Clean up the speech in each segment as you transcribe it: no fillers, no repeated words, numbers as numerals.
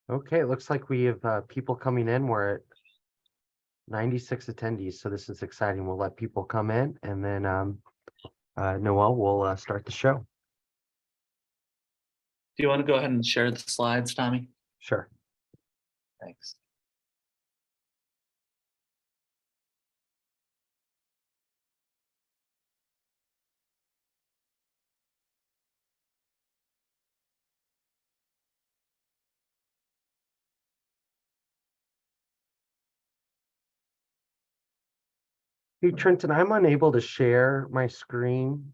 Okay, it looks like we have people coming in. We're at 96 attendees, so this is exciting. We'll let people come in, and then Noel will start the show. Do you want to go ahead and share the slides, Tommy? Sure. Thanks. Hey, Trenton, I'm unable to share my screen.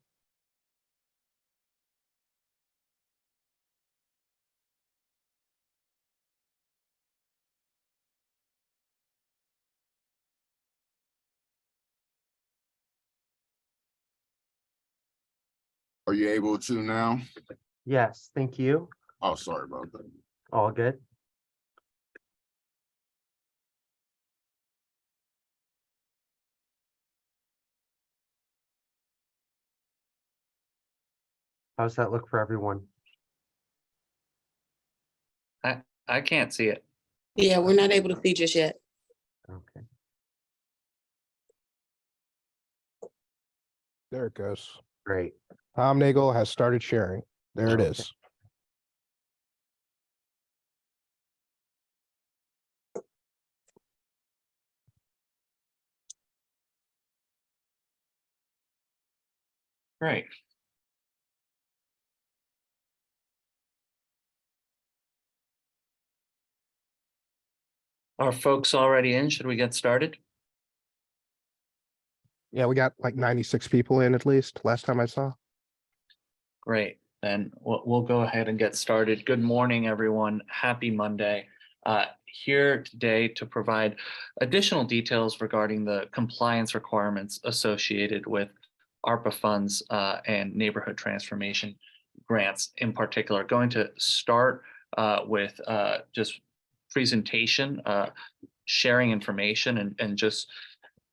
Are you able to now? Yes, thank you. Oh, sorry about that. All good. How's that look for everyone? I can't see it. Yeah, we're not able to see just yet. Okay. There it goes. Great. Tom Nagel has started sharing. There it Okay. is. Great. Are folks already in? Should we get started? Yeah, we got like 96 people in at least, last time I saw. Great. Then we'll go ahead and get started. Good morning, everyone. Happy Monday. Here today to provide additional details regarding the compliance requirements associated with ARPA funds and neighborhood transformation grants in particular. Going to start with just presentation, sharing information, and just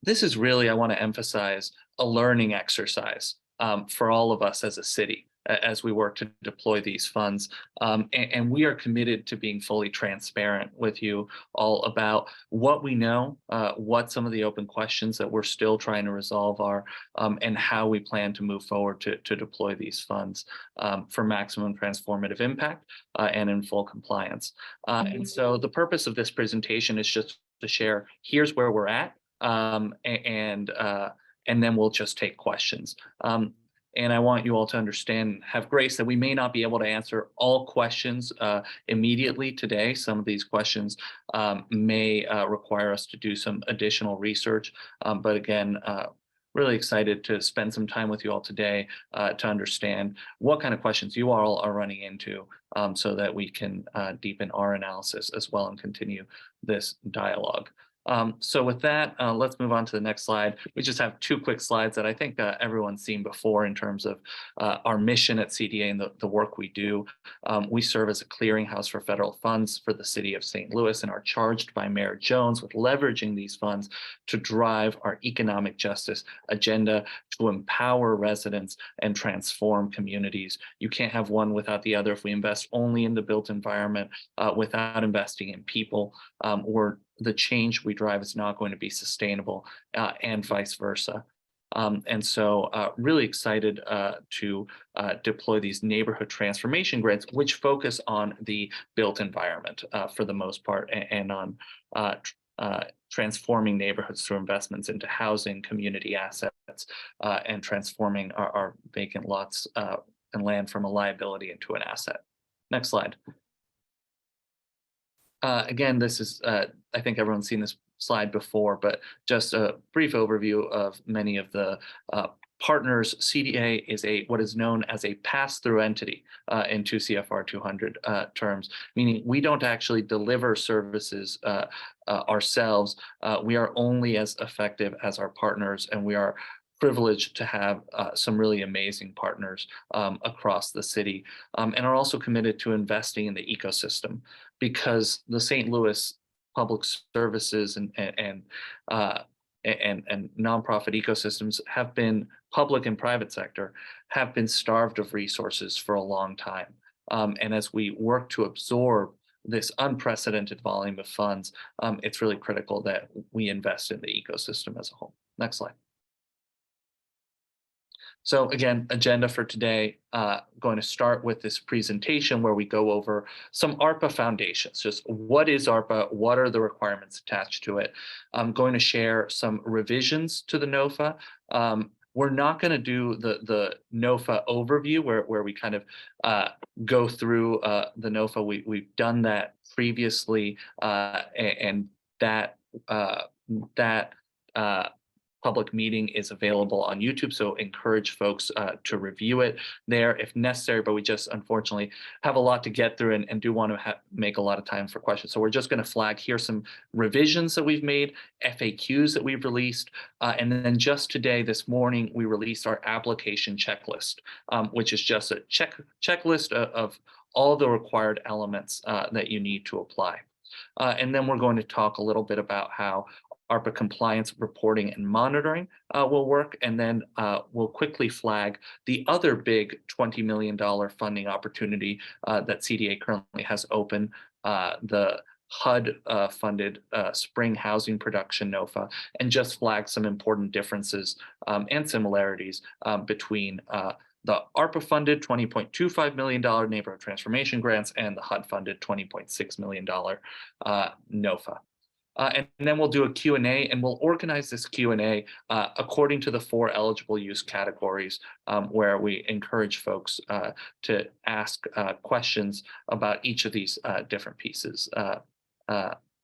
this is really, I want to emphasize, a learning exercise for all of us as a city as we work to deploy these funds. And we are committed to being fully transparent with you all about what we know, what some of the open questions that we're still trying to resolve are, and how we plan to move forward to deploy these funds for maximum transformative impact and in full compliance. And so the purpose of this presentation is just to share, here's where we're at, and then we'll just take questions. And I want you all to understand, have grace that we may not be able to answer all questions immediately today. Some of these questions may require us to do some additional research. But again, really excited to spend some time with you all today to understand what kind of questions you all are running into so that we can deepen our analysis as well and continue this dialogue. So with that, let's move on to the next slide. We just have two quick slides that I think everyone's seen before in terms of our mission at CDA and the work we do. We serve as a clearinghouse for federal funds for the city of St. Louis and are charged by Mayor Jones with leveraging these funds to drive our economic justice agenda, to empower residents and transform communities. You can't have one without the other. If we invest only in the built environment without investing in people, the change we drive is not going to be sustainable, and vice versa. And so really excited to deploy these neighborhood transformation grants, which focus on the built environment for the most part, and on transforming neighborhoods through investments into housing, community assets, and transforming our vacant lots and land from a liability into an asset. Next slide. Again, this is, I think everyone's seen this slide before, but just a brief overview of many of the partners. CDA is what is known as a pass-through entity in 2 CFR 200 terms, meaning we don't actually deliver services ourselves. We are only as effective as our partners, and we are privileged to have some really amazing partners across the city, and are also committed to investing in the ecosystem, because the St. Louis public services and nonprofit ecosystems have been, public and private sector, have been starved of resources for a long time. And as we work to absorb this unprecedented volume of funds, it's really critical that we invest in the ecosystem as a whole. Next slide. So again, agenda for today, going to start with this presentation where we go over some ARPA foundations. Just what is ARPA? What are the requirements attached to it? I'm going to share some revisions to the NOFA. We're not going to do the NOFA overview where we kind of go through the NOFA. We've done that previously, and that public meeting is available on YouTube, so encourage folks to review it there if necessary, but we just unfortunately have a lot to get through and do want to make a lot of time for questions. So we're just going to flag here some revisions that we've made, FAQs that we've released, and then just today, this morning, we released our application checklist, which is just a checklist of all the required elements that you need to apply. And then we're going to talk a little bit about how ARPA compliance reporting and monitoring will work, and then we'll quickly flag the other big $20 million funding opportunity that CDA currently has open, the HUD funded spring housing production NOFA, and just flag some important differences and similarities between the ARPA funded $20.25 million neighborhood transformation grants and the HUD funded $20.6 million NOFA. And then we'll do a Q&A, and we'll organize this Q&A according to the 4 eligible use categories, where we encourage folks to ask questions about each of these different pieces.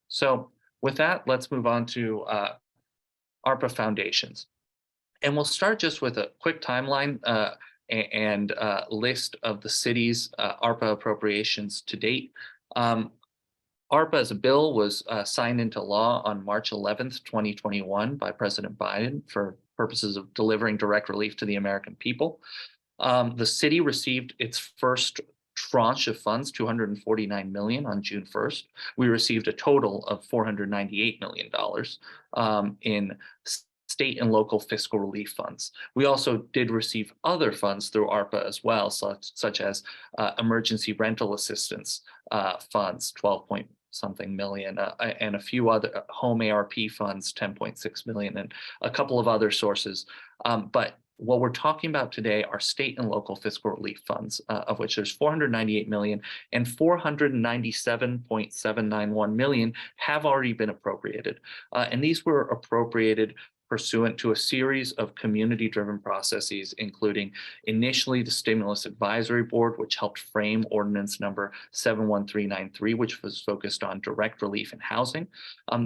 So with that, let's move on to ARPA foundations. And we'll start just with a quick timeline and list of the city's ARPA appropriations to date. ARPA as a bill was signed into law on March 11th, 2021 by President Biden for purposes of delivering direct relief to the American people. The city received its first tranche of funds, $249 million on June 1st. We received a total of $498 million in state and local fiscal relief funds. We also did receive other funds through ARPA as well, such as emergency rental assistance funds, 12-point-something million, and a few other home ARP funds, 10.6 million, and a couple of other sources. But what we're talking about today are state and local fiscal relief funds, of which there's 498 million, and 497.791 million have already been appropriated. And these were appropriated pursuant to a series of community-driven processes, including initially the Stimulus Advisory Board, which helped frame ordinance number 71393, which was focused on direct relief in housing.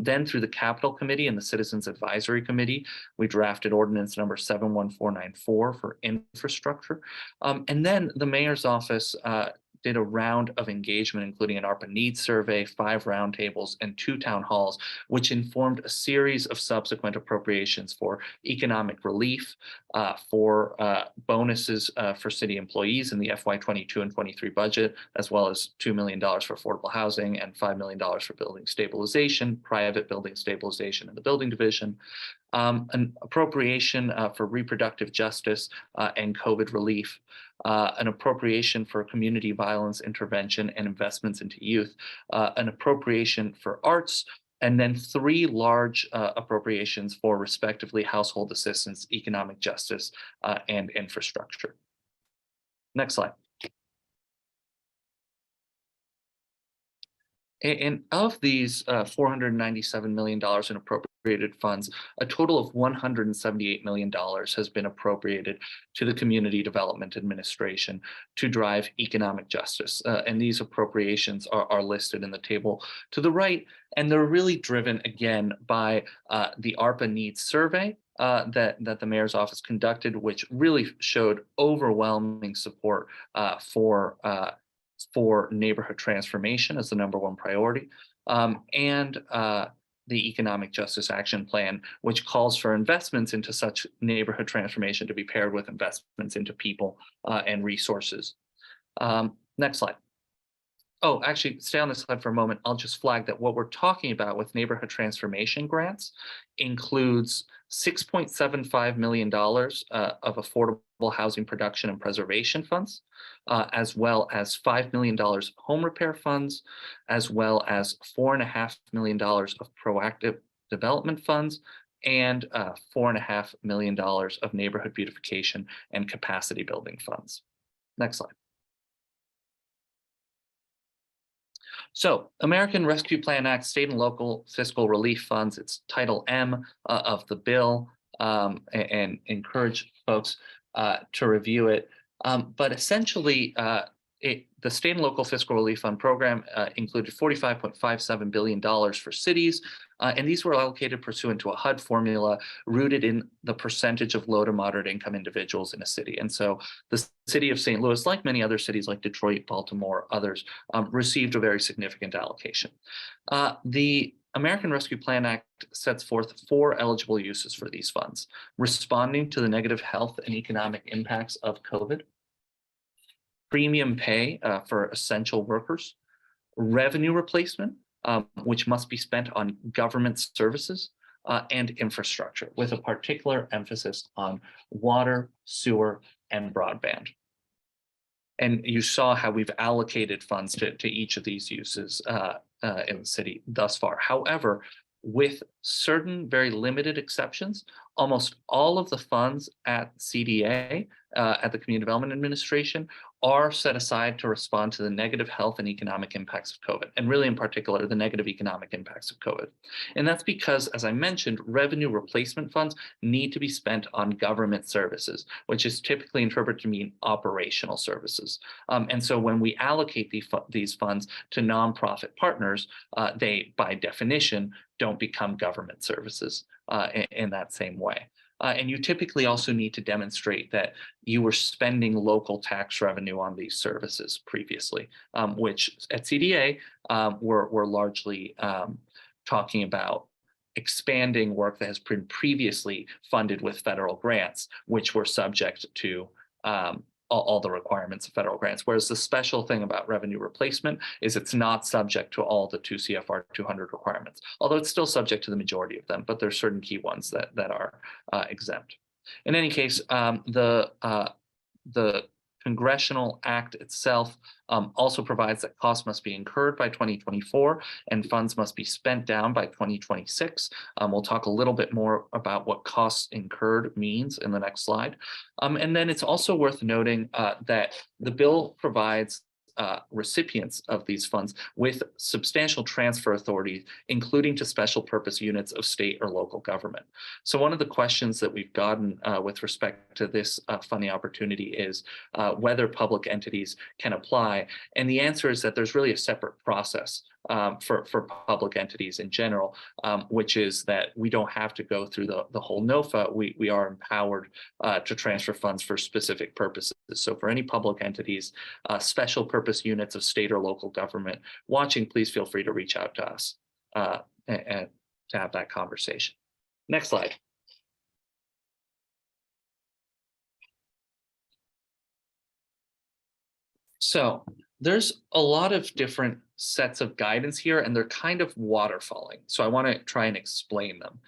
Then through the Capital Committee and the Citizens Advisory Committee, we drafted ordinance number 71494 for infrastructure. And then the mayor's office did a round of engagement, including an ARPA needs survey, 5 roundtables, and 2 town halls, which informed a series of subsequent appropriations for economic relief, for bonuses for city employees in the FY22 and 23 budget, as well as $2 million for affordable housing and $5 million for building stabilization, private building stabilization in the building division. An appropriation for reproductive justice and COVID relief, an appropriation for community violence intervention and investments into youth, an appropriation for arts, and then 3 large appropriations for respectively household assistance, economic justice, and infrastructure. Next slide. And of these $497 million in appropriated funds, a total of $178 million has been appropriated to the Community Development Administration to drive economic justice. And these appropriations are listed in the table to the right, and they're really driven again by the ARPA needs survey that the mayor's office conducted, which really showed overwhelming support for neighborhood transformation as the #1 priority, and the Economic Justice Action Plan, which calls for investments into such neighborhood transformation to be paired with investments into people and resources. Next slide. Oh, actually, stay on this slide for a moment. I'll just flag that what we're talking about with neighborhood transformation grants includes $6.75 million of affordable housing production and preservation funds, as well as $5 million home repair funds, as well as $4.5 million of proactive development funds, and $4.5 million of neighborhood beautification and capacity building funds. Next slide. So American Rescue Plan Act, state and local fiscal relief funds, it's Title M of the bill, and encourage folks to review it. But essentially, the state and local fiscal relief fund program included $45.57 billion for cities, and these were allocated pursuant to a HUD formula rooted in the percentage of low to moderate income individuals in a city. And so the city of St. Louis, like many other cities like Detroit, Baltimore, others, received a very significant allocation. The American Rescue Plan Act sets forth 4 eligible uses for these funds: responding to the negative health and economic impacts of COVID, premium pay for essential workers, revenue replacement, which must be spent on government services, and infrastructure, with a particular emphasis on water, sewer, and broadband. And you saw how we've allocated funds to each of these uses in the city thus far. However, with certain very limited exceptions, almost all of the funds at CDA, at the Community Development Administration, are set aside to respond to the negative health and economic impacts of COVID, and really in particular, the negative economic impacts of COVID. And that's because, as I mentioned, revenue replacement funds need to be spent on government services, which is typically interpreted to mean operational services. And so when we allocate these funds to nonprofit partners, they, by definition, don't become government services in that same way. And you typically also need to demonstrate that you were spending local tax revenue on these services previously, which at CDA we're largely talking about expanding work that has been previously funded with federal grants, which were subject to all the requirements of federal grants. Whereas the special thing about revenue replacement is it's not subject to all the 2 CFR 200 requirements, although it's still subject to the majority of them, but there's certain key ones that are exempt. In any case, the Congressional Act itself also provides that costs must be incurred by 2024 and funds must be spent down by 2026. We'll talk a little bit more about what costs incurred means in the next slide. And then it's also worth noting that the bill provides recipients of these funds with substantial transfer authority, including to special purpose units of state or local government. So one of the questions that we've gotten with respect to this funding opportunity is whether public entities can apply. And the answer is that there's really a separate process for public entities in general, which is that we don't have to go through the whole NOFA. We are empowered to transfer funds for specific purposes. So for any public entities, special purpose units of state or local government watching, please feel free to reach out to us and to have that conversation. Next slide. So there's a lot of different sets of guidance here, and they're kind of waterfalling. So I want to try and explain them.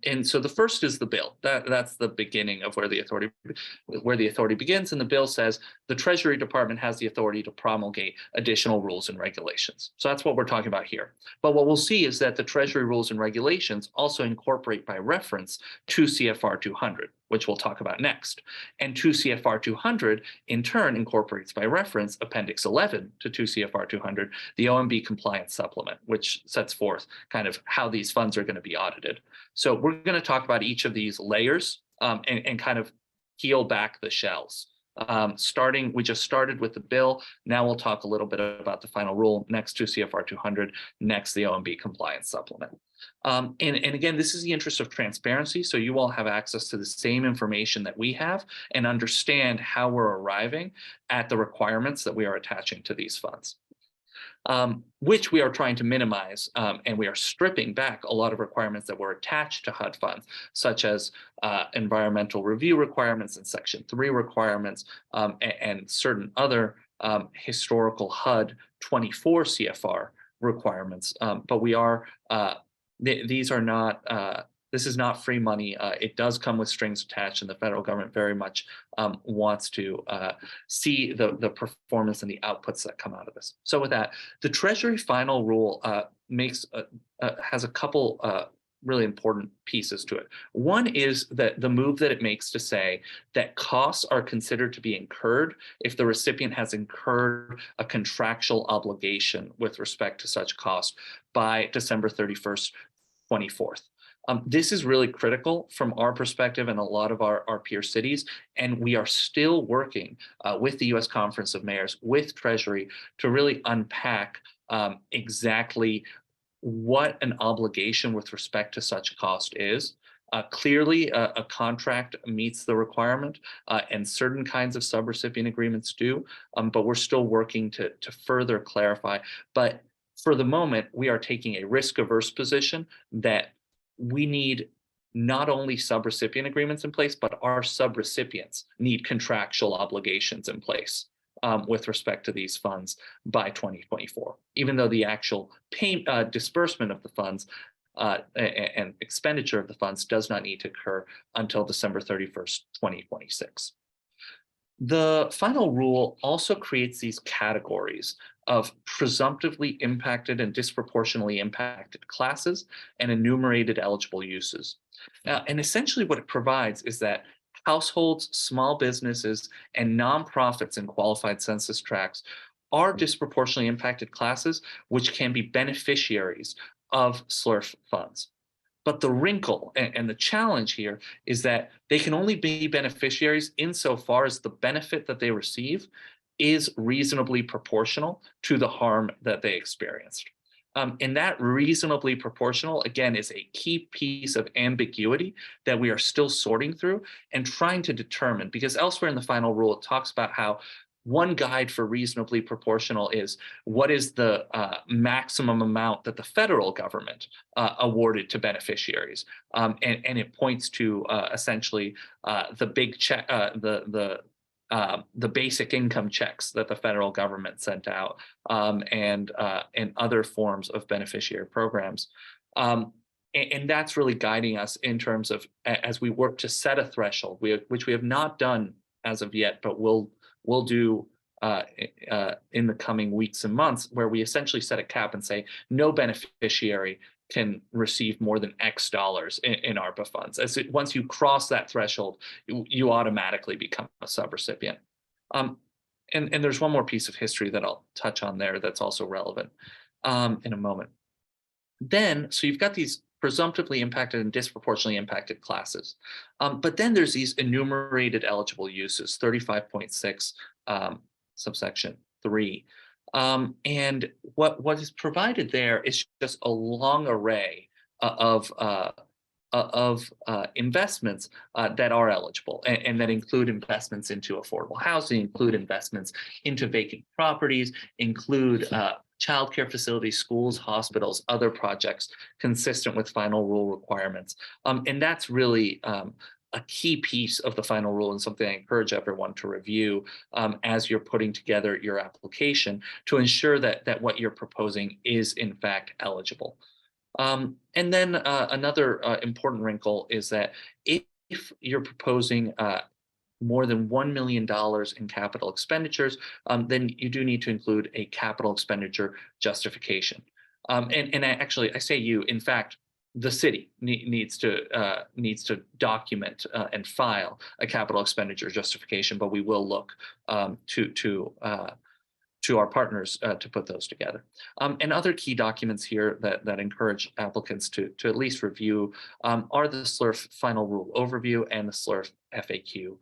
And so the first is the bill. That's the beginning of where the authority begins. And the bill says the Treasury Department has the authority to promulgate additional rules and regulations. So that's what we're talking about here. But what we'll see is that the Treasury rules and regulations also incorporate by reference 2 CFR 200, which we'll talk about next. And 2 CFR 200 in turn incorporates by reference Appendix 11 to 2 CFR 200, the OMB compliance supplement, which sets forth kind of how these funds are going to be audited. So we're going to talk about each of these layers and kind of peel back the shells. We just started with the bill. Now we'll talk a little bit about the final rule, next 2 CFR 200, next the OMB compliance supplement. And again, this is the interest of transparency. So you all have access to the same information that we have and understand how we're arriving at the requirements that we are attaching to these funds. Which we are trying to minimize, and we are stripping back a lot of requirements that were attached to HUD funds, such as environmental review requirements and Section 3 requirements, and certain other historical HUD 24 CFR requirements. But we are, these are not This is not free money. It does come with strings attached, and the federal government very much wants to see the performance and the outputs that come out of this. So with that, the Treasury final rule has a couple really important pieces to it. One is that the move that it makes to say that costs are considered to be incurred if the recipient has incurred a contractual obligation with respect to such cost by December 31st, 24th. This is really critical from our perspective and a lot of our peer cities, and we are still working with the U.S. Conference of Mayors, with Treasury, to really unpack exactly what an obligation with respect to such cost is. Clearly, a contract meets the requirement, and certain kinds of subrecipient agreements do, but we're still working to further clarify. But for the moment, we are taking a risk-averse position that we need not only subrecipient agreements in place, but our subrecipients need contractual obligations in place with respect to these funds by 2024, even though the actual disbursement of the funds and expenditure of the funds does not need to occur until December 31st, 2026. The final rule also creates these categories of presumptively impacted and disproportionately impacted classes and enumerated eligible uses. And essentially what it provides is that households, small businesses, and nonprofits in qualified census tracts are disproportionately impacted classes which can be beneficiaries of SLRF funds. But the wrinkle and the challenge here is that they can only be beneficiaries insofar as the benefit that they receive is reasonably proportional to the harm that they experienced. And that reasonably proportional, again, is a key piece of ambiguity that we are still sorting through and trying to determine, because elsewhere in the final rule, it talks about how one guide for reasonably proportional is what is the maximum amount that the federal government awarded to beneficiaries. And it points to essentially the big check, the basic income checks that the federal government sent out and other forms of beneficiary programs. And that's really guiding us in terms of as we work to set a threshold, which we have not done as of yet, but we'll do in the coming weeks and months, where we essentially set a cap and say no beneficiary can receive more than X dollars in ARPA funds. Once you cross that threshold, you automatically become a subrecipient. And there's one more piece of history that I'll touch on there that's also relevant in a moment. Then, so you've got these presumptively impacted and disproportionately impacted classes. But then there's these enumerated eligible uses, 35.6 subsection 3. And what is provided there is just a long array of investments that are eligible and that include investments into affordable housing, include investments into vacant properties, include childcare facilities, schools, hospitals, other projects consistent with final rule requirements. And that's really a key piece of the final rule and something I encourage everyone to review as you're putting together your application to ensure that what you're proposing is in fact eligible. And then another important wrinkle is that if you're proposing more than $1 million in capital expenditures, then you do need to include a capital expenditure justification. And I say you, in fact, the city needs to document and file a capital expenditure justification, but we will look to our partners to put those together. And other key documents here that encourage applicants to at least review are the SLRF final rule overview and the SLRF FAQ,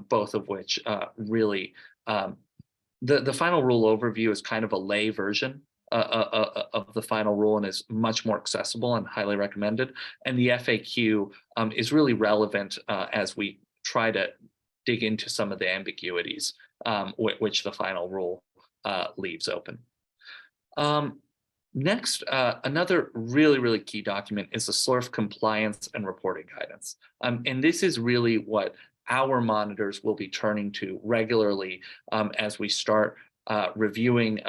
both of which really, the final rule overview is kind of a lay version of the final rule and is much more accessible and highly recommended. And the FAQ is really relevant as we try to dig into some of the ambiguities which the final rule leaves open. Next, another really key document is the SLRF compliance and reporting guidance. And this is really what our monitors will be turning to regularly as we start reviewing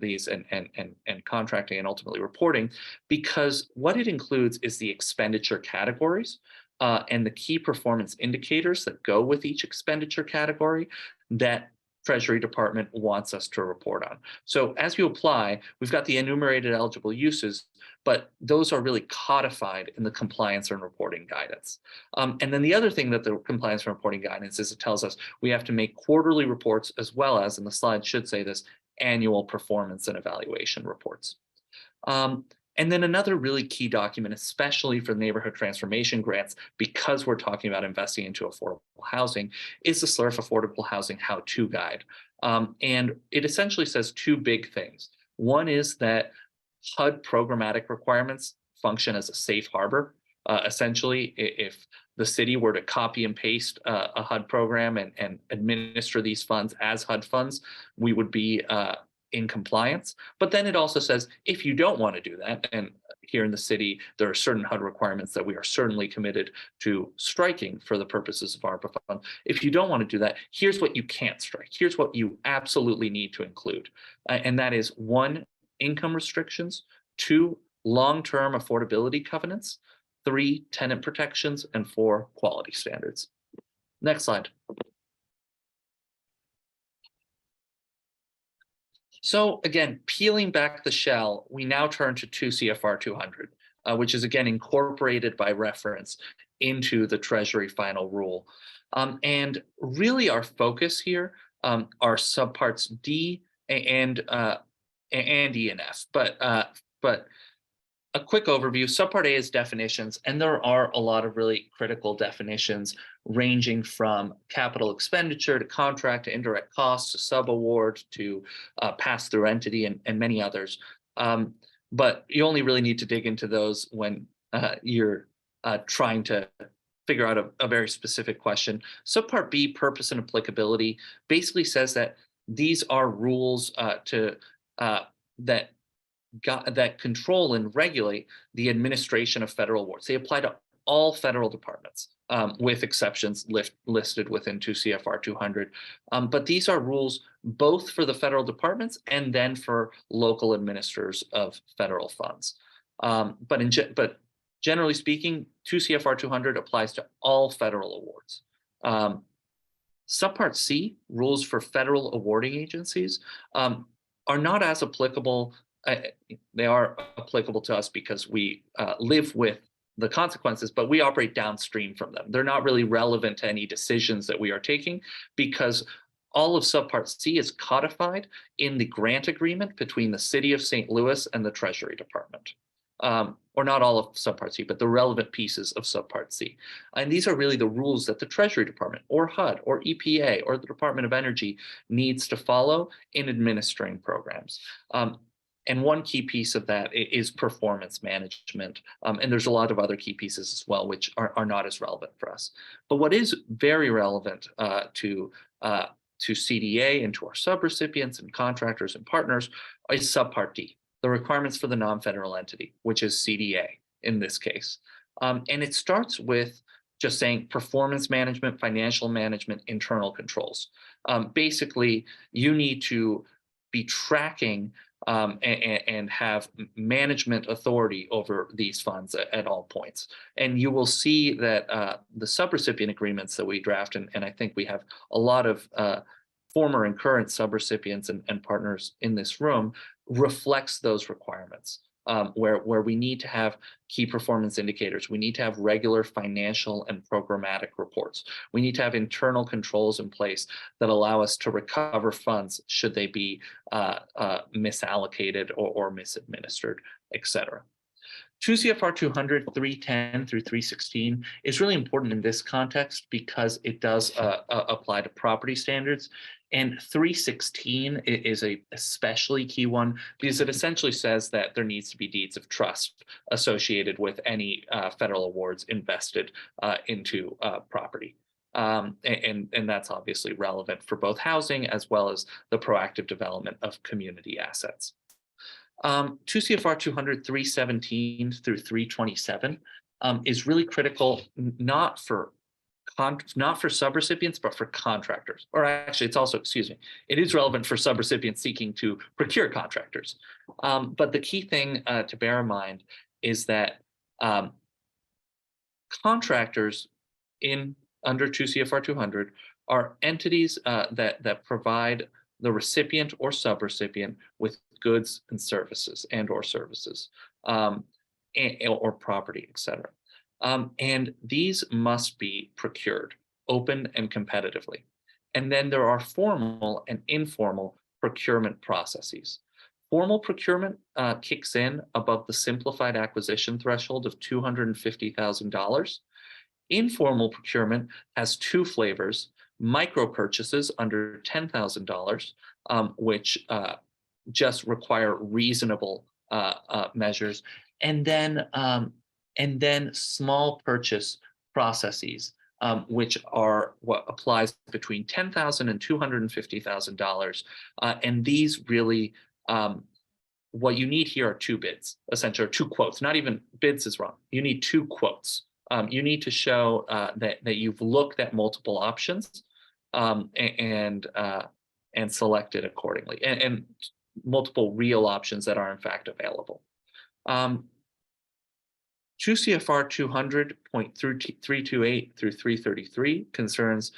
these and contracting and ultimately reporting, because what it includes is the expenditure categories and the key performance indicators that go with each expenditure category that Treasury Department wants us to report on. So as you apply, we've got the enumerated eligible uses, but those are really codified in the compliance and reporting guidance. And then the other thing that the compliance and reporting guidance is, it tells us we have to make quarterly reports, as well as, and the slide should say this, annual performance and evaluation reports. And then another really key document, especially for neighborhood transformation grants, because we're talking about investing into affordable housing, is the SLURF Affordable Housing How-To Guide. And it essentially says two big things. One is that HUD programmatic requirements function as a safe harbor. Essentially, if the city were to copy and paste a HUD program and administer these funds as HUD funds, we would be in compliance. But then it also says, if you don't want to do that, and here in the city, there are certain HUD requirements that we are certainly committed to striking for the purposes of ARPA funds. If you don't want to do that, here's what you can't strike. Here's what you absolutely need to include. And that is 1, income restrictions, 2, long-term affordability covenants, 3, tenant protections, and 4, quality standards. Next slide. So again, peeling back the shell, we now turn to 2 CFR 200, which is again incorporated by reference into the Treasury final rule. And really our focus here are subparts D and E and F. But a quick overview, subpart A is definitions, and there are a lot of really critical definitions ranging from capital expenditure to contract to indirect costs to subaward to pass-through entity and many others. But you only really need to dig into those when you're trying to figure out a very specific question. Subpart B, purpose and applicability, basically says that these are rules that control and regulate the administration of federal awards. They apply to all federal departments, with exceptions listed within 2 CFR 200. But these are rules both for the federal departments and then for local administrators of federal funds. But generally speaking, 2 CFR 200 applies to all federal awards. Subpart C, rules for federal awarding agencies, are not as applicable. They are applicable to us because we live with the consequences, but we operate downstream from them. They're not really relevant to any decisions that we are taking, because all of subpart C is codified in the grant agreement between the city of St. Louis and the Treasury Department. Or not all of subpart C, but the relevant pieces of subpart C. And these are really the rules that the Treasury Department or HUD or EPA or the Department of Energy needs to follow in administering programs. And one key piece of that is performance management. And there's a lot of other key pieces as well, which are not as relevant for us. But what is very relevant to CDA and to our subrecipients and contractors and partners is subpart D, the requirements for the non-federal entity, which is CDA in this case. And it starts with just saying performance management, financial management, internal controls. Basically, you need to be tracking and have management authority over these funds at all points. And you will see that the subrecipient agreements that we draft, and I think we have a lot of former and current subrecipients and partners in this room, reflects those requirements. Where we need to have key performance indicators. We need to have regular financial and programmatic reports. We need to have internal controls in place that allow us to recover funds should they be misallocated or misadministered, et cetera. 2 CFR 200, 310 through 316 is really important in this context because it does apply to property standards. And 316 is a especially key one because it essentially says that there needs to be deeds of trust associated with any federal awards invested into property. And that's obviously relevant for both housing as well as the proactive development of community assets. 2 CFR 200, 317 through 327 is really critical, not for not for subrecipients, but for contractors. Or actually, it's also, excuse me, it is relevant for subrecipients seeking to procure contractors. But the key thing to bear in mind is that contractors under 2 CFR 200 are entities that provide the recipient or subrecipient with goods and services or services, or property, etc. And these must be procured open and competitively. And then there are formal and informal procurement processes. Formal procurement kicks in above the simplified acquisition threshold of $250,000. Informal procurement has two flavors: micro purchases under $10,000, which just require reasonable measures, and then small purchase processes, which are what applies between $10,000 and $250,000. And these really, what you need here are two bids, essentially, or two quotes. Not even bids is wrong. You need two quotes. You need to show that you've looked at multiple options and selected accordingly, and multiple real options that are in fact available. 2 CFR 200.328 through 333 concerns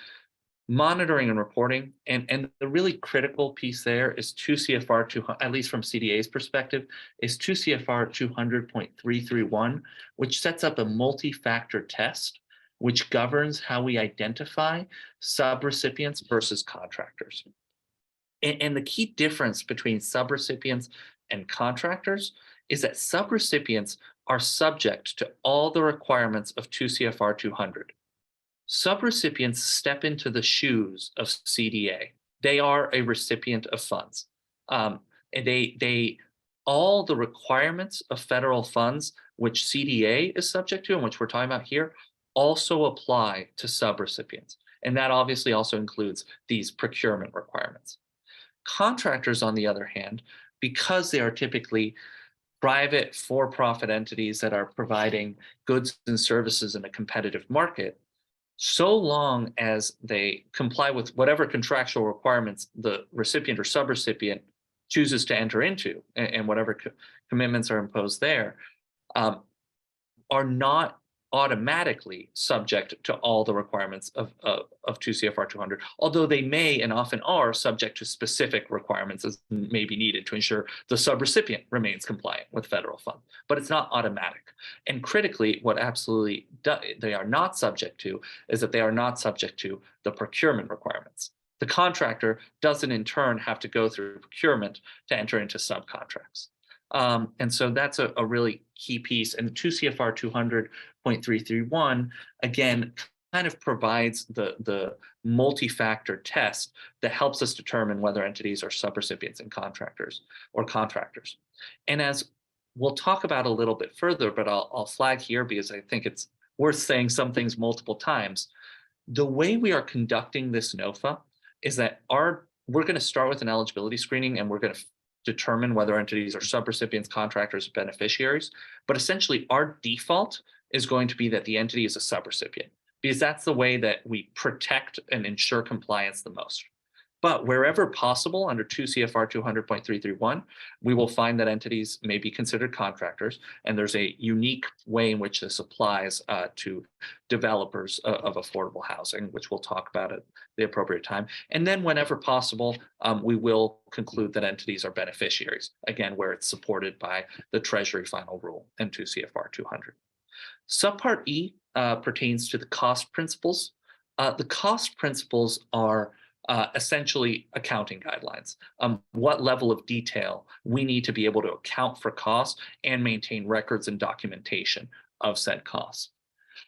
monitoring and reporting, and the really critical piece there is 2 CFR 200, at least from CDA's perspective, is 2 CFR 200.331, which sets up a multi-factor test which governs how we identify subrecipients versus contractors. And the key difference between subrecipients and contractors is that subrecipients are subject to all the requirements of 2 CFR 200. Subrecipients step into the shoes of CDA. They are a recipient of funds. And all the requirements of federal funds, which CDA is subject to and which we're talking about here, also apply to subrecipients. And that obviously also includes these procurement requirements. Contractors, on the other hand, because they are typically private for-profit entities that are providing goods and services in a competitive market, so long as they comply with whatever contractual requirements the recipient or subrecipient chooses to enter into, and whatever commitments are imposed there, are not automatically subject to all the requirements of 2 CFR 200, although they may and often are subject to specific requirements as may be needed to ensure the subrecipient remains compliant with federal funds. But it's not automatic. And critically, what absolutely they are not subject to is that they are not subject to the procurement requirements. The contractor doesn't in turn have to go through procurement to enter into subcontracts. And so that's a really key piece. And 2 CFR 200.331, again, kind of provides the multi-factor test that helps us determine whether entities are subrecipients and contractors. And as we'll talk about a little bit further, but I'll flag here because I think it's worth saying some things multiple times. The way we are conducting this NOFA is that we're going to start with an eligibility screening, and we're going to determine whether entities are subrecipients, contractors, beneficiaries. But essentially, our default is going to be that the entity is a subrecipient, because that's the way that we protect and ensure compliance the most. But wherever possible, under 2 CFR 200.331, we will find that entities may be considered contractors, and there's a unique way in which this applies to developers of affordable housing, which we'll talk about at the appropriate time. And then whenever possible, we will conclude that entities are beneficiaries, again, where it's supported by the Treasury final rule and 2 CFR 200. Subpart E pertains to the cost principles. The cost principles are essentially accounting guidelines, what level of detail we need to be able to account for costs and maintain records and documentation of said costs.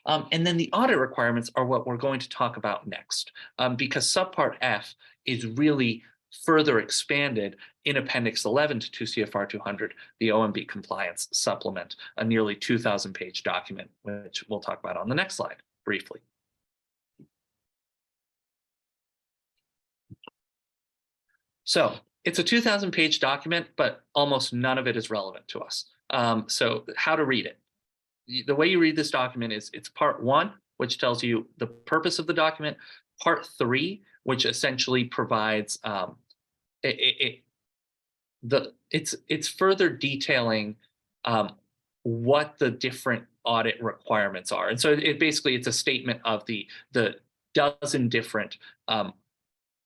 And then the audit requirements are what we're going to talk about next, because subpart F is really further expanded in Appendix 11 to 2 CFR 200, the OMB compliance supplement, a nearly 2,000-page document, which we'll talk about on the next slide briefly. So it's a 2,000-page document, but almost none of it is relevant to us. So how to read it. The way you read this document is it's part 1, which tells you the purpose of the document. Part 3, which essentially provides it's further detailing what the different audit requirements are. And so it's a statement of the dozen different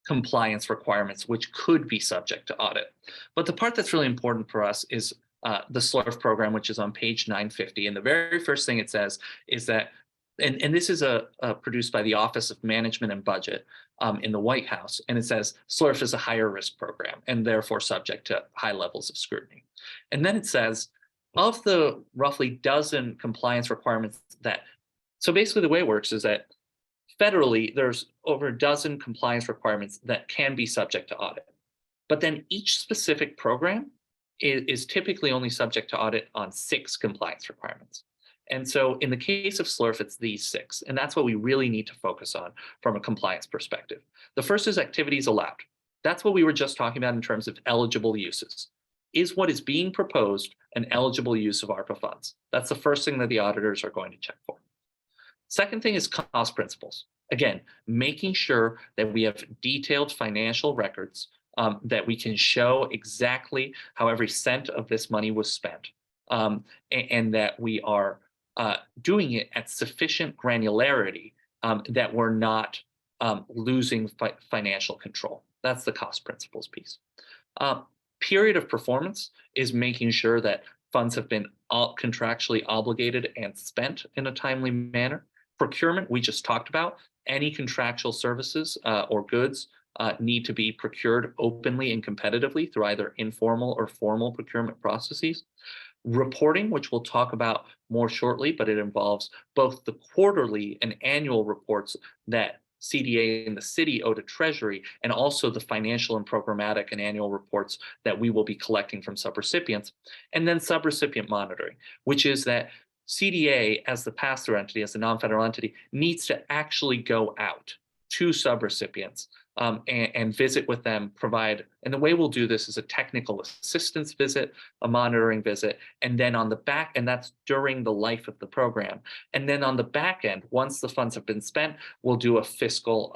compliance requirements which could be subject to audit. But the part that's really important for us is the SLURF program, which is on page 950. And the very first thing it says is that, and this is produced by the Office of Management and Budget in the White House. And it says SLURF is a higher risk program and therefore subject to high levels of scrutiny. And then it says, of the roughly dozen compliance requirements so basically the way it works is that federally, there's over a dozen compliance requirements that can be subject to audit. But then each specific program is typically only subject to audit on 6 compliance requirements. And so in the case of SLURF, it's these 6. And that's what we really need to focus on from a compliance perspective. The first is activities allowed. That's what we were just talking about in terms of eligible uses. Is what is being proposed an eligible use of ARPA funds? That's the first thing that the auditors are going to check for. Second thing is cost principles. Again, making sure that we have detailed financial records, that we can show exactly how every cent of this money was spent, and that we are doing it at sufficient granularity that we're not losing financial control. That's the cost principles piece. Period of performance is making sure that funds have been contractually obligated and spent in a timely manner. Procurement, we just talked about. Any contractual services or goods need to be procured openly and competitively through either informal or formal procurement processes. Reporting, which we'll talk about more shortly, but it involves both the quarterly and annual reports that CDA and the city owe to Treasury, and also the financial and programmatic and annual reports that we will be collecting from subrecipients. And then subrecipient monitoring, which is that CDA, as the pass-through entity, as the non-federal entity, needs to actually go out to subrecipients and visit with them, and the way we'll do this is a technical assistance visit, a monitoring visit, and then on the back, and that's during the life of the program. And then on the back end, once the funds have been spent, we'll do a fiscal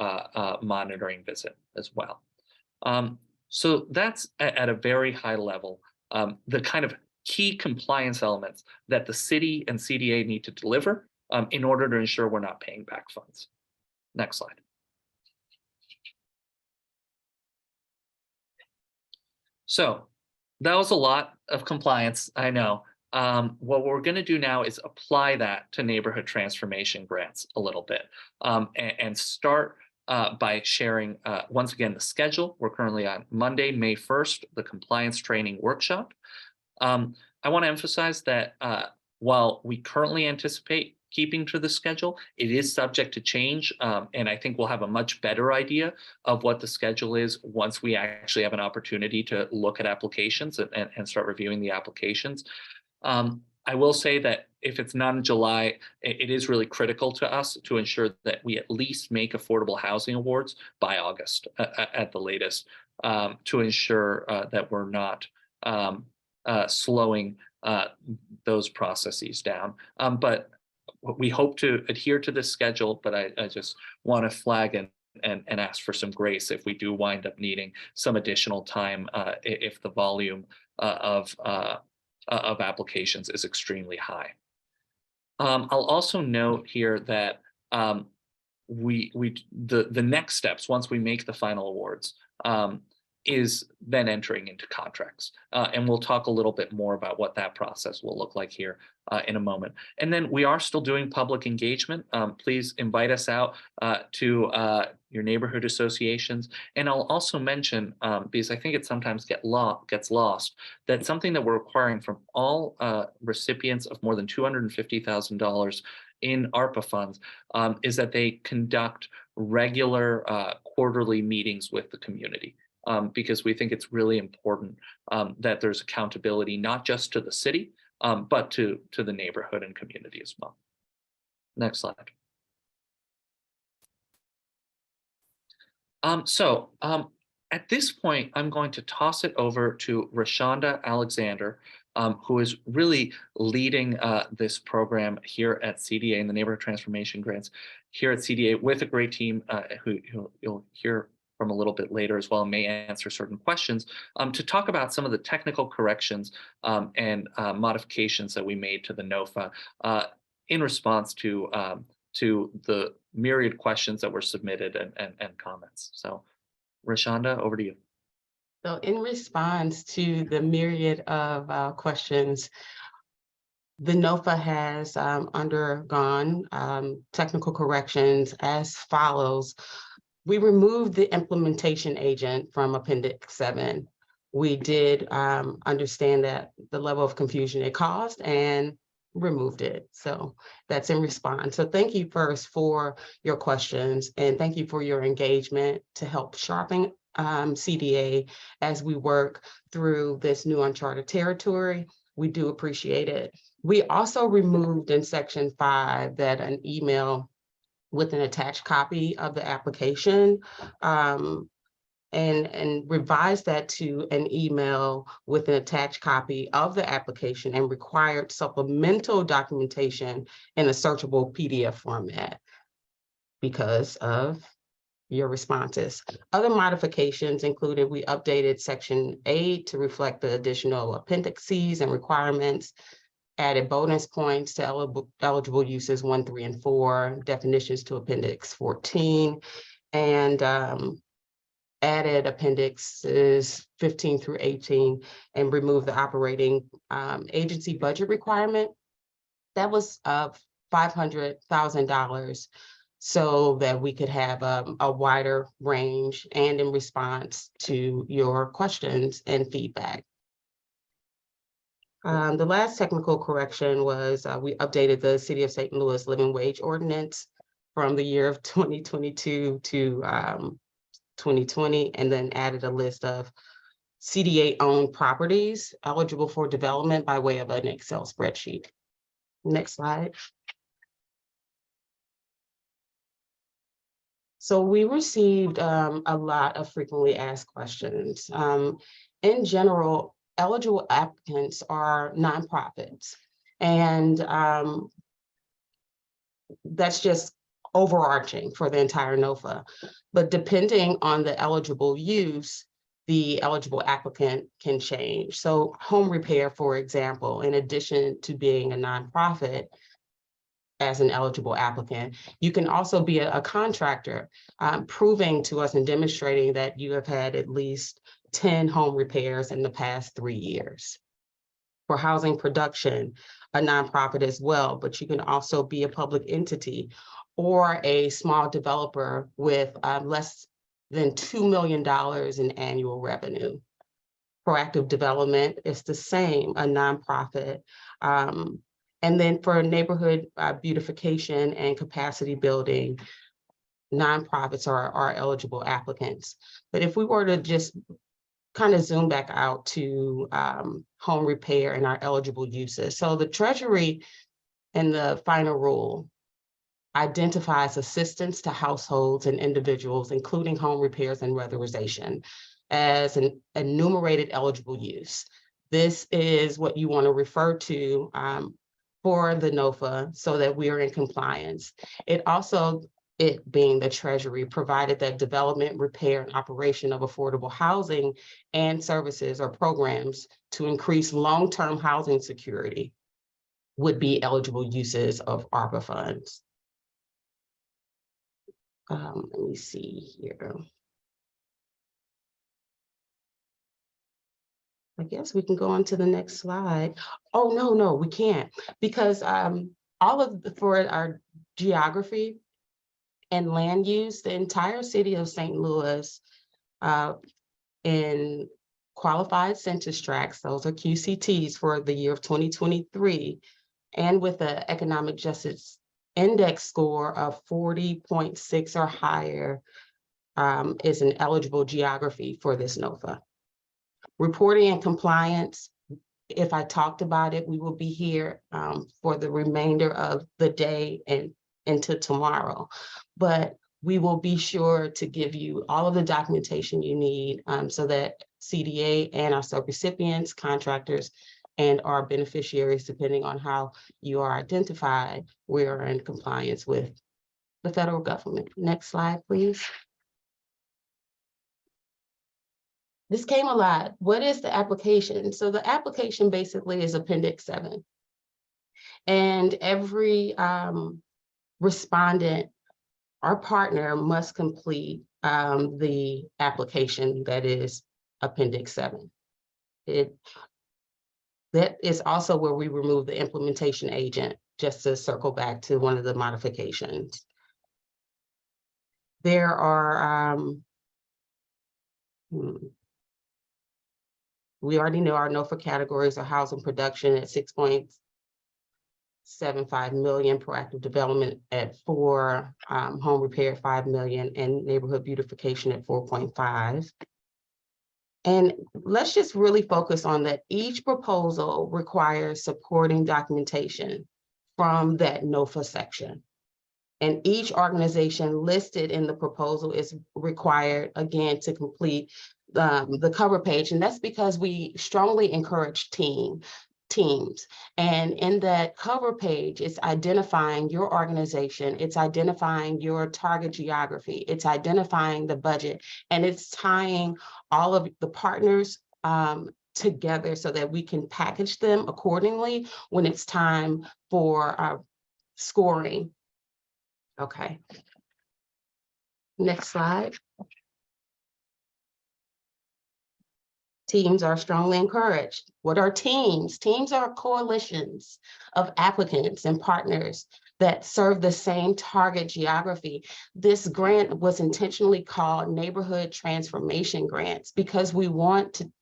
monitoring visit as well. So that's at a very high level, the kind of key compliance elements that the city and CDA need to deliver in order to ensure we're not paying back funds. Next slide. So that was a lot of compliance, I know. What we're going to do now is apply that to neighborhood transformation grants a little bit and start by sharing, once again, the schedule. We're currently on Monday, May 1st, the compliance training workshop. I want to emphasize that while we currently anticipate keeping to the schedule, it is subject to change. And I think we'll have a much better idea of what the schedule is once we actually have an opportunity to look at applications and start reviewing the applications. I will say that if it's not in July, it is really critical to us to ensure that we at least make affordable housing awards by August at the latest, to ensure that we're not slowing those processes down. But we hope to adhere to this schedule, but I just want to flag and ask for some grace if we do wind up needing some additional time if the volume of applications is extremely high. I'll also note here that the next steps once we make the final awards is then entering into contracts. And we'll talk a little bit more about what that process will look like here in a moment. And then we are still doing public engagement. Please invite us out to your neighborhood associations. And I'll also mention, because I think it sometimes gets lost, that something that we're requiring from all recipients of more than $250,000 in ARPA funds is that they conduct regular quarterly meetings with the community. Because we think it's really important that there's accountability, not just to the city, but to the neighborhood and community as well. Next slide. At this point, I'm going to toss it over to Rashonda Alexander, who is really leading this program here at CDA in the Neighborhood Transformation Grants here at CDA with a great team who you'll hear from a little bit later as well, and may answer certain questions to talk about some of the technical corrections and modifications that we made to the NOFA in response to the myriad questions that were submitted and comments. So, Rashonda, over to you. So in response to the myriad of questions, the NOFA has undergone technical corrections as follows. We removed the implementation agent from Appendix 7. We did understand that the level of confusion it caused and removed it. So that's in response. So thank you first for your questions, and thank you for your engagement to help sharpen CDA as we work through this new uncharted territory. We do appreciate it. We also removed in section 5 that an email with an attached copy of the application and revised that to an email with an attached copy of the application and required supplemental documentation in a searchable PDF format because of your responses. Other modifications included, we updated section 8 to reflect the additional appendices and requirements, added bonus points to eligible uses 1, 3, and 4, definitions to appendix 14, and added appendixes 15 through 18 and removed the operating agency budget requirement. That was $500,000 so that we could have a wider range and in response to your questions and feedback. The last technical correction was we updated the City of St. Louis living wage ordinance from the year of 2022 to 2020, and then added a list of CDA-owned properties eligible for development by way of an Excel spreadsheet. Next slide. So we received a lot of frequently asked questions. In general, eligible applicants are nonprofits, and that's just overarching for the entire NOFA. But depending on the eligible use, the eligible applicant can change. So home repair, for example, in addition to being a nonprofit, as an eligible applicant, you can also be a contractor, proving to us and demonstrating that you have had at least 10 home repairs in the past 3 years. For housing production, a nonprofit as well, but you can also be a public entity or a small developer with less than $2 million in annual revenue. Proactive development is the same, a nonprofit. And then for neighborhood beautification and capacity building, nonprofits are eligible applicants. But if we were to just kind of zoom back out to home repair and our eligible uses. So the Treasury in the final rule identifies assistance to households and individuals, including home repairs and weatherization, as an enumerated eligible use. This is what you want to refer to for the NOFA so that we are in compliance. It also, it being the Treasury, provided that development, repair, and operation of affordable housing and services or programs to increase long-term housing security would be eligible uses of ARPA funds. Let me see here. I guess we can go on to the next slide. Oh, no, we can't, because for our geography and land use, the entire city of St. Louis in qualified census tracts, those are QCTs for the year of 2023, and with the economic justice index score of 40.6 or higher is an eligible geography for this NOFA. Reporting and compliance, if I talked about it, we will be here for the remainder of the day and into tomorrow. But we will be sure to give you all of the documentation you need so that CDA and our subrecipients, contractors, and our beneficiaries, depending on how you are identified, we are in compliance with the federal government. Next slide, please. This came a lot. What is the application? So the application basically is Appendix 7. And every respondent, our partner, must complete the application that is Appendix 7. That is also where we remove the implementation agent, just to circle back to one of the modifications. There are, we already know our NOFA categories are housing production at 6.75 million, proactive development at 4, home repair at 5 million, and neighborhood beautification at 4.5. And let's just really focus on that. Each proposal requires supporting documentation from that NOFA section. And each organization listed in the proposal is required, again, to complete the cover page. And that's because we strongly encourage teams. And in that cover page, it's identifying your organization, it's identifying your target geography, it's identifying the budget, and it's tying all of the partners together so that we can package them accordingly when it's time for scoring. Okay. Next slide. Teams are strongly encouraged. What are teams? Teams are coalitions of applicants and partners that serve the same target geography. This grant was intentionally called Neighborhood Transformation Grants because we want to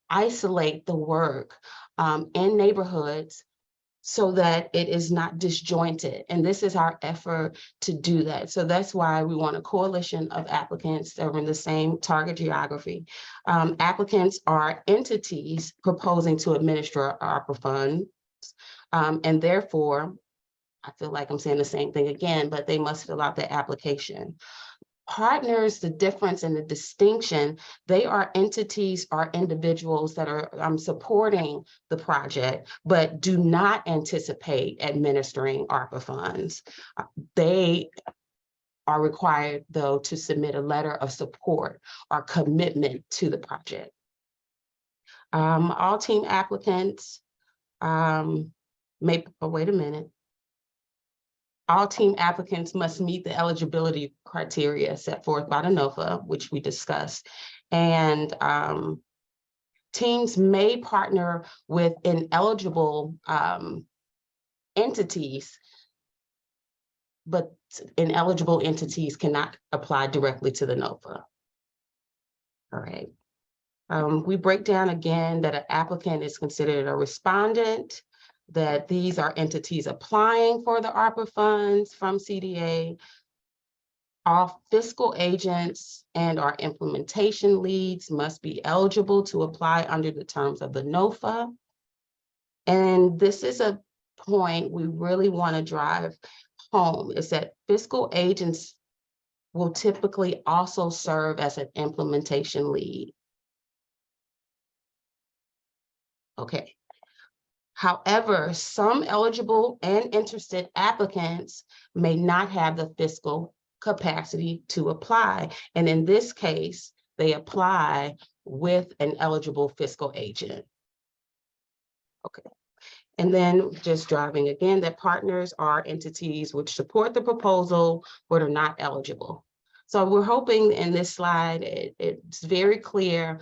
isolate the work in neighborhoods so that it is not disjointed. And this is our effort to do that. So that's why we want a coalition of applicants that are in the same target geography. Applicants are entities proposing to administer ARPA funds. And therefore, I feel like I'm saying the same thing again, but they must fill out the application. Partners, the difference and the distinction, they are entities or individuals that are supporting the project, but do not anticipate administering ARPA funds. They are required, though, to submit a letter of support or commitment to the project. All team applicants wait a minute. All team applicants must meet the eligibility criteria set forth by the NOFA, which we discussed. And teams may partner with ineligible entities, but ineligible entities cannot apply directly to the NOFA. All right. We break down again that an applicant is considered a respondent, that these are entities applying for the ARPA funds from CDA. All fiscal agents and our implementation leads must be eligible to apply under the terms of the NOFA. And this is a point we really want to drive home, is that fiscal agents will typically also serve as an implementation lead. Okay. However, some eligible and interested applicants may not have the fiscal capacity to apply. And in this case, they apply with an eligible fiscal agent. Okay. And then just driving again, that partners are entities which support the proposal but are not eligible. So we're hoping in this slide, it's very clear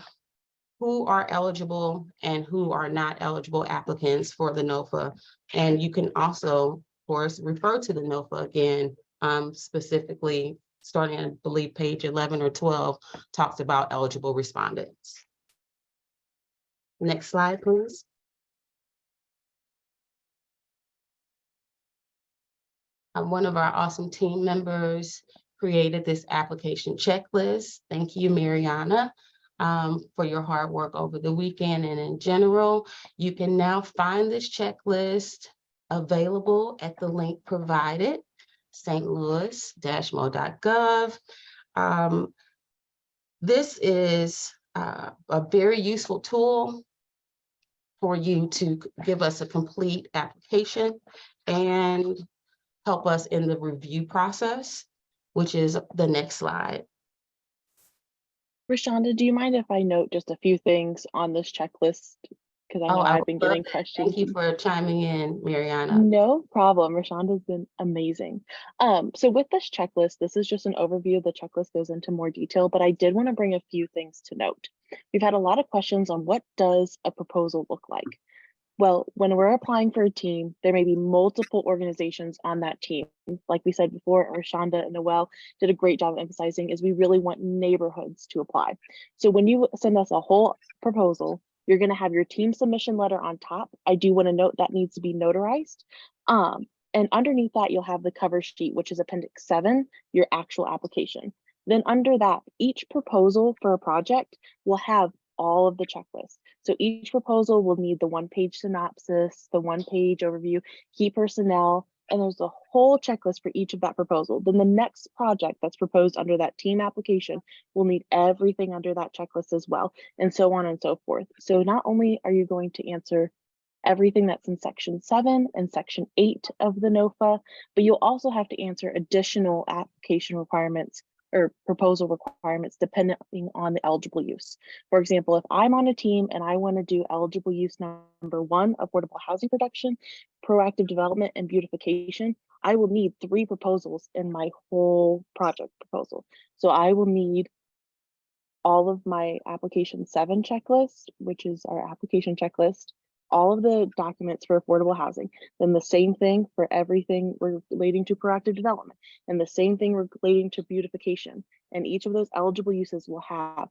who are eligible and who are not eligible applicants for the NOFA. And you can also, of course, refer to the NOFA again, specifically starting at, I believe, page 11 or 12, talks about eligible respondents. Next slide, please. One of our awesome team members created this application checklist. Thank you, Mariana, for your hard work over the weekend and in general. You can now find this checklist available at the link provided, stlouis-mo.gov. This is a very useful tool for you to give us a complete application and help us in the review process, which is the next slide. Rashonda, do you mind if I note just a few things on this checklist? Because I know I I've would been love getting that. questions. Thank you for chiming in, Mariana. No problem. Rashonda's been amazing. So with this checklist, this is just an overview. The checklist goes into more detail, but I did want to bring a few things to note. We've had a lot of questions on what does a proposal look like? Well, when we're applying for a team, there may be multiple organizations on that team. Like we said before, Rashonda and Noel did a great job of emphasizing is we really want neighborhoods to apply. So when you send us a whole proposal, you're going to have your team submission letter on top. I do want to note that needs to be notarized. And underneath that, you'll have the cover sheet, which is Appendix 7, your actual application. Then under that, each proposal for a project will have all of the checklists. So each proposal will need the one-page synopsis, the one-page overview, key personnel, and there's a whole checklist for each of that proposal. Then the next project that's proposed under that team application will need everything under that checklist as well, and so on and so forth. So not only are you going to answer everything that's in section 7 and section 8 of the NOFA, but you'll also have to answer additional application requirements or proposal requirements depending on the eligible use. For example, if I'm on a team and I want to do eligible use number 1, affordable housing production, proactive development, and beautification, I will need 3 proposals in my whole project proposal. So I will need all of my application 7 checklist, which is our application checklist, all of the documents for affordable housing, then the same thing for everything relating to proactive development, and the same thing relating to beautification. And each of those eligible uses will have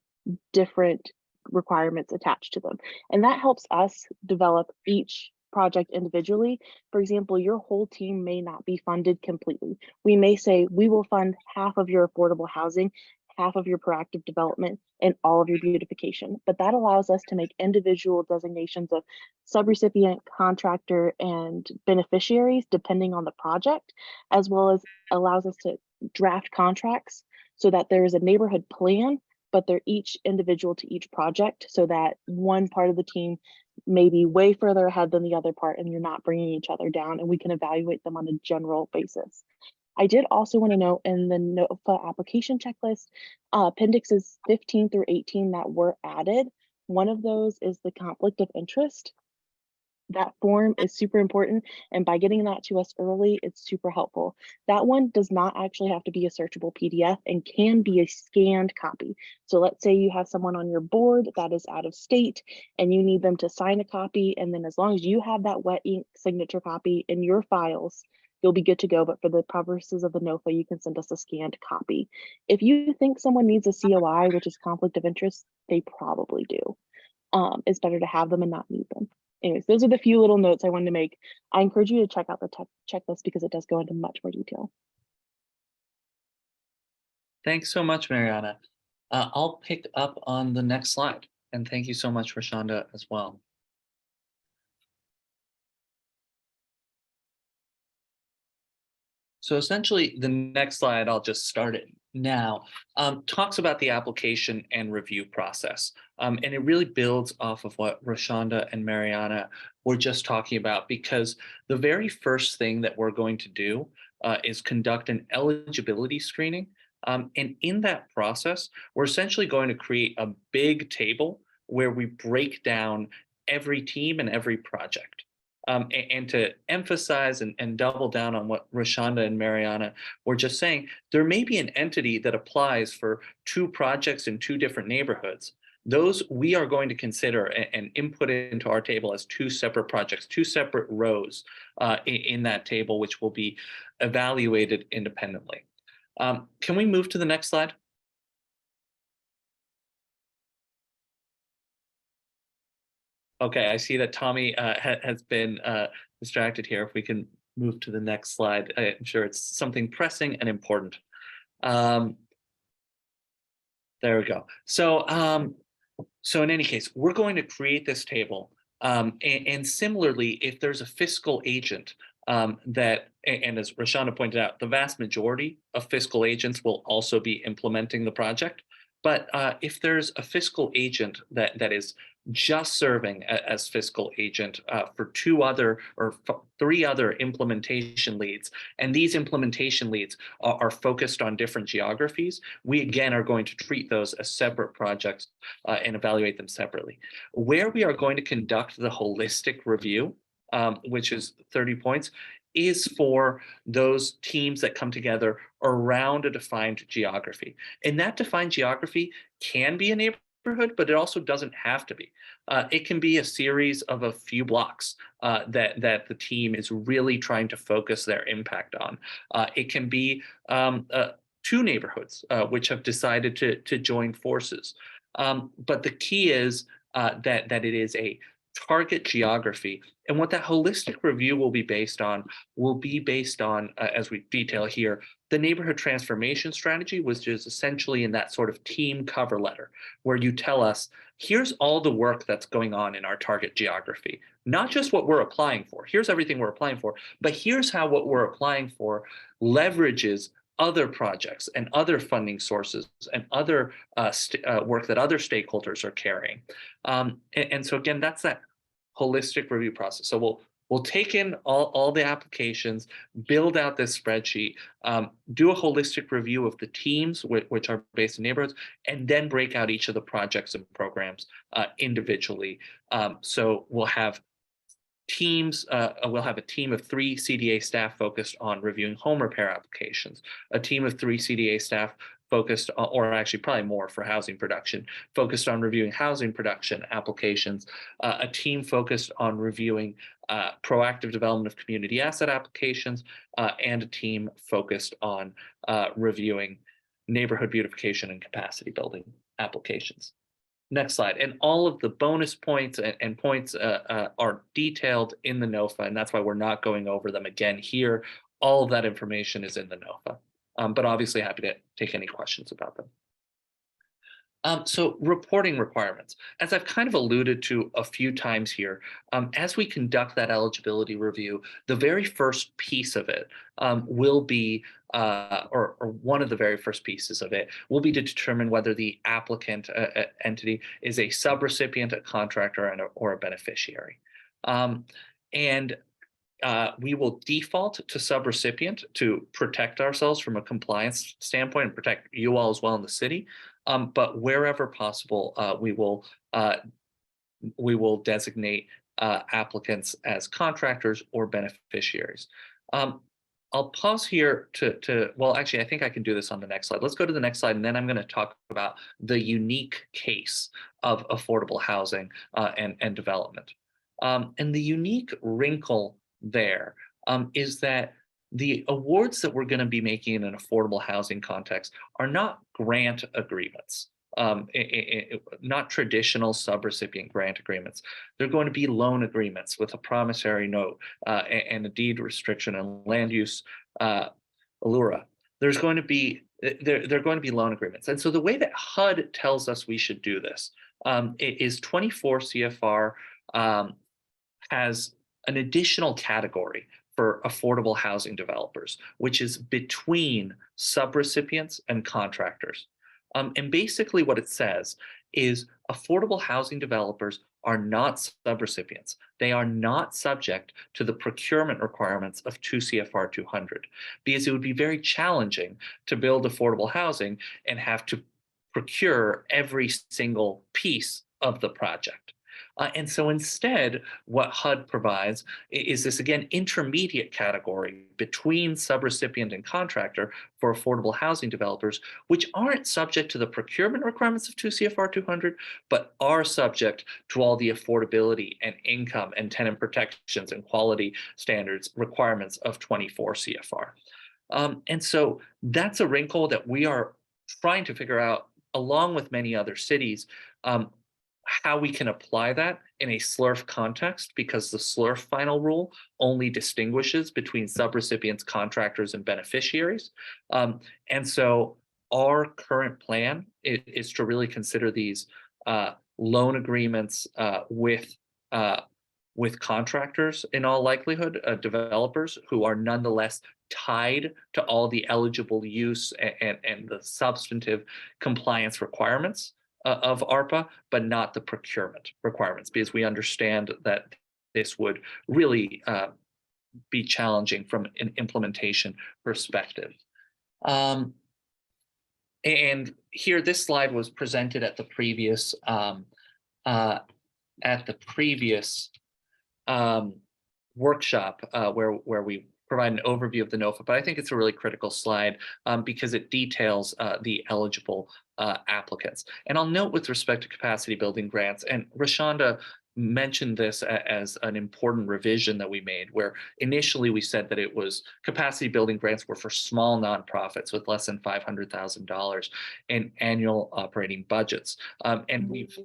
different requirements attached to them. And that helps us develop each project individually. For example, your whole team may not be funded completely. We may say, we will fund half of your affordable housing, half of your proactive development, and all of your beautification. But that allows us to make individual designations of subrecipient, contractor, and beneficiaries depending on the project, as well as allows us to draft contracts so that there is a neighborhood plan, but they're each individual to each project, so that one part of the team may be way further ahead than the other part and you're not bringing each other down, and we can evaluate them on a general basis. I did also want to note in the NOFA application checklist, appendixes 15 through 18 that were added. One of those is the conflict of interest. That form is super important, and by getting that to us early, it's super helpful. That one does not actually have to be a searchable PDF and can be a scanned copy. So let's say you have someone on your board that is out of state and you need them to sign a copy, and then as long as you have that wet ink signature copy in your files, you'll be good to go. But for the purposes of the NOFA, you can send us a scanned copy. If you think someone needs a COI, which is conflict of interest, they probably do. It's better to have them and not need them. Anyways, those are the few little notes I wanted to make. I encourage you to check out the checklist because it does go into much more detail. Thanks so much, Mariana. I'll pick up on the next slide. And thank you so much, Rashonda, as well. So essentially, the next slide, I'll just start it now, talks about the application and review process. And it really builds off of what Rashonda and Mariana were just talking about, because the very first thing that we're going to do is conduct an eligibility screening. And in that process, we're essentially going to create a big table where we break down every team and every project. And to emphasize and double down on what Rashonda and Mariana were just saying, there may be an entity that applies for 2 projects in 2 different neighborhoods. Those we are going to consider and input into our table as 2 separate projects, 2 separate rows in that table, which will be evaluated independently. Can we move to the next slide? Okay, I see that Tommy has been distracted here. If we can move to the next slide, I'm sure it's something pressing and important. There we go. So, so in any case, we're going to create this table. And similarly, if there's a fiscal agent that, and as Rashonda pointed out, the vast majority of fiscal agents will also be implementing the project. But if there's a fiscal agent that is just serving as fiscal agent for three other implementation leads, and these implementation leads are focused on different geographies, we again are going to treat those as separate projects and evaluate them separately. Where we are going to conduct the holistic review, which is 30 points, is for those teams that come together around a defined geography. And that defined geography can be a neighborhood, but it also doesn't have to be. It can be a series of a few blocks that the team is really trying to focus their impact on. It can be two neighborhoods which have decided to join forces. But the key is that it is a target geography. And what that holistic review will be based on, as we detail here, the neighborhood transformation strategy, which is essentially in that sort of team cover letter, where you tell us, here's all the work that's going on in our target geography, not just what we're applying for. Here's everything we're applying for, but here's how what we're applying for leverages other projects and other funding sources and other work that other stakeholders are carrying. And so again, that's that holistic review process. So we'll take in all the applications, build out this spreadsheet, do a holistic review of the teams which are based in neighborhoods, and then break out each of the projects and programs individually. So we'll have teams, we'll have a team of 3 CDA staff focused on reviewing home repair applications, a team of 3 CDA staff focused, or actually probably more for housing production, focused on reviewing housing production applications, a team focused on reviewing proactive development of community asset applications, and a team focused on reviewing neighborhood beautification and capacity building applications. Next slide. And all of the bonus points and points are detailed in the NOFA, and that's why we're not going over them again here. All of that information is in the NOFA, but obviously happy to take any questions about them. So reporting requirements, as I've kind of alluded to a few times here, as we conduct that eligibility review, the very first piece of it will be, or one of the very first pieces of it will be to determine whether the applicant entity is a subrecipient, a contractor, or a beneficiary. We will default to subrecipient to protect ourselves from a compliance standpoint and protect you all as well in the city. But wherever possible, we will designate applicants as contractors or beneficiaries. I'll pause here well, actually, I think I can do this on the next slide. Let's go to the next slide, and then I'm going to talk about the unique case of affordable housing and development. And the unique wrinkle there is that the awards that we're going to be making in an affordable housing context are not grant agreements, not traditional subrecipient grant agreements. They're going to be loan agreements with a promissory note and a deed restriction and land use allura. They're going to be loan agreements. And so the way that HUD tells us we should do this is 24 CFR has an additional category for affordable housing developers, which is between subrecipients and contractors. And basically what it says is affordable housing developers are not subrecipients. They are not subject to the procurement requirements of 2 CFR 200, because it would be very challenging to build affordable housing and have to procure every single piece of the project. And so instead, what HUD provides is this, again, intermediate category between subrecipient and contractor for affordable housing developers, which aren't subject to the procurement requirements of 2 CFR 200, but are subject to all the affordability and income and tenant protections and quality standards requirements of 24 CFR. And so that's a wrinkle that we are trying to figure out, along with many other cities, how we can apply that in a SLURF context, because the SLURF final rule only distinguishes between subrecipients, contractors, and beneficiaries. And so our current plan is to really consider these loan agreements with with contractors in all likelihood, developers who are nonetheless tied to all the eligible use and the substantive compliance requirements of ARPA, but not the procurement requirements, because we understand that this would really be challenging from an implementation perspective. And here, this slide was presented at the previous workshop where we provide an overview of the NOFA, but I think it's a really critical slide because it details the eligible applicants. And I'll note with respect to capacity building grants, and Rashonda mentioned this as an important revision that we made, where initially we said that it was capacity building grants were for small nonprofits with less than $500,000 in annual operating budgets. And we've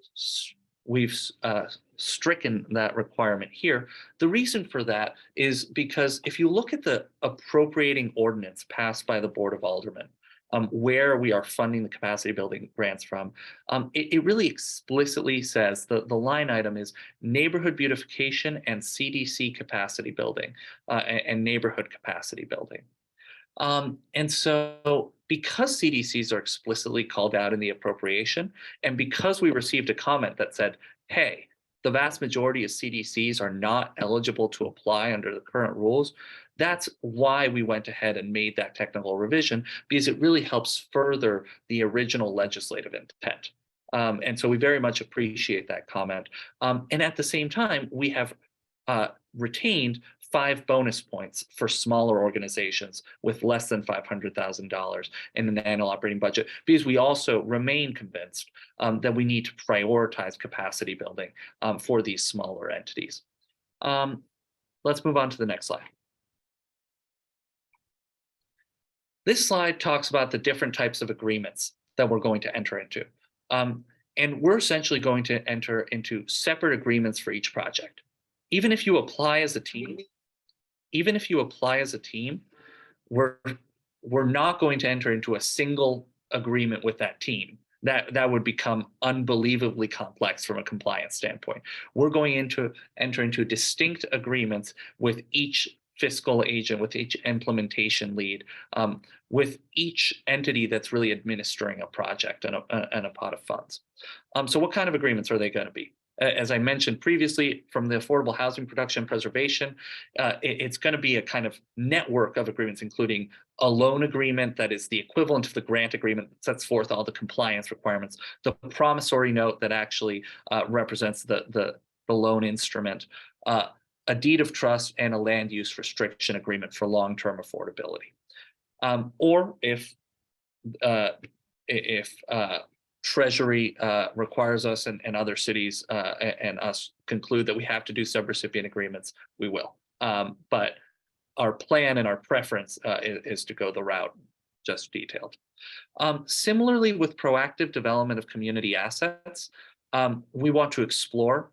stricken that requirement here. The reason for that is because if you look at the appropriating ordinance passed by the Board of Aldermen, where we are funding the capacity building grants from, it really explicitly says the line item is neighborhood beautification and CDC capacity building and neighborhood capacity building. And so because CDCs are explicitly called out in the appropriation, and because we received a comment that said, hey, the vast majority of CDCs are not eligible to apply under the current rules, that's why we went ahead and made that technical revision, because it really helps further the original legislative intent. And so we very much appreciate that comment. And at the same time, we have retained 5 bonus points for smaller organizations with less than $500,000 in an annual operating budget, because we also remain convinced that we need to prioritize capacity building for these smaller entities. Let's move on to the next slide. This slide talks about the different types of agreements that we're going to enter into. And we're essentially going to enter into separate agreements for each project. Even if you apply as a team, we're not going to enter into a single agreement with that team. That would become unbelievably complex from a compliance standpoint. We're going to enter into distinct agreements with each fiscal agent, with each implementation lead, with each entity that's really administering a project and a pot of funds. So what kind of agreements are they going to be? As I mentioned previously, from the Affordable Housing Production Preservation, it's going to be a kind of network of agreements, including a loan agreement that is the equivalent of the grant agreement that sets forth all the compliance requirements, the promissory note that actually represents the loan instrument, a deed of trust, and a land use restriction agreement for long-term affordability. Or if Treasury requires us and other cities and us conclude that we have to do subrecipient agreements, we will. But our plan and our preference is to go the route just detailed. Similarly, with proactive development of community assets, we want to explore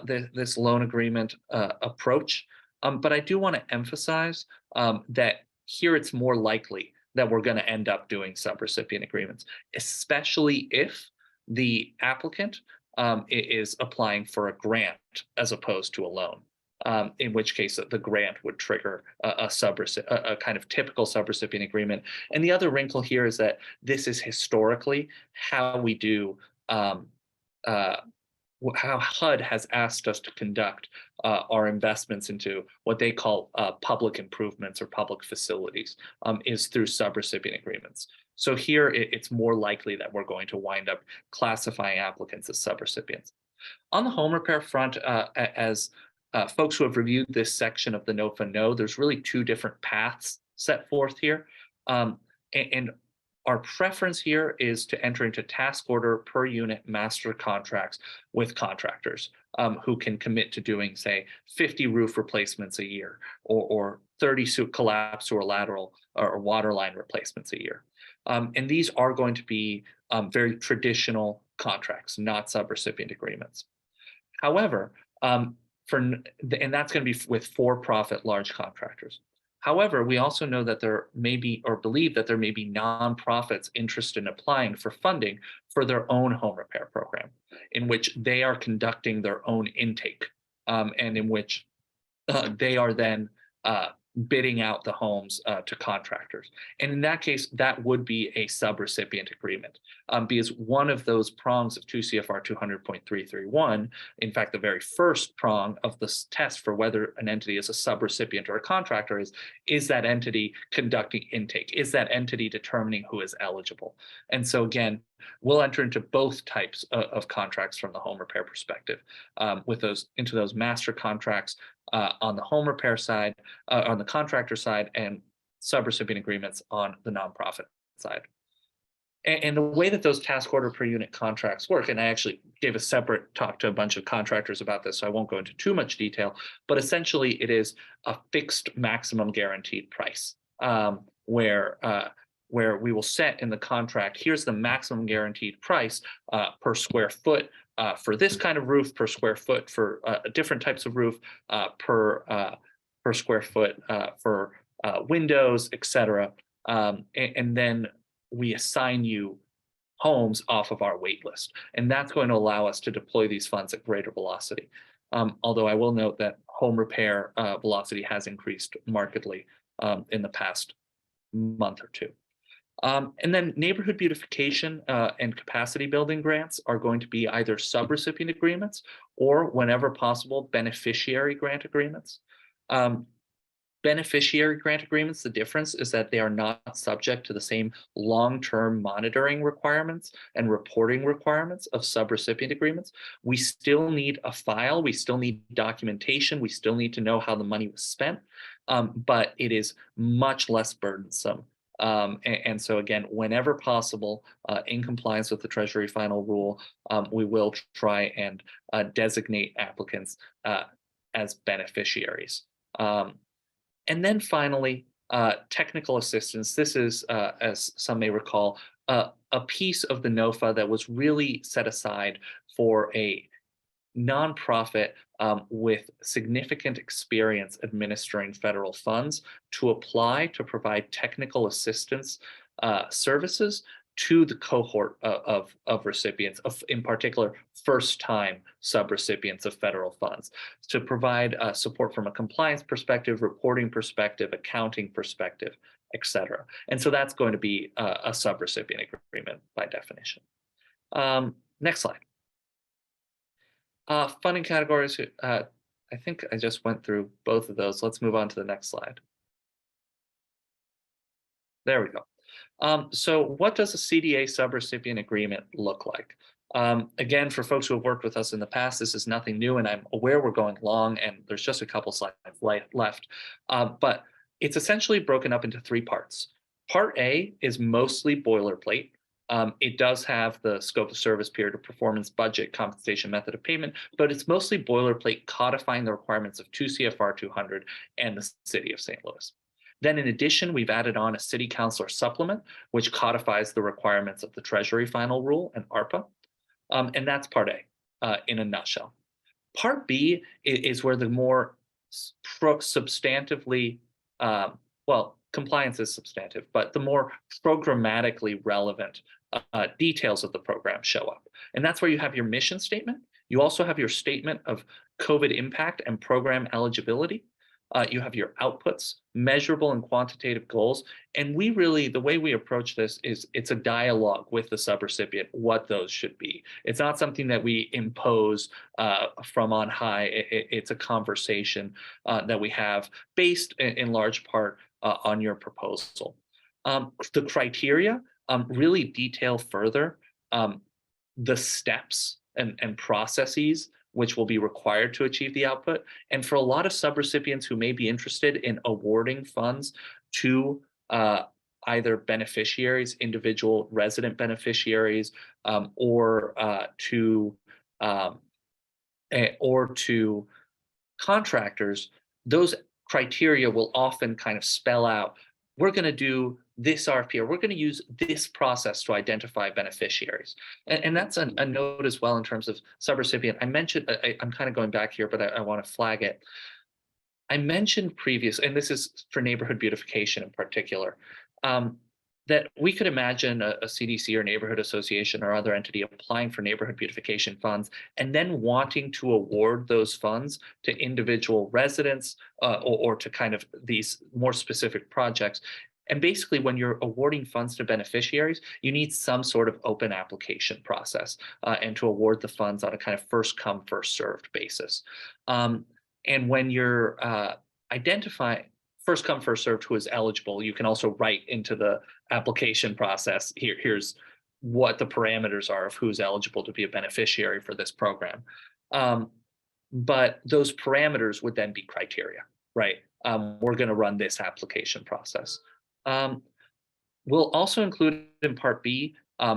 this loan agreement approach. But I do want to emphasize that here it's more likely that we're going to end up doing subrecipient agreements, especially if the applicant is applying for a grant as opposed to a loan, in which case the grant would trigger a kind of typical subrecipient agreement. And the other wrinkle here is that this is historically how we do how HUD has asked us to conduct our investments into what they call public improvements or public facilities, is through subrecipient agreements. So here it's more likely that we're going to wind up classifying applicants as subrecipients. On the home repair front, as folks who have reviewed this section of the NOFA know, there's really 2 different paths set forth here. And our preference here is to enter into task order per unit master contracts with contractors who can commit to doing, say, 50 roof replacements a year or 30 collapse sewer lateral or water line replacements a year. And these are going to be very traditional contracts, not subrecipient agreements. However, and that's going to be with for-profit large contractors. However, we also know that there may be, or believe that there may be nonprofits interested in applying for funding for their own home repair program, in which they are conducting their own intake and in which they are then bidding out the homes to contractors. And in that case, that would be a subrecipient agreement, because one of those prongs of 2 CFR 200.331, in fact, the very first prong of this test for whether an entity is a subrecipient or a contractor is that entity conducting intake? Is that entity determining who is eligible? And so again, we'll enter into both types of contracts from the home repair perspective, into those master contracts on the home repair side, on the contractor side, and subrecipient agreements on the nonprofit side. And the way that those task order per unit contracts work, and I actually gave a separate talk to a bunch of contractors about this, so I won't go into too much detail, but essentially it is a fixed maximum guaranteed price, where we will set in the contract, here's the maximum guaranteed price per square foot for this kind of roof, per square foot for different types of roof, per square foot for windows, et cetera. And then we assign you homes off of our wait list. And that's going to allow us to deploy these funds at greater velocity. Although I will note that home repair velocity has increased markedly in the past month or two. And then neighborhood beautification and capacity building grants are going to be either subrecipient agreements or, whenever possible, beneficiary grant agreements. Beneficiary grant agreements, the difference is that they are not subject to the same long-term monitoring requirements and reporting requirements of subrecipient agreements. We still need a file, we still need documentation, we still need to know how the money was spent, but it is much less burdensome. And so again, whenever possible, in compliance with the Treasury final rule, we will try and designate applicants as beneficiaries. And then finally, technical assistance. This is, as some may recall, a piece of the NOFA that was really set aside for a nonprofit with significant experience administering federal funds to apply to provide technical assistance services to the cohort of recipients, in particular, first-time subrecipients of federal funds, to provide support from a compliance perspective, reporting perspective, accounting perspective, et cetera. And so that's going to be a subrecipient agreement by definition. Next slide. Funding categories, I think I just went through both of those. Let's move on to the next slide. There we go. So what does a CDA subrecipient agreement look like? Again, for folks who have worked with us in the past, this is nothing new, and I'm aware we're going long and there's just a couple slides left. But it's essentially broken up into 3 parts. Part A is mostly boilerplate. It does have the scope of service, period of performance, budget, compensation, method of payment, but it's mostly boilerplate codifying the requirements of 2 CFR 200 and the City of St. Louis. Then in addition, we've added on a City Councilor supplement, which codifies the requirements of the Treasury final rule and ARPA. And that's part A in a nutshell. Part B is where the more substantively, well, compliance is substantive, but the more programmatically relevant details of the program show up. And that's where you have your mission statement. You also have your statement of COVID impact and program eligibility. You have your outputs, measurable and quantitative goals. And we really, the way we approach this is it's a dialogue with the subrecipient, what those should be. It's not something that we impose from on high. It's a conversation that we have based in large part on your proposal. The criteria really detail further the steps and processes which will be required to achieve the output. And for a lot of subrecipients who may be interested in awarding funds to either beneficiaries, individual resident beneficiaries, or to contractors, those criteria will often kind of spell out, we're going to do this RFP, or we're going to use this process to identify beneficiaries. And that's a note as well in terms of subrecipient. I mentioned, I'm kind of going back here, but I want to flag it. I mentioned previous, and this is for neighborhood beautification in particular, that we could imagine a CDC or neighborhood association or other entity applying for neighborhood beautification funds and then wanting to award those funds to individual residents or to kind of these more specific projects. And basically, when you're awarding funds to beneficiaries, you need some sort of open application process and to award the funds on a kind of first come, first served basis. And when you're identifying first come, first served who is eligible, you can also write into the application process, here's what the parameters are of who's eligible to be a beneficiary for this program. But those parameters would then be criteria, right? We're going to run this application process. We'll also include in Part B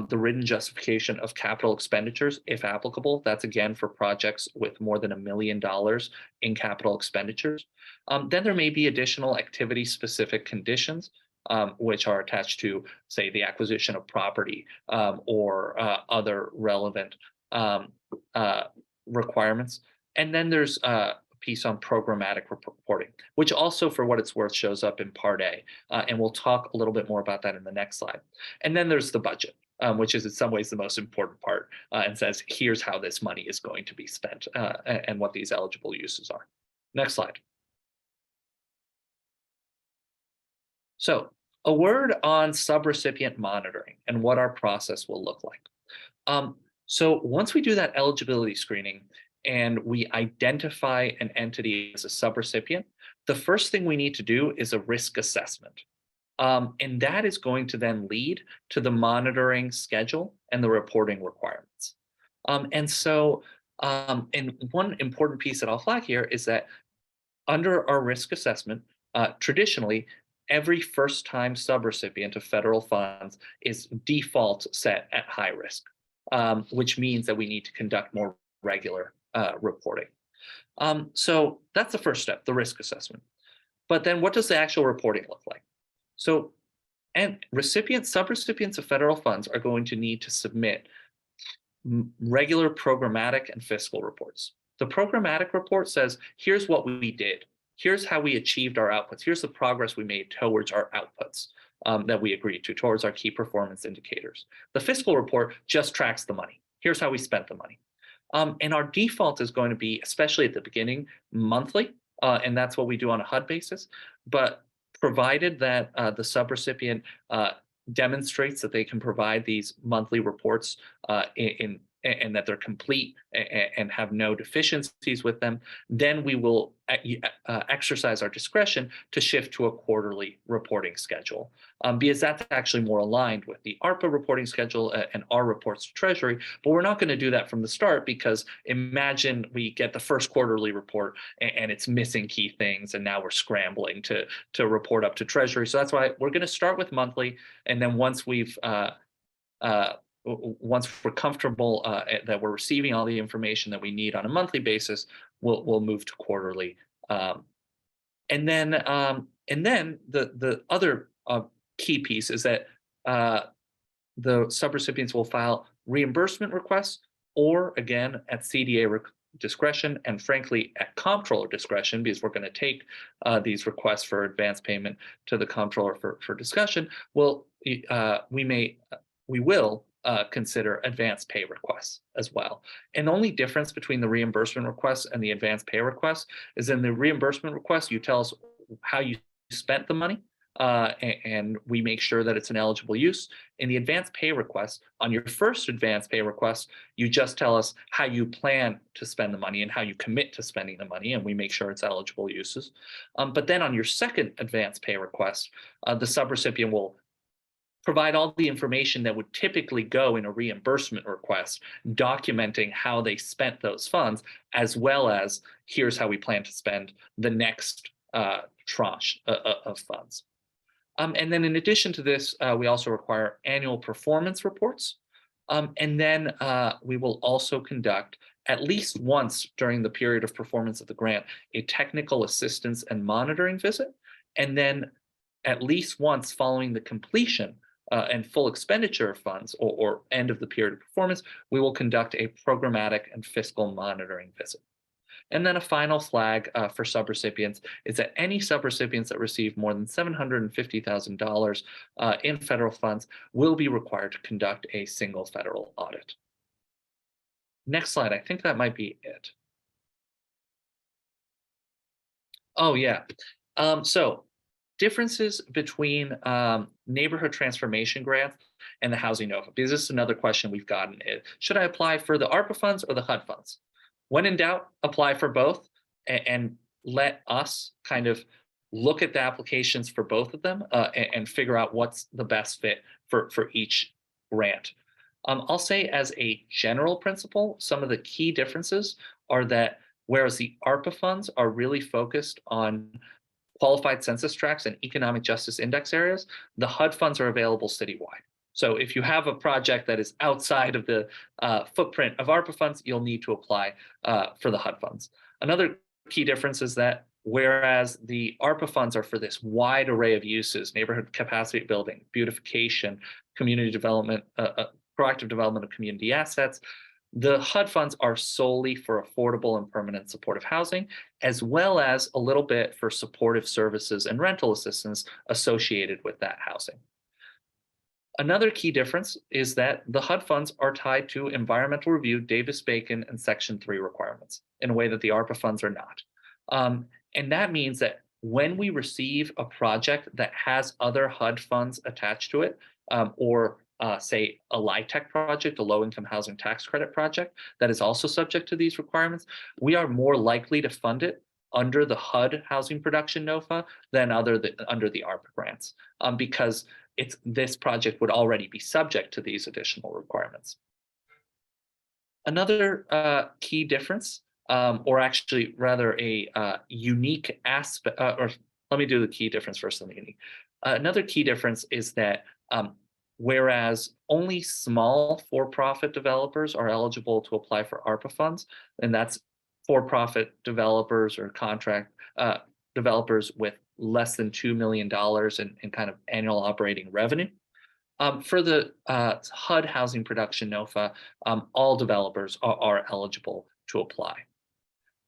the written justification of capital expenditures, if applicable. That's again for projects with more than $1 million in capital expenditures. Then there may be additional activity-specific conditions, which are attached to, say, the acquisition of property or other relevant requirements. And then there's a piece on programmatic reporting, which also, for what it's worth, shows up in Part A. And we'll talk a little bit more about that in the next slide. And then there's the budget, which is in some ways the most important part, and says, here's how this money is going to be spent and what these eligible uses are. Next slide. So a word on subrecipient monitoring and what our process will look like. So once we do that eligibility screening and we identify an entity as a subrecipient, the first thing we need to do is a risk assessment. And that is going to then lead to the monitoring schedule and the reporting requirements. And one important piece that I'll flag here is that under our risk assessment, traditionally, every first-time subrecipient of federal funds is default set at high risk, which means that we need to conduct more regular reporting. So that's the first step, the risk assessment. But then what does the actual reporting look like? So, and subrecipients of federal funds are going to need to submit regular programmatic and fiscal reports. The programmatic report says, here's what we did. Here's how we achieved our outputs. Here's the progress we made towards our outputs that we agreed to, towards our key performance indicators. The fiscal report just tracks the money. Here's how we spent the money. And our default is going to be, especially at the beginning, monthly, and that's what we do on a HUD basis. But provided that the subrecipient demonstrates that they can provide these monthly reports and that they're complete and have no deficiencies with them, then we will exercise our discretion to shift to a quarterly reporting schedule, because that's actually more aligned with the ARPA reporting schedule and our reports to Treasury. But we're not going to do that from the start, because imagine we get the first quarterly report and it's missing key things, and now we're scrambling to report up to Treasury. So that's why we're going to start with monthly, and then once we're comfortable that we're receiving all the information that we need on a monthly basis, we'll move to quarterly. And then the other key piece is that the subrecipients will file reimbursement requests, or again, at CDA discretion, and frankly, at comptroller discretion, because we're going to take these requests for advance payment to the comptroller for discussion. We will consider advance pay requests as well. And the only difference between the reimbursement requests and the advance pay requests is in the reimbursement request, you tell us how you spent the money, and we make sure that it's an eligible use. In the advance pay request, on your first advance pay request, you just tell us how you plan to spend the money and how you commit to spending the money, and we make sure it's eligible uses. But then on your second advance pay request, the subrecipient will provide all the information that would typically go in a reimbursement request, documenting how they spent those funds, as well as here's how we plan to spend the next tranche of funds. And then in addition to this, we also require annual performance reports. And then we will also conduct, at least once during the period of performance of the grant, a technical assistance and monitoring visit. And then at least once following the completion and full expenditure of funds, or end of the period of performance, we will conduct a programmatic and fiscal monitoring visit. And then a final flag for subrecipients is that any subrecipients that receive more than $750,000 in federal funds will be required to conduct a single federal audit. Next slide, I think that might be it. Oh, yeah. So differences between neighborhood transformation grants and the housing NOFA, because this is another question we've gotten. Should I apply for the ARPA funds or the HUD funds? When in doubt, apply for both and let us kind of look at the applications for both of them and figure out what's the best fit for each grant. I'll say as a general principle, some of the key differences are that whereas the ARPA funds are really focused on qualified census tracts and economic justice index areas, the HUD funds are available citywide. So if you have a project that is outside of the footprint of ARPA funds, you'll need to apply for the HUD funds. Another key difference is that whereas the ARPA funds are for this wide array of uses, neighborhood capacity building, beautification, community development, proactive development of community assets, the HUD funds are solely for affordable and permanent supportive housing, as well as a little bit for supportive services and rental assistance associated with that housing. Another key difference is that the HUD funds are tied to environmental review, Davis-Bacon, and Section 3 requirements in a way that the ARPA funds are not. And that means that when we receive a project that has other HUD funds attached to it, or say a LIHTC project, a low-income housing tax credit project that is also subject to these requirements, we are more likely to fund it under the HUD housing production NOFA than under the ARPA grants, because this project would already be subject to these additional requirements. Another key difference, or actually rather a unique aspect, or let me do the key difference first, then the unique. Another key difference is that whereas only small for-profit developers are eligible to apply for ARPA funds, and that's for-profit developers or contract developers with less than $2 million in kind of annual operating revenue. For the HUD housing production NOFA, all developers are eligible to apply.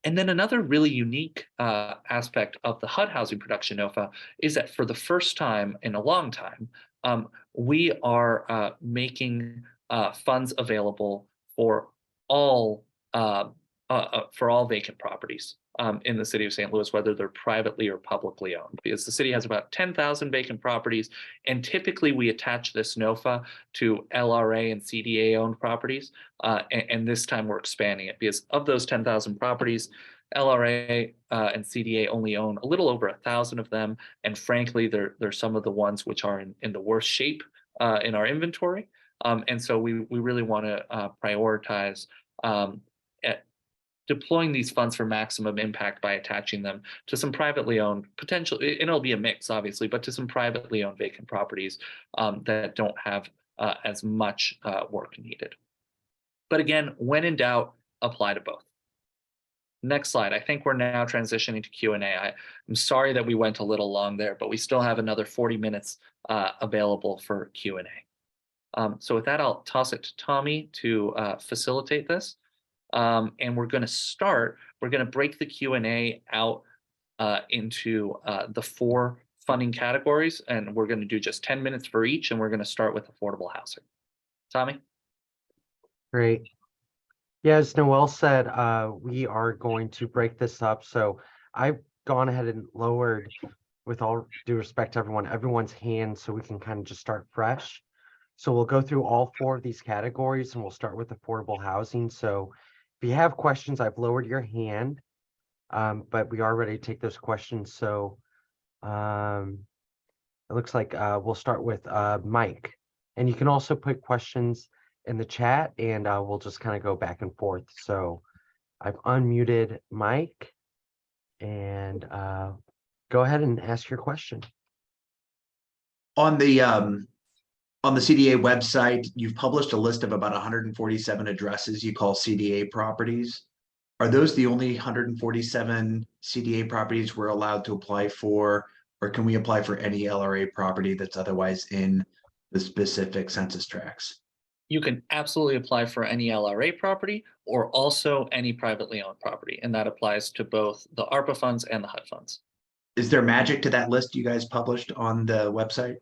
And then another really unique aspect of the HUD housing production NOFA is that for the first time in a long time, we are making funds available for all vacant properties in the city of St. Louis, whether they're privately or publicly owned, because the city has about 10,000 vacant properties, and typically we attach this NOFA to LRA and CDA owned properties, and this time we're expanding it because of those 10,000 properties, LRA and CDA only own a little over 1,000 of them, and frankly, they're some of the ones which are in the worst shape in our inventory, and so we really want to prioritize deploying these funds for maximum impact by attaching them to some privately owned, potentially, and it'll be a mix, obviously, but to some privately owned vacant properties that don't have as much work needed. But again, when in doubt, apply to both. Next slide. I think we're now transitioning to Q&A. I'm sorry that we went a little long there, but we still have another 40 minutes available for Q&A. So with that, I'll toss it to Tommy to facilitate this. And we're going to break the Q&A out into the 4 funding categories, and we're going to do just 10 minutes for each, and we're going to start with affordable housing. Tommy? Great. Yeah, as Noel said, we are going to break this up. So I've gone ahead and lowered, with all due respect to everyone's hand, so we can kind of just start fresh. So we'll go through all 4 of these categories, and we'll start with affordable housing. So if you have questions, I've lowered your hand, but we are ready to take those questions. So it looks like we'll start with Mike. And you can also put questions in the chat, and we'll just kind of go back and forth. So I've unmuted Mike, and go ahead and ask your question. On the CDA website, you've published a list of about 147 addresses you call CDA properties. Are those the only 147 CDA properties we're allowed to apply for, or can we apply for any LRA property that's otherwise in the specific census tracts? You can absolutely apply for any LRA property or also any privately owned property, and that applies to both the ARPA funds and the HUD funds. Is there magic to that list you guys published on the website?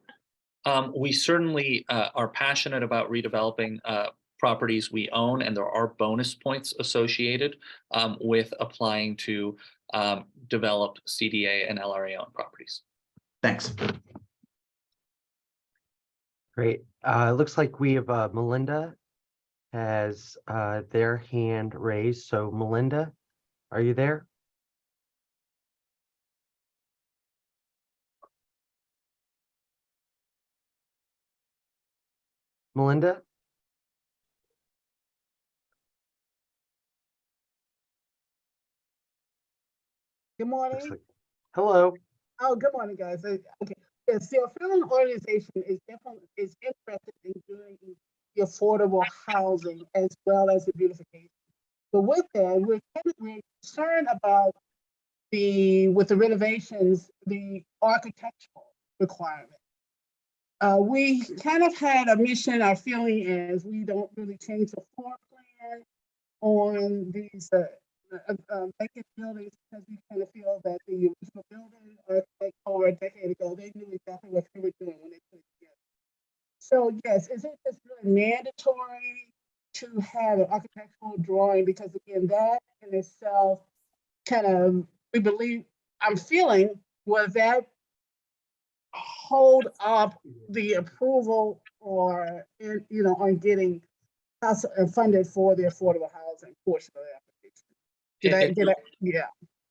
We certainly are passionate about redeveloping properties we own, and there are bonus points associated with applying to develop CDA and LRA owned properties. Thanks. Great. It looks like we have Melinda has their hand raised. So Melinda, are you there? Melinda? Good Looks morning. like- Hello. Oh, good morning, guys. Okay. Yes, the Affiliate organization is definitely interested in doing the affordable housing as well as the beautification. But with that, we're concerned about with the renovations, the architectural requirement. We kind of had a mission, our feeling is we don't really change the floor plan on these vacant buildings because we kind of feel that the original building architect over a decade ago, they knew exactly what they were doing when they put it together. So yes, is it just really mandatory to have an architectural drawing? Because again, that in itself kind of, we believe, I'm feeling, will that hold up the approval or, on getting funded for the affordable housing portion of the application? Yeah.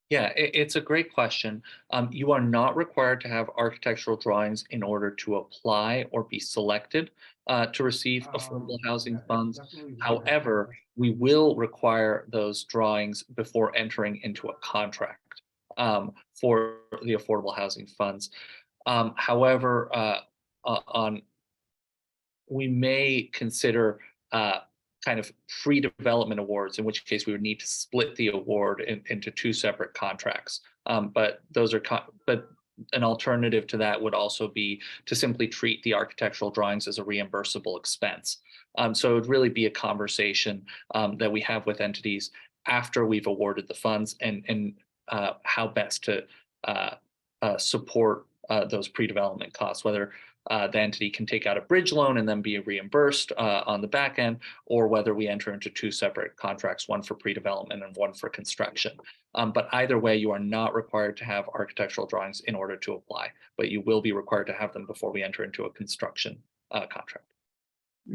Yeah, it's a great question. You are not required to have architectural drawings in order to apply or be selected to receive affordable housing funds. However, we will require those drawings before entering into a contract for the affordable housing funds. However, we may consider kind of pre-development awards, in which case we would need to split the award into two separate contracts. But those are, but an alternative to that would also be to simply treat the architectural drawings as a reimbursable expense. So it would really be a conversation that we have with entities after we've awarded the funds and how best to support those pre-development costs, whether the entity can take out a bridge loan and then be reimbursed on the back end, or whether we enter into two separate contracts, one for pre-development and one for construction. But either way, you are not required to have architectural drawings in order to apply, but you will be required to have them before we enter into a construction contract.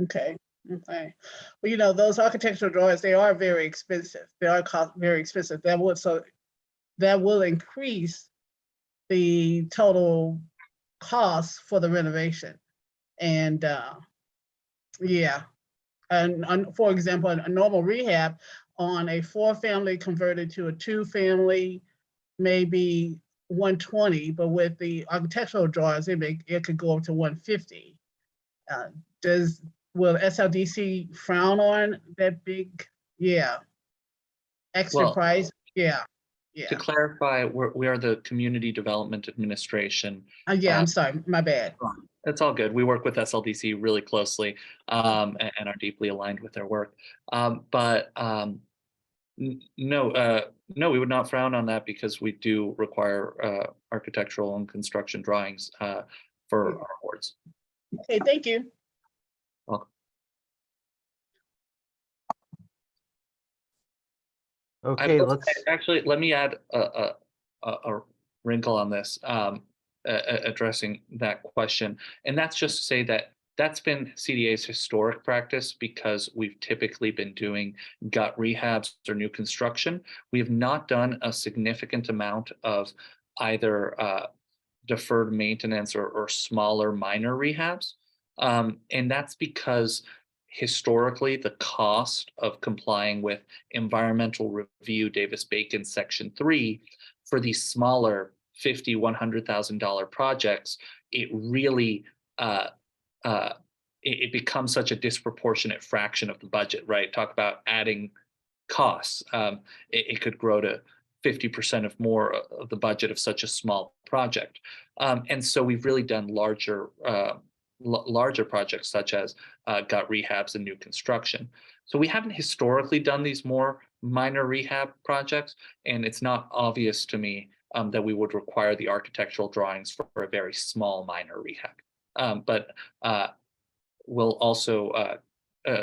Okay. Okay. Well, those architectural drawings, they are very expensive. They are very expensive. That will increase the total cost for the renovation. And yeah, and for example, a normal rehab on a 4-family converted to a 2-family, maybe 120, but with the architectural drawings, it could go up to 150. Will SLDC frown on that big, extra price? Yeah. To clarify, we are the Community Development Administration. I'm sorry, my bad. That's all good. We work with SLDC really closely and are deeply aligned with their work. But no, we would not frown on that because we do require architectural and construction drawings for our awards. Okay, thank you. Welcome. Okay, actually, let me add a wrinkle on this, addressing that question. And that's just to say that that's been CDA's historic practice because we've typically been doing gut rehabs or new construction. We have not done a significant amount of either deferred maintenance or smaller minor rehabs. And that's because historically, the cost of complying with environmental review Davis-Bacon Section 3 for these smaller $50,000, $100,000 projects, it really it becomes such a disproportionate fraction of the budget, right? Talk about adding costs. It could grow to 50% of more of the budget of such a small project. And so we've really done larger projects such as gut rehabs and new construction. So we haven't historically done these more minor rehab projects, and it's not obvious to me that we would require the architectural drawings for a very small minor rehab. But we'll also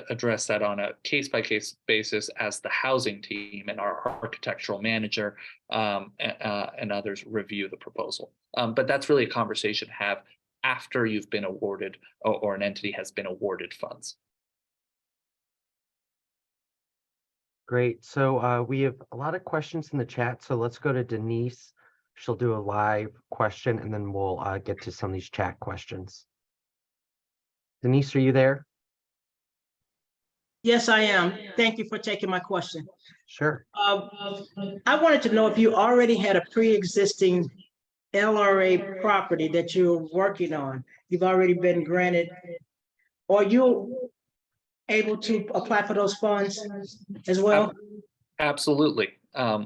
address that on a case-by-case basis as the housing team and our architectural manager and others review the proposal. But that's really a conversation to have after you've been awarded or an entity has been awarded funds. Great. So we have a lot of questions in the chat. So let's go to Denise. She'll do a live question and then we'll get to some of these chat questions. Denise, are you there? Yes, I am. Thank you for taking my question. Sure. I wanted to know if you already had a pre-existing LRA property that you're working on. You've already been granted, or you able to apply for those funds as well? Absolutely.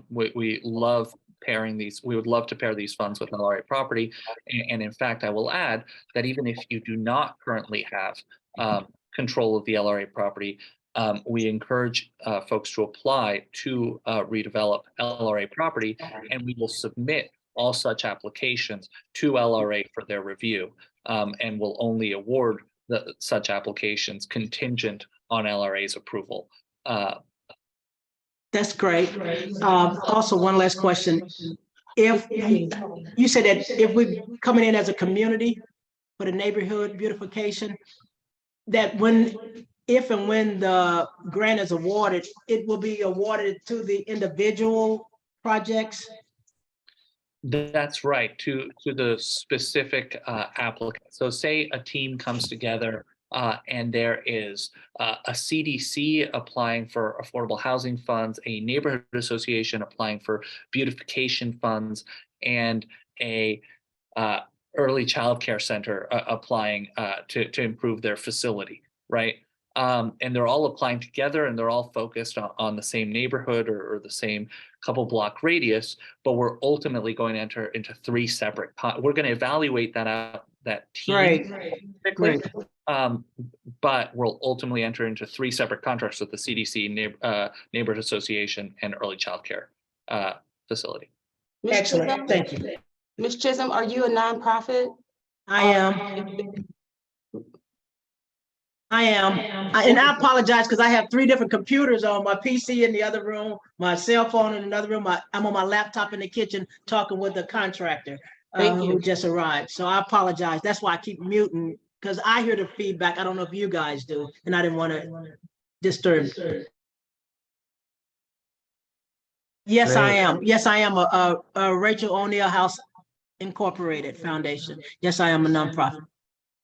We love pairing these. We would love to pair these funds with LRA property. And in fact, I will add that even if you do not currently have control of the LRA property, we encourage folks to apply to redevelop LRA property, and we will submit all such applications to LRA for their review, and will only award such applications contingent on LRA's approval. That's great. Also, one last question. If you said that if we're coming in as a community for the neighborhood beautification, that if and when the grant is awarded, it will be awarded to the individual projects? That's right, to the specific applicant. So say a team comes together and there is a CDC applying for affordable housing funds, a neighborhood association applying for beautification funds, and a early child care center applying to improve their facility, right? And they're all applying together and they're all focused on the same neighborhood or the same couple block radius, but we're ultimately going to enter into three separate, we're going to evaluate that team. Great. But we'll ultimately enter into three separate contracts with the CDC, Neighborhood Association, and early child care facility. Ms. Excellent, Chisholm? thank you. Ms. Chisholm, are you a nonprofit? I am. And I apologize because I have 3 different computers on my PC in the other room, my cell phone in another room. I'm on my laptop in the kitchen talking with the contractor who just arrived. So I apologize. That's why I keep muting, because I hear the feedback. I don't know if you guys do, and I didn't want to disturb. Yes, I am. Yes, I am a Rachel O'Neill House Incorporated Foundation. Yes, I am a nonprofit.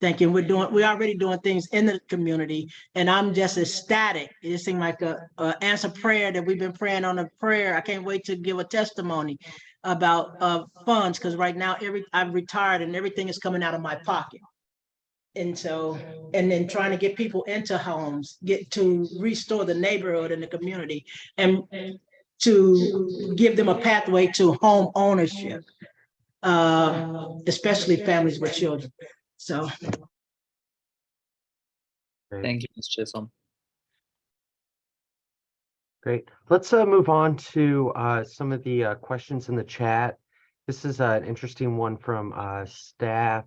Thank you. We're already doing things in the community, and I'm just ecstatic. It seemed like a answer prayer that we've been praying on a prayer. I can't wait to give a testimony about funds, because right now I've retired and everything is coming out of my pocket. And so, and then trying to get people into homes, get to restore the neighborhood and the community, and to give them a pathway to home ownership, especially families with children. So. Thank you, Ms. Chisholm. Great. Let's move on to some of the questions in the chat. This is an interesting one from staff.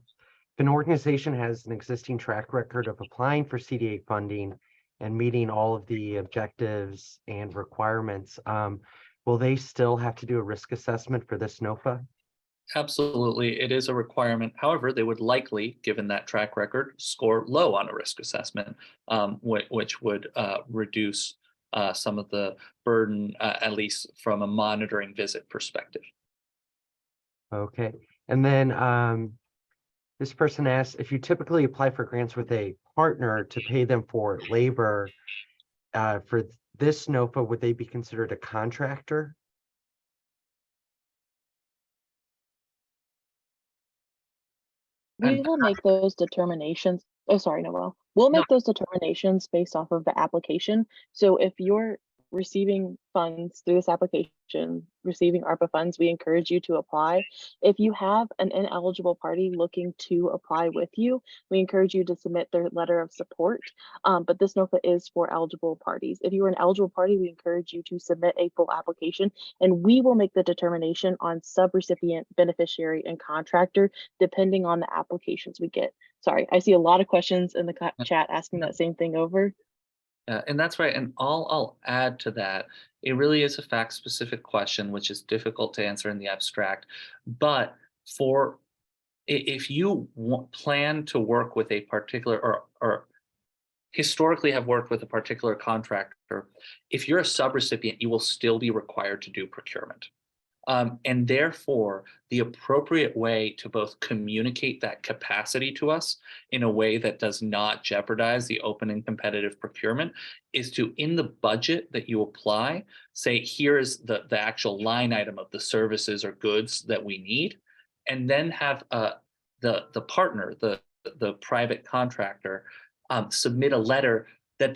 If an organization has an existing track record of applying for CDA funding and meeting all of the objectives and requirements, will they still have to do a risk assessment for this NOFA? Absolutely, it is a requirement. However, they would likely, given that track record, score low on a risk assessment, which would reduce some of the burden, at least from a monitoring visit perspective. Okay. And then this person asks, if you typically apply for grants with a partner to pay them for labor, for this NOFA, would they be considered a contractor? We will make those determinations. Oh, sorry, Noel. We'll make those determinations based off of the application. So if you're receiving funds through this application, receiving ARPA funds, we encourage you to apply. If you have an ineligible party looking to apply with you, we encourage you to submit their letter of support. But this NOFA is for eligible parties. If you are an eligible party, we encourage you to submit a full application, and we will make the determination on subrecipient, beneficiary, and contractor, depending on the applications we get. Sorry, I see a lot of questions in the chat asking that same thing over. And that's right. And I'll add to that. It really is a fact-specific question, which is difficult to answer in the abstract. But if you plan to work with a particular or historically have worked with a particular contractor, if you're a subrecipient, you will still be required to do procurement. And therefore, the appropriate way to both communicate that capacity to us in a way that does not jeopardize the open and competitive procurement is to, in the budget that you apply, say, here's the actual line item of the services or goods that we need, and then have the partner, the private contractor, submit a letter that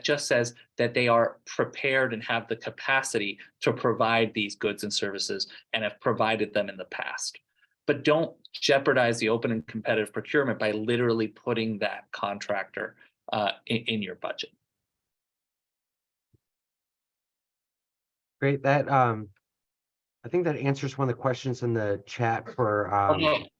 just says that they are prepared and have the capacity to provide these goods and services and have provided them in the past. But don't jeopardize the open and competitive procurement by literally putting that contractor in your budget. Great. That I think that answers one of the questions in the chat for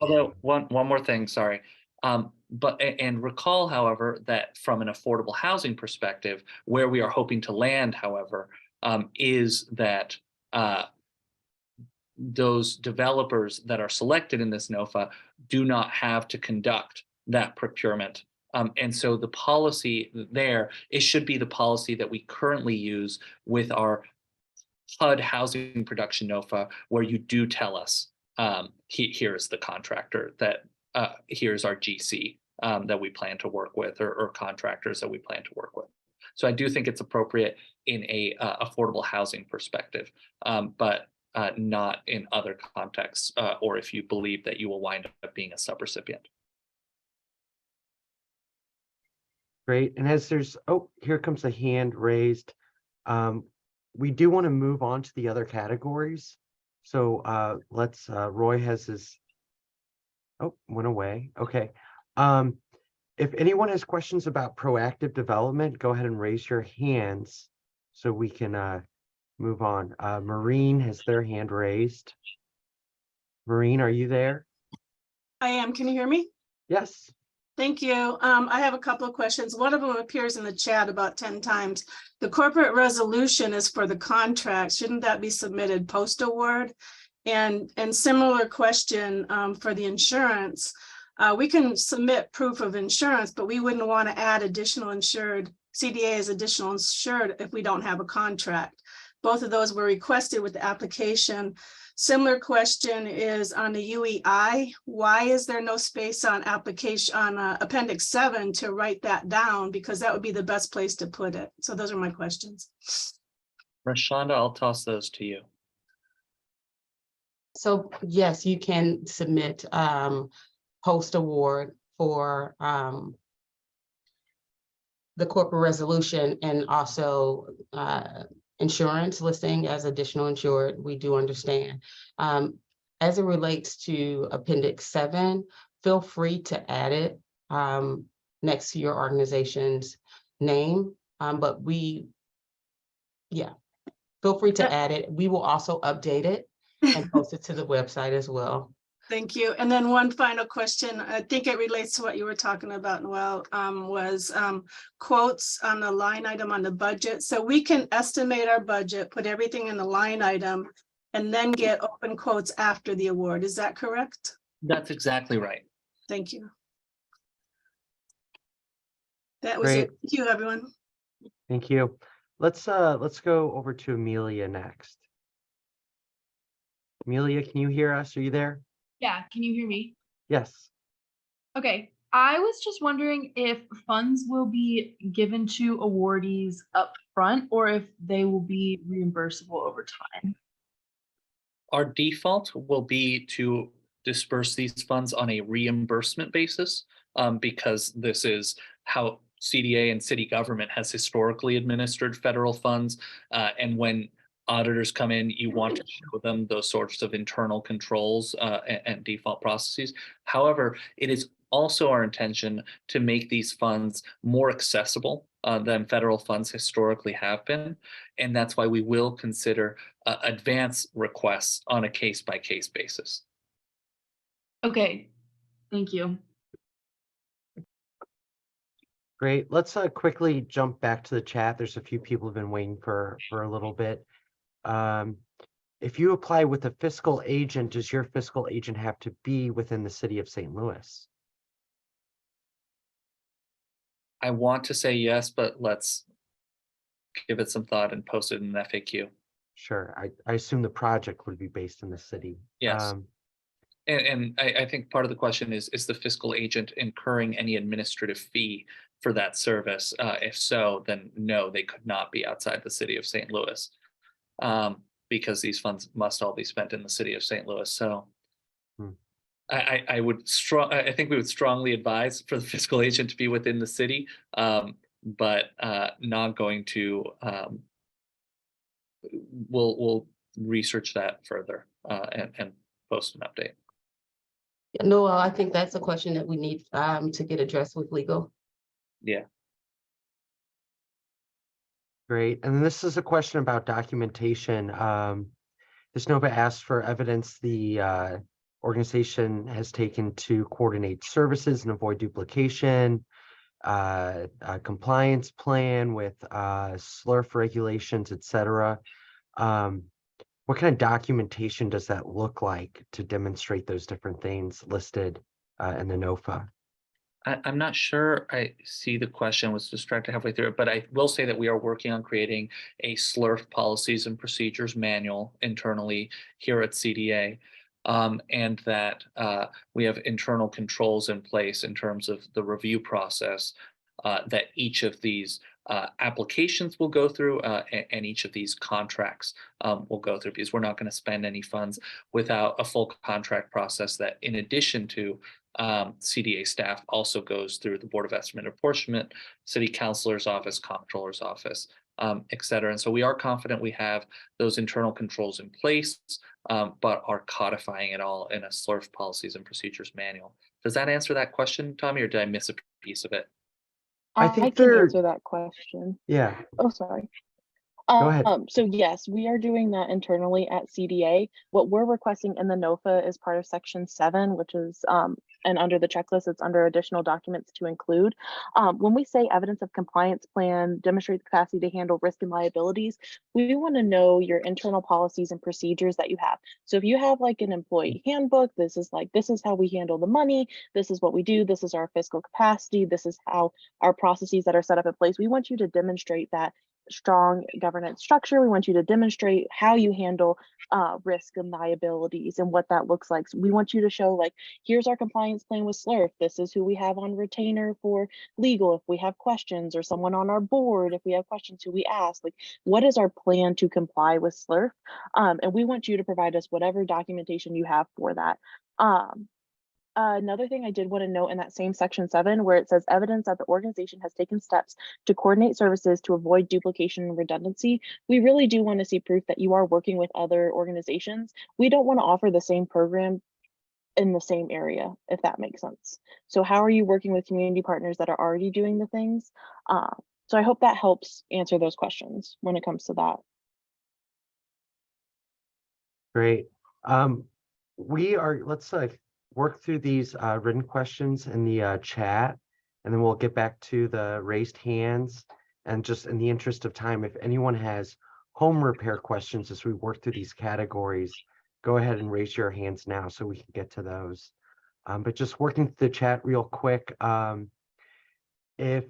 Although one more thing, sorry. And recall, however, that from an affordable housing perspective, where we are hoping to land, however, is that those developers that are selected in this NOFA do not have to conduct that procurement. And so the policy there, it should be the policy that we currently use with our HUD housing production NOFA, where you do tell us, here's the contractor that here's our GC that we plan to work with, or contractors that we plan to work with. So I do think it's appropriate in a affordable housing perspective, but not in other contexts, or if you believe that you will wind up being a subrecipient. Great. And as there's, oh, here comes a hand raised. We do want to move on to the other categories. So let's, Roy has his, oh, went away. Okay. If anyone has questions about proactive development, go ahead and raise your hands so we can move on. Maureen has their hand raised. Maureen, are you there? I am. Can you hear me? Yes. Thank you. I have a couple of questions. One of them appears in the chat about 10 times. The corporate resolution is for the contract. Shouldn't that be submitted post-award? And similar question for the insurance. We can submit proof of insurance, but we wouldn't want to add additional insured, CDA as additional insured if we don't have a contract. Both of those were requested with the application. Similar question is on the UEI. Why is there no space on application on Appendix 7 to write that down? Because that would be the best place to put it. So those are my questions. Rashonda, I'll toss those to you. So yes, you can submit post-award for the corporate resolution, and also insurance listing as additional insured. We do understand. As it relates to Appendix 7, feel free to add it next to your organization's name. But feel free to add it. We will also update it and post it to the website as well. Thank you. And then one final question, I think it relates to what you were talking about, Noel, was quotes on the line item on the budget. So we can estimate our budget, put everything in the line item, and then get open quotes after the award. Is that correct? That's exactly right. Thank you. That was it. Thank you, everyone. Thank you. Let's go over to Amelia next. Amelia, can you hear us? Are you there? Yeah, can you hear me? Yes. Okay, I was just wondering if funds will be given to awardees up front or if they will be reimbursable over time. Our default will be to disperse these funds on a reimbursement basis, because this is how CDA and city government has historically administered federal funds. And when auditors come in, you want to show them those sorts of internal controls and default processes. However, it is also our intention to make these funds more accessible than federal funds historically have been. And that's why we will consider advance requests on a case-by-case basis. Okay, thank you. Great. Let's quickly jump back to the chat. There's a few people who've been waiting for a little bit. If you apply with a fiscal agent, does your fiscal agent have to be within the city of St. Louis? I want to say yes, but let's give it some thought and post it in an FAQ. Sure. I assume the project would be based in the city. Yes. And I think part of the question is the fiscal agent incurring any administrative fee for that service? If so, then no, they could not be outside the city of St. Louis, because these funds must all be spent in the city of St. Louis. So I think we would strongly advise for the fiscal agent to be within the city, but not going to. We'll research that further and post an update. No, I think that's a question that we need to get addressed with legal. Yeah. Great. And then this is a question about documentation. This NOVA asked for evidence the organization has taken to coordinate services and avoid duplication, a compliance plan with SLURF regulations, et cetera. What kind of documentation does that look like to demonstrate those different things listed in the NOFA? I'm not sure I see the question, was distracted halfway through it, but I will say that we are working on creating a SLURF policies and procedures manual internally here at CDA, and that we have internal controls in place in terms of the review process that each of these applications will go through and each of these contracts will go through, because we're not going to spend any funds without a full contract process that, in addition to CDA staff, also goes through the Board of Estimate and Apportionment, City Councilor's Office, Comptroller's Office, et cetera. And so we are confident we have those internal controls in place, but are codifying it all in a SLURF policies and procedures manual. Does that answer that question, Tommy, or did I miss a piece of it? I think can answer that question. Yeah. Oh, sorry. Go ahead. So yes, we are doing that internally at CDA. What we're requesting in the NOFA is part of section 7, which is, and under the checklist, it's under additional documents to include. When we say evidence of compliance plan, demonstrate the capacity to handle risk and liabilities, we want to know your internal policies and procedures that you have. So if you have like an employee handbook, this is how we handle the money, this is what we do, this is our fiscal capacity, this is how our processes that are set up in place. We want you to demonstrate that strong governance structure. We want you to demonstrate how you handle risk and liabilities and what that looks like. So we want you to show, like, here's our compliance plan with SLURF. This is who we have on retainer for legal if we have questions, or someone on our board if we have questions who we ask. Like, what is our plan to comply with SLURF? And we want you to provide us whatever documentation you have for that. Another thing I did want to note in that same section 7, where it says evidence that the organization has taken steps to coordinate services to avoid duplication and redundancy, we really do want to see proof that you are working with other organizations. We don't want to offer the same program in the same area, if that makes sense. So how are you working with community partners that are already doing the things? So I hope that helps answer those questions when it comes to that. Great. Let's work through these written questions in the chat, and then we'll get back to the raised hands. And just in the interest of time, if anyone has home repair questions as we work through these categories, go ahead and raise your hands now so we can get to those. But just working through the chat real quick, if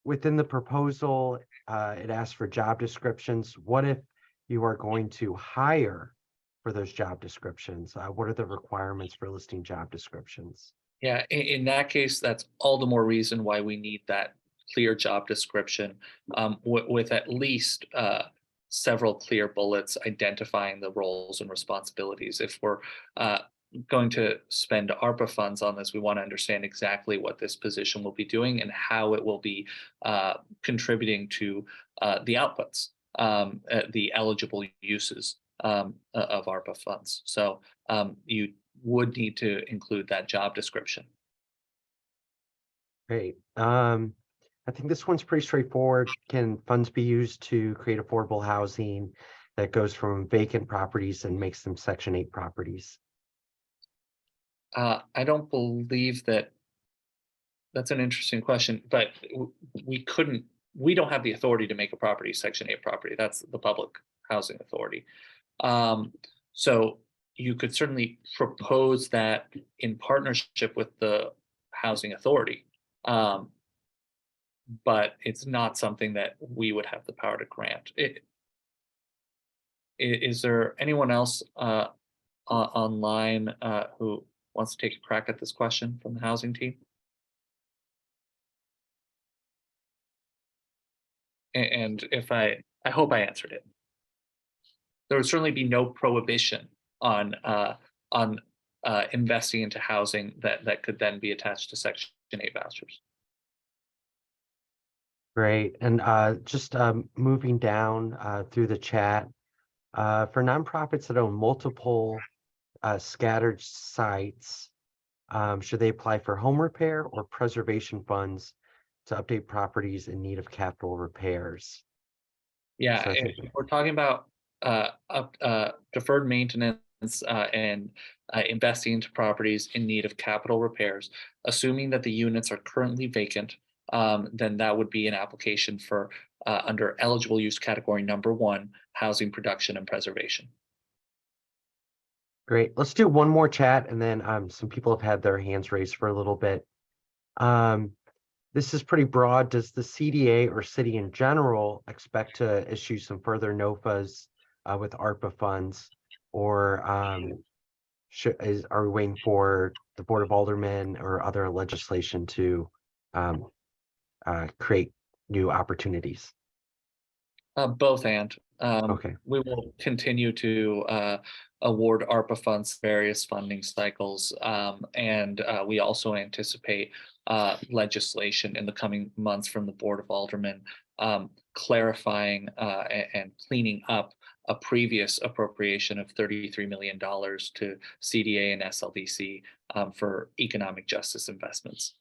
within the proposal, it asks for job descriptions, what if you are going to hire for those job descriptions? What are the requirements for listing job descriptions? Yeah, in that case, that's all the more reason why we need that clear job description with at least several clear bullets identifying the roles and responsibilities. If we're going to spend ARPA funds on this, we want to understand exactly what this position will be doing and how it will be contributing to the outputs, the eligible uses of ARPA funds. So you would need to include that job description. Great. I think this one's pretty straightforward. Can funds be used to create affordable housing that goes from vacant properties and makes them Section 8 properties? I don't believe that. That's an interesting question, but we don't have the authority to make a property Section 8 property. That's the Public Housing Authority. So you could certainly propose that in partnership with the Housing Authority. But it's not something that we would have the power to grant. Is there anyone else online who wants to take a crack at this question from the housing team? And if I hope I answered it. There would certainly be no prohibition on investing into housing that could then be attached to Section 8 vouchers. Great. And just moving down through the chat, for nonprofits that own multiple scattered sites, should they apply for home repair or preservation funds to update properties in need of capital repairs? Yeah, So I if think- we're talking about deferred maintenance and investing into properties in need of capital repairs, assuming that the units are currently vacant, then that would be an application for under eligible use category number 1, housing production and preservation. Great. Let's do one more chat, and then some people have had their hands raised for a little bit. This is pretty broad. Does the CDA or city in general expect to issue some further NOFAs with ARPA funds, or are we waiting for the Board of Aldermen or other legislation to create new opportunities? Both and. Okay. We will continue to award ARPA funds various funding cycles, and we also anticipate legislation in the coming months from the Board of Aldermen clarifying and cleaning up a previous appropriation of $33 million to CDA and SLDC for economic justice investments.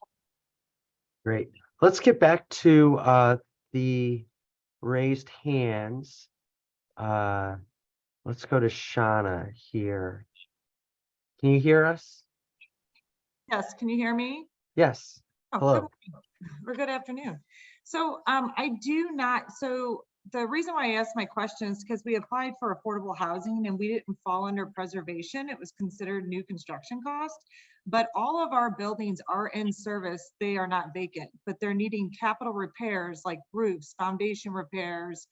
Great. Let's get back to the raised hands. Let's go to Shauna here. Can you hear us? Yes, can you hear me? Yes. Oh, Hello. good morning, or good afternoon. So so the reason why I asked my question is because we applied for affordable housing and we didn't fall under preservation. It was considered new construction cost, but all of our buildings are in service. They are not vacant, but they're needing capital repairs like roofs, foundation repairs,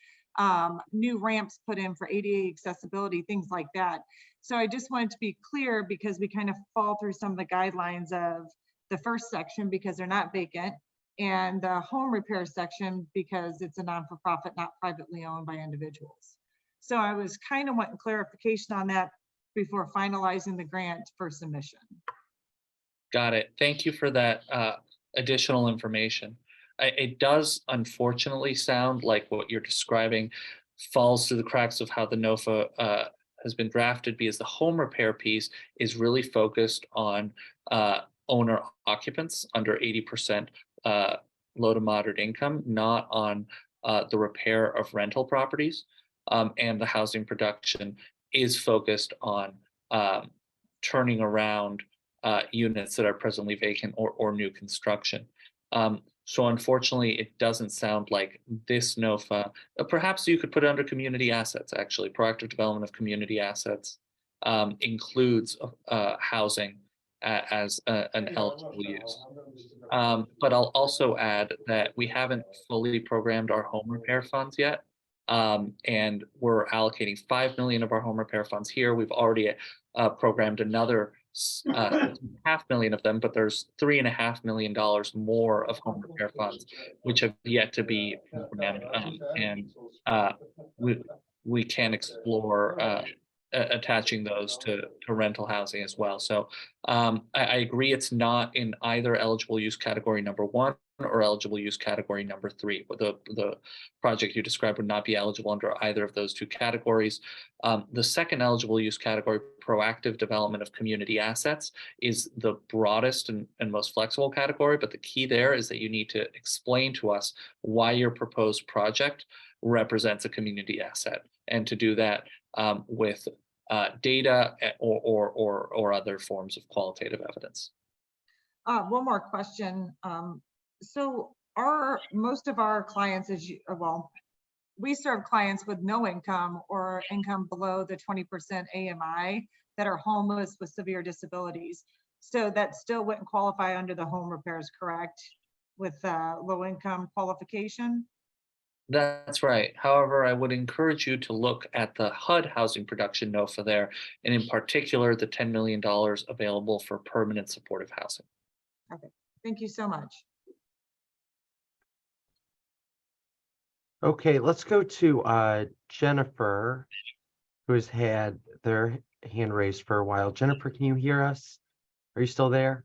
new ramps put in for ADA accessibility, things like that. So I just wanted to be clear because we kind of fall through some of the guidelines of the first section because they're not vacant, and the home repair section because it's a non-for-profit, not privately owned by individuals. So I was kind of wanting clarification on that before finalizing the grant for submission. Got it. Thank you for that additional information. It does unfortunately sound like what you're describing falls through the cracks of how the NOFA has been drafted, because the home repair piece is really focused on owner occupants under 80% low to moderate income, not on the repair of rental properties. And the housing production is focused on turning around units that are presently vacant or new construction. So unfortunately, it doesn't sound like this NOFA, perhaps you could put it under community assets, actually. Proactive development of community assets includes housing as an eligible use. But I'll also add that we haven't fully programmed our home repair funds yet. And we're allocating 5 million of our home repair funds here. We've already programmed another $500,000 of them, but there's $3.5 million more of home repair funds, which have yet to be programmed. And we can explore attaching those to rental housing as well. So I agree it's not in either eligible use category number 1 or eligible use category number 3. The project you described would not be eligible under either of those 2 categories. The second eligible use category, proactive development of community assets, is the broadest and most flexible category, but the key there is that you need to explain to us why your proposed project represents a community asset, and to do that with data or other forms of qualitative evidence. One more question. So most of our clients, we serve clients with no income or income below the 20% AMI that are homeless with severe disabilities. So that still wouldn't qualify under the home repairs, correct? With low income qualification? That's right. However, I would encourage you to look at the HUD housing production NOFA there, and in particular, the $10 million available for permanent supportive housing. Okay, thank you so much. Okay, let's go to Jennifer, who has had their hand raised for a while. Jennifer, can you hear us? Are you still there?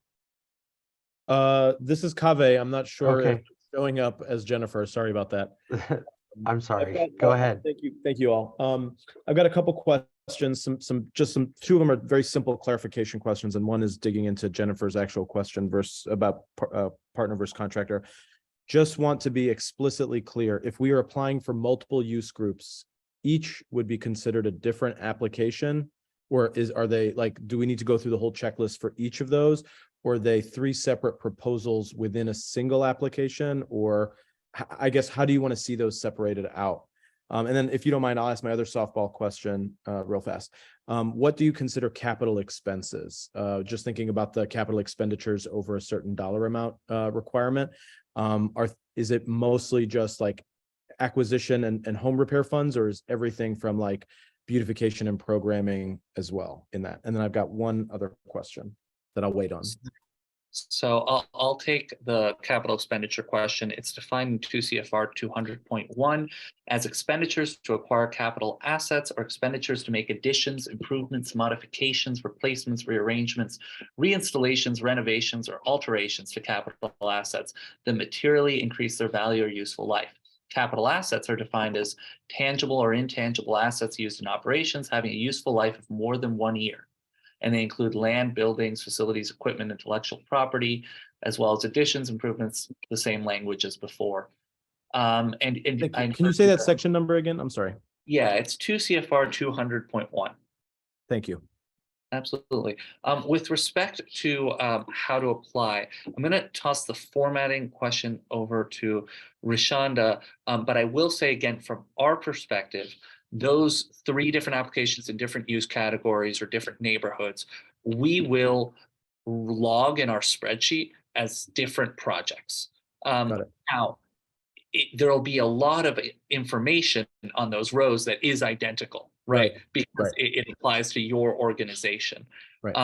This is Kaveh. I'm not sure if Okay. it's showing up as Jennifer. Sorry about that. I'm sorry. Go ahead. Thank you all. I've got a couple questions. Some 2 of them are very simple clarification questions, and one is digging into Jennifer's actual question about partner versus contractor. Just want to be explicitly clear. If we are applying for multiple use groups, each would be considered a different application, or are they like, do we need to go through the whole checklist for each of those? Or are they 3 separate proposals within a single application? Or I guess, how do you want to see those separated out? And then if you don't mind, I'll ask my other softball question real fast. What do you consider capital expenses? Just thinking about the capital expenditures over a certain dollar amount requirement. Is it mostly just like acquisition and home repair funds, or is everything from like beautification and programming as well in that? And then I've got one other question that I'll wait on. So I'll take the capital expenditure question. It's defined in 2 CFR 200.1 as expenditures to acquire capital assets or expenditures to make additions, improvements, modifications, replacements, rearrangements, reinstallations, renovations, or alterations to capital assets that materially increase their value or useful life. Capital assets are defined as tangible or intangible assets used in operations having a useful life of more than 1 year. And they include land, buildings, facilities, equipment, intellectual property, as well as additions, improvements, the same language as before. Can you say that section number again? I'm sorry. Yeah, it's 2 CFR 200.1. Thank you. Absolutely. With respect to how to apply, I'm going to toss the formatting question over to Rishanda, but I will say again, from our perspective, those 3 different applications in different use categories or different neighborhoods, we will log in our spreadsheet as different projects. Now, there'll be a lot of information on those rows that is identical, right? Because it applies to your organization. Right.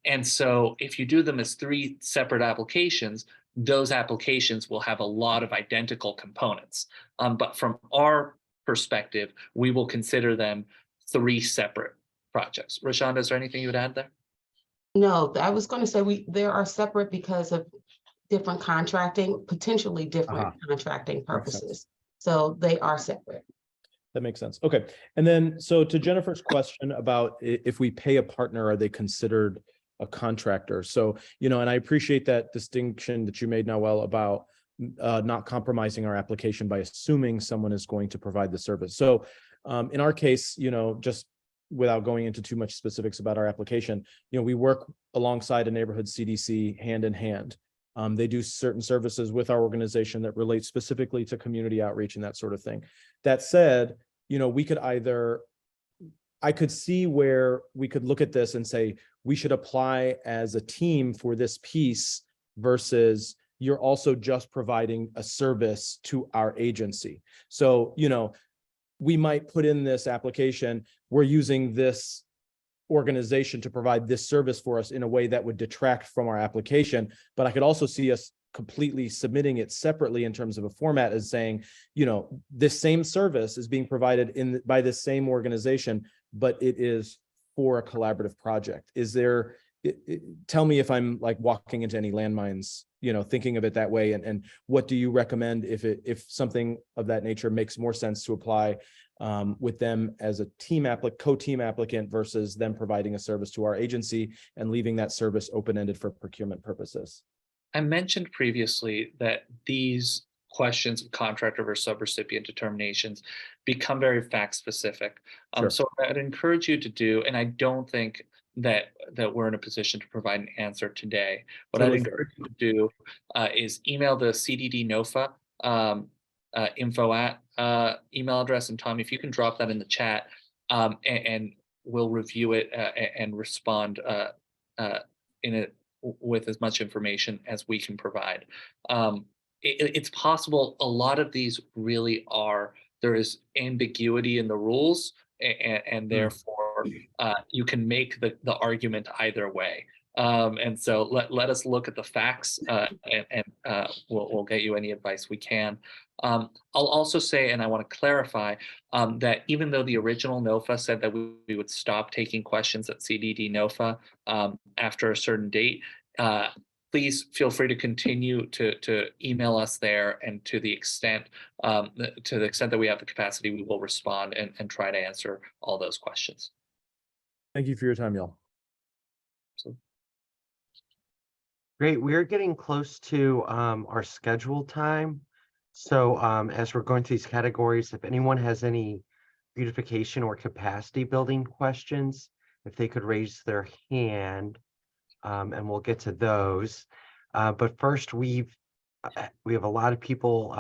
And so if you do them as 3 separate applications, those applications will have a lot of identical components. But from our perspective, we will consider them 3 separate projects. Rashonda, is there anything you would add there? No, I was going to say they are separate because of different contracting, potentially different contracting purposes. So they are separate. That makes sense. Okay. And then, so to Jennifer's question about if we pay a partner, are they considered a contractor? So, and I appreciate that distinction that you made, Noel, about not compromising our application by assuming someone is going to provide the service. So in our case, just without going into too much specifics about our application, we work alongside a neighborhood CDC hand in hand. They do certain services with our organization that relate specifically to community outreach and that sort of thing. That said, I could see where we could look at this and say, we should apply as a team for this piece versus you're also just providing a service to our agency. So, we might put in this application, we're using this organization to provide this service for us in a way that would detract from our application. But I could also see us completely submitting it separately in terms of a format as saying, this same service is being provided by this same organization but it is for a collaborative project. Is there, tell me if I'm like walking into any landmines, thinking of it that way, and what do you recommend if something of that nature makes more sense to apply with them as a co-team applicant versus them providing a service to our agency and leaving that service open-ended for procurement purposes? I mentioned previously that these questions of contractor versus subrecipient determinations become very fact specific. Sure. So I'd encourage you to do, and I don't think that we're in a position to provide an answer today. What Totally I'd encourage you to do is email the CDD NOFA info at email address. And Tom, if you can drop that in the chat, and we'll review it and respond with as much information as we can provide. It's possible a lot of these really are, there is ambiguity in the rules, and therefore you can make the argument either way. And so let us look at the facts, and we'll get you any advice we can. I'll also say, and I want to clarify, that even though the original NOFA said that we would stop taking questions at CDD NOFA after a certain date, please feel free to continue to email us there, and to the extent that we have the capacity, we will respond and try to answer all those questions. Thank you for your time, y'all. So. Great. We're getting close to our scheduled time. So as we're going through these categories, if anyone has any beautification or capacity building questions, if they could raise their hand, and we'll get to those. But first, we have a lot of people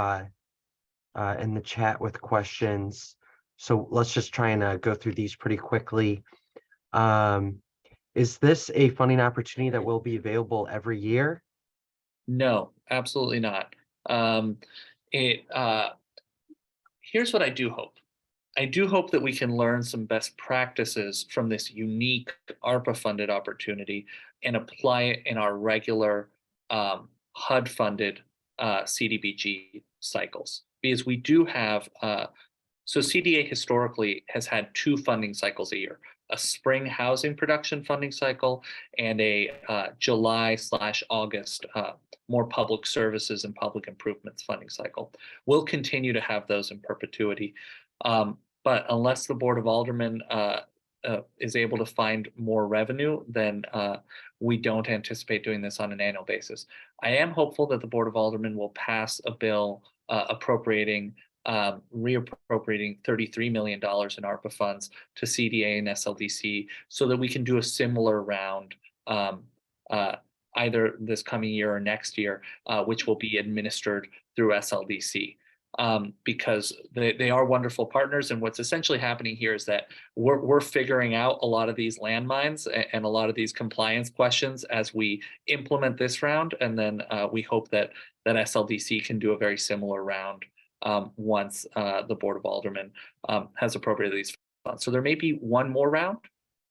in the chat with questions. So let's just try and go through these pretty quickly. Is this a funding opportunity that will be available every year? No, absolutely not. Here's what I do hope. I do hope that we can learn some best practices from this unique ARPA-funded opportunity and apply it in our regular HUD-funded CDBG cycles. Because we do have, so CDA historically has had 2 funding cycles a year, a spring housing production funding cycle and a July/August more public services and public improvements funding cycle. We'll continue to have those in perpetuity. But unless the Board of Aldermen is able to find more revenue, then we don't anticipate doing this on an annual basis. I am hopeful that the Board of Aldermen will pass a bill reappropriating $33 million in ARPA funds to CDA and SLDC so that we can do a similar round either this coming year or next year, which will be administered through SLDC. Because they are wonderful partners, and what's essentially happening here is that we're figuring out a lot of these landmines and a lot of these compliance questions as we implement this round, and then we hope that SLDC can do a very similar round once the Board of Aldermen has appropriated these funds. So there may be one more round.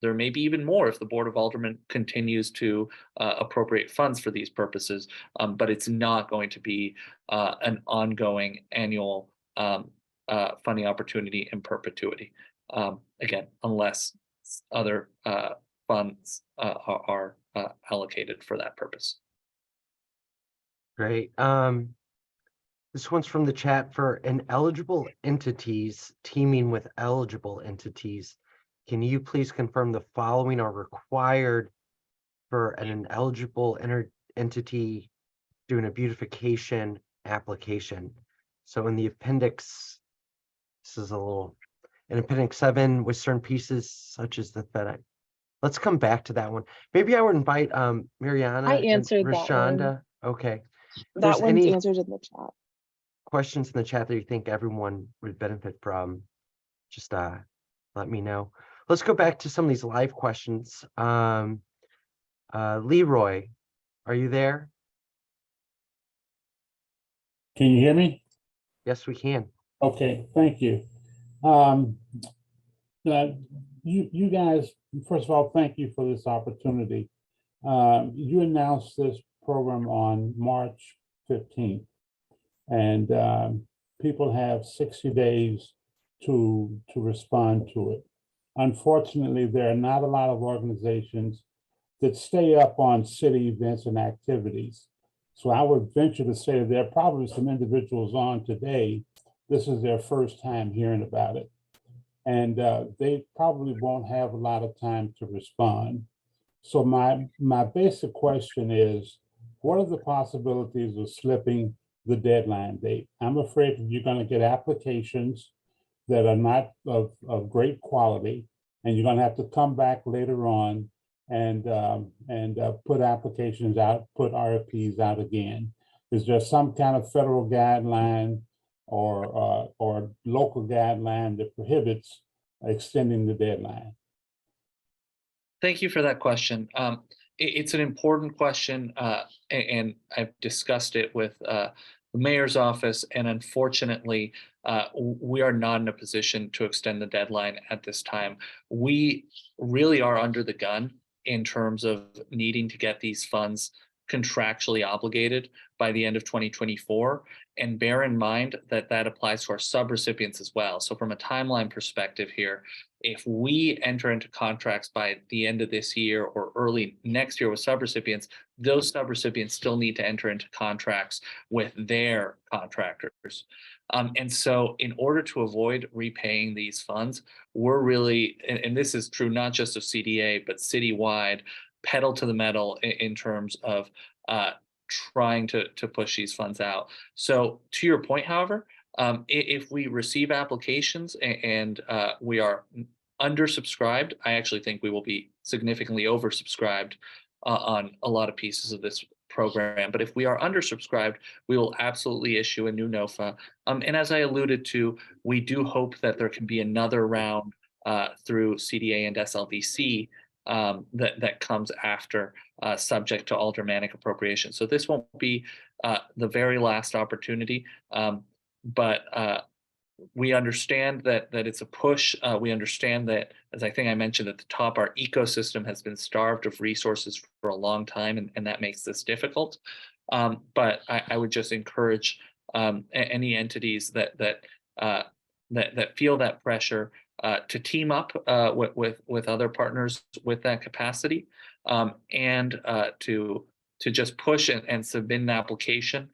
There may be even more if the Board of Aldermen continues to appropriate funds for these purposes, but it's not going to be an ongoing annual funding opportunity in perpetuity. Again, unless other funds are allocated for that purpose. Great. This one's from the chat. For ineligible entities teaming with eligible entities, can you please confirm the following are required for an ineligible entity doing a beautification application? So in the appendix, this is in appendix 7 with certain pieces such as the FedEx. Let's come back to that one. Maybe I would invite Mariana I and answered that one. Rashonda. Okay. That one's answered in the chat. Questions in the chat that you think everyone would benefit from, just let me know. Let's go back to some of these live questions. Leroy, are you there? Can you hear me? Yes, we can. Okay, thank you. You guys, first of all, thank you for this opportunity. You announced this program on March 15th, and people have 60 days to respond to it. Unfortunately, there are not a lot of organizations that stay up on city events and activities. So I would venture to say there are probably some individuals on today, this is their first time hearing about it. And they probably won't have a lot of time to respond. So my basic question is, what are the possibilities of slipping the deadline date? I'm afraid that you're going to get applications that are not of great quality, and you're going to have to come back later on and put applications out, put RFPs out again. Is there some kind of federal guideline or local guideline that prohibits extending the deadline? Thank you for that question. It's an important question, and I've discussed it with the mayor's office, and unfortunately, we are not in a position to extend the deadline at this time. We really are under the gun in terms of needing to get these funds contractually obligated by the end of 2024. And bear in mind that that applies to our subrecipients as well. So from a timeline perspective here, if we enter into contracts by the end of this year or early next year with subrecipients, those subrecipients still need to enter into contracts with their contractors. And so in order to avoid repaying these funds, we're really, and this is true not just of CDA, but citywide, pedal to the metal in terms of trying to push these funds out. So to your point, however, if we receive applications and we are undersubscribed, I actually think we will be significantly oversubscribed on a lot of pieces of this program. But if we are undersubscribed, we will absolutely issue a new NOFA. And as I alluded to, we do hope that there can be another round through CDA and SLDC that comes after, subject to aldermanic appropriation. So this won't be the very last opportunity, but we understand that it's a push. We understand that, as I think I mentioned at the top, our ecosystem has been starved of resources for a long time, and that makes this difficult. But I would just encourage any entities that feel that pressure to team up with other partners with that capacity, and to just push and submit an application.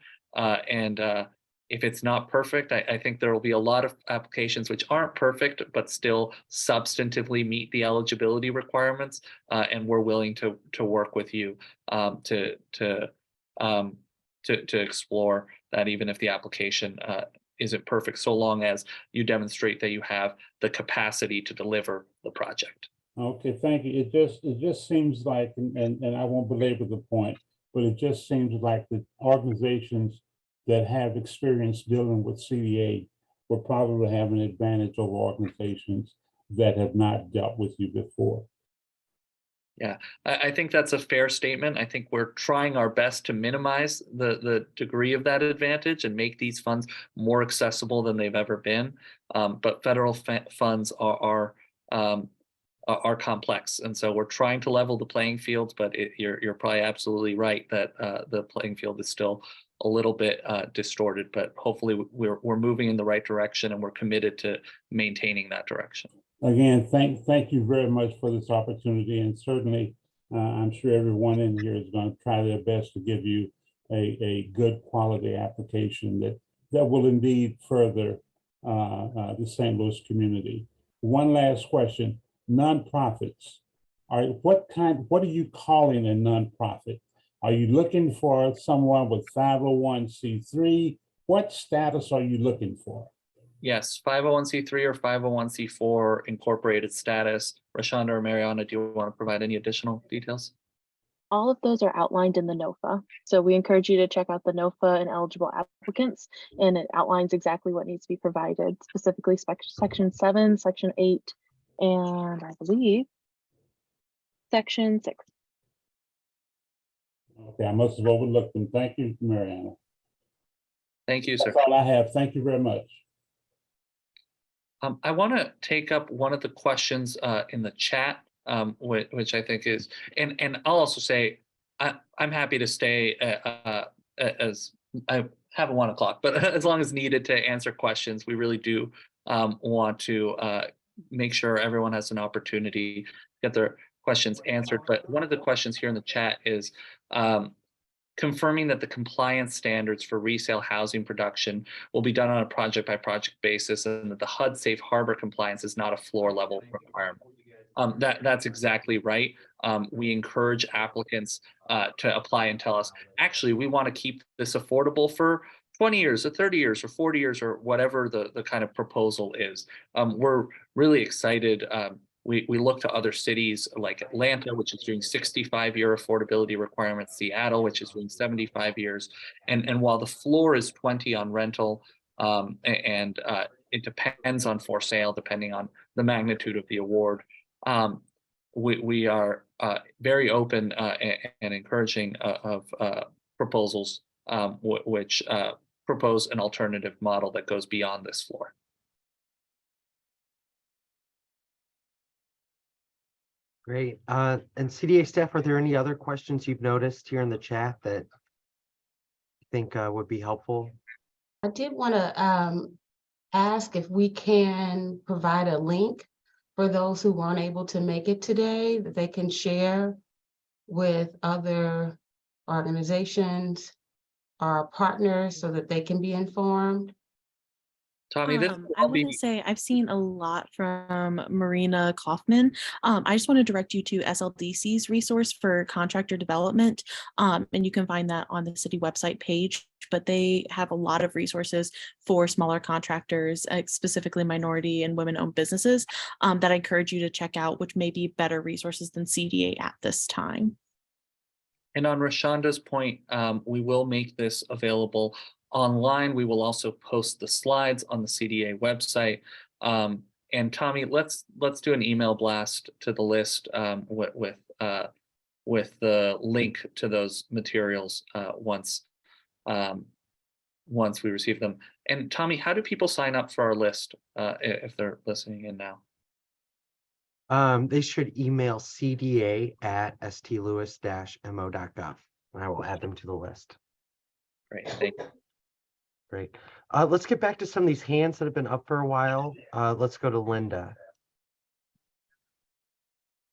If it's not perfect, I think there will be a lot of applications which aren't perfect, but still substantively meet the eligibility requirements. And we're willing to work with you to explore that, even if the application isn't perfect, so long as you demonstrate that you have the capacity to deliver the project. Okay, thank you. It just seems like, and I won't belabor the point, but it just seems like the organizations that have experience dealing with CDA will probably have an advantage over organizations that have not dealt with you before. Yeah, I think that's a fair statement. I think we're trying our best to minimize the degree of that advantage and make these funds more accessible than they've ever been. But federal funds are complex, and so we're trying to level the playing field. But you're probably absolutely right that the playing field is still a little bit distorted. But hopefully we're moving in the right direction, and we're committed to maintaining that direction. Again, thank you very much for this opportunity, and certainly I'm sure everyone in here is going to try their best to give you a good quality application that will indeed further the St. Louis community. One last question: nonprofits. What are you calling a nonprofit? Are you looking for someone with 501c3? What status are you looking for? Yes, 501c3 or 501c4 incorporated status. Rashonda or Mariana, do you want to provide any additional details? All of those are outlined in the NOFA. So we encourage you to check out the NOFA and eligible applicants, and it outlines exactly what needs to be provided, specifically section 7, section 8, and I believe section 6. Okay, I must have overlooked them. Thank you, Mariana. Thank you, sir. That's all I have. Thank you very much. I want to take up one of the questions in the chat, which I think is, and I'll also say I'm happy to stay as I have a 1 o'clock, but as long as needed to answer questions. We really do want to make sure everyone has an opportunity to get their questions answered. But one of the questions here in the chat is confirming that the compliance standards for resale housing production will be done on a project by project basis, and that the HUD safe harbor compliance is not a floor level requirement. That's exactly right. We encourage applicants to apply and tell us, actually, we want to keep this affordable for 20 years or 30 years or 40 years or whatever the kind of proposal is. We're really excited. We look to other cities like Atlanta, which is doing 65-year affordability requirements, Seattle, which is doing 75 years. And while the floor is 20 on rental, it depends on for sale, depending on the magnitude of the award. We are very open and encouraging of proposals which propose an alternative model that goes beyond this floor. Great. And CDA staff, are there any other questions you've noticed here in the chat that you think would be helpful? I did want to ask if we can provide a link for those who weren't able to make it today, that they can share with other organizations or partners so that they can be informed. Tommy, this I want to say I've seen a lot from Marina Kaufman. I just want to direct you to SLDC's resource for contractor development, and you can find that on the city website page. But they have a lot of resources for smaller contractors, specifically minority and women-owned businesses, that I encourage you to check out, which may be better resources than CDA at this time. And on Rashonda's point, we will make this available online. We will also post the slides on the CDA website. And Tommy, let's do an email blast to the list with the link to those materials once we receive them. And Tommy, how do people sign up for our list if they're listening in now? They should email cda@stlewis-mo.gov, and I will add them to the list. Great, thank you. Great. Let's get back to some of these hands that have been up for a while. Let's go to Linda.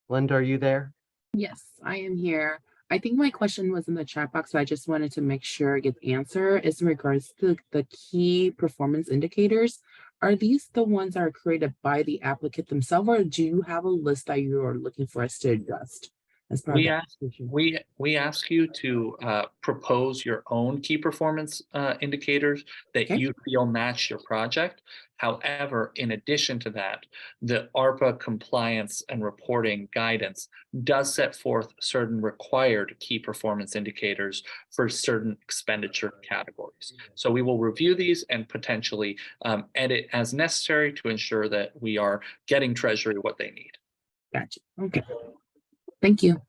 Linda, are you there? Yes, I am here. I think my question was in the chat box, so I just wanted to make sure it gets answered. Is in regards to the key performance indicators. Are these the ones that are created by the applicant themselves, or do you have a list that you are looking for us to adjust? We ask you to propose your own key performance indicators that you feel match your project. However, in addition to that, the ARPA compliance and reporting guidance does set forth certain required key performance indicators for certain expenditure categories. So we will review these and potentially edit as necessary to ensure that we are getting Treasury what they need. Gotcha. Okay. Thank you.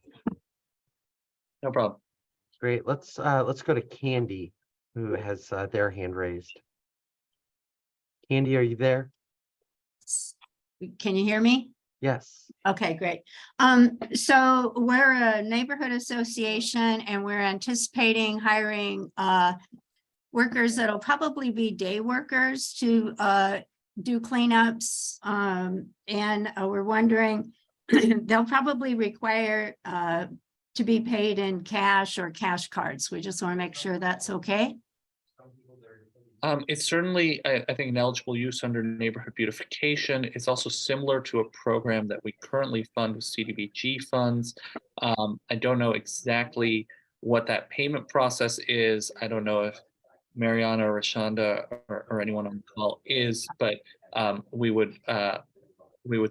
No problem. Great. Let's go to Candy, who has their hand raised. Candy, are you there? Can you hear me? Yes. Okay, great. So we're a neighborhood association and we're anticipating hiring workers that'll probably be day workers to do cleanups. And we're wondering, they'll probably require to be paid in cash or cash cards. We just want to make sure that's okay. It's certainly, I think, an eligible use under neighborhood beautification. It's also similar to a program that we currently fund with CDBG funds. I don't know exactly what that payment process is. I don't know if Mariana or Rashonda or anyone on the call is, but we would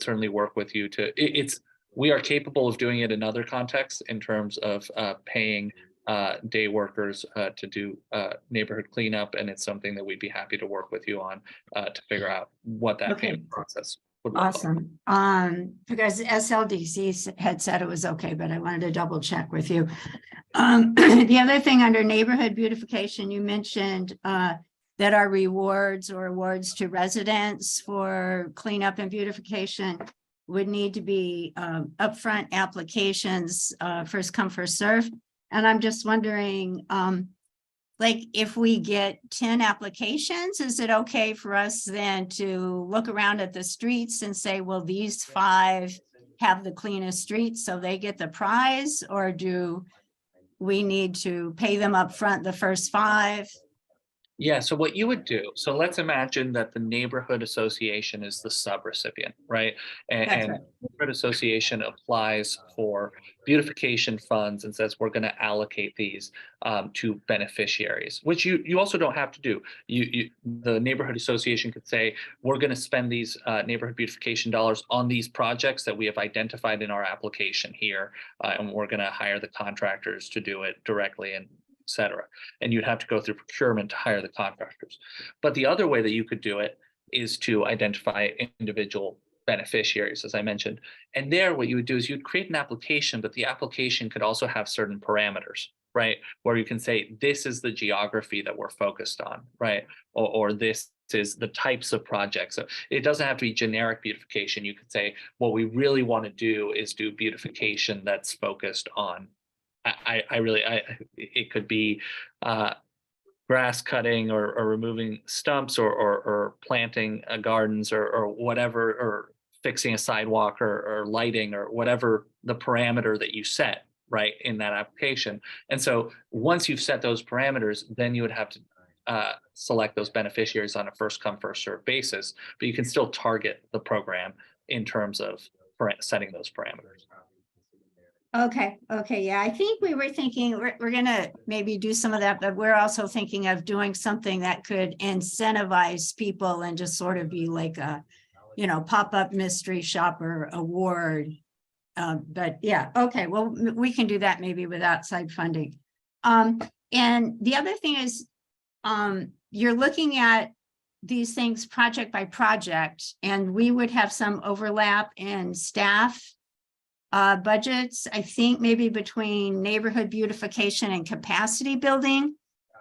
certainly work with you to, we are capable of doing it in other contexts in terms of paying day workers to do neighborhood cleanup, and it's something that we'd be happy to work with you on to figure out what that payment process would look like. Awesome. Because SLDC had said it was okay, but I wanted to double check with you. The other thing under neighborhood beautification, you mentioned that our rewards or awards to residents for cleanup and beautification would need to be upfront applications, first come, first serve. And I'm just wondering, like if we get 10 applications, is it okay for us then to look around at the streets and say, well, these 5 have the cleanest streets, so they get the prize? Or do we need to pay them up front the first 5? Yeah, so what you would do, so let's imagine that the neighborhood association is the subrecipient, right? And, That's and right. the neighborhood association applies for beautification funds and says, we're going to allocate these to beneficiaries, which you also don't have to do. The neighborhood association could say, we're going to spend these neighborhood beautification dollars on these projects that we have identified in our application here, and we're going to hire the contractors to do it directly and et cetera. And you'd have to go through procurement to hire the contractors. But the other way that you could do it is to identify individual beneficiaries, as I mentioned. And there, what you would do is you'd create an application, but the application could also have certain parameters, right? Where you can say, this is the geography that we're focused on, right? Or this is the types of projects. So it doesn't have to be generic beautification. You could say, what we really want to do is do beautification that's focused on it could be grass cutting or removing stumps or planting gardens or whatever, or fixing a sidewalk or lighting or whatever the parameter that you set, right, in that application. And so once you've set those parameters, then you would have to select those beneficiaries on a first come, first served basis, but you can still target the program in terms of setting those parameters. Okay, yeah, I think we were thinking we're gonna maybe do some of that, but we're also thinking of doing something that could incentivize people and just sort of be like a, pop-up mystery shopper award. But yeah, okay, well, we can do that maybe with outside funding. And the other thing is, you're looking at these things project by project, and we would have some overlap in staff budgets, I think maybe between neighborhood beautification and capacity building.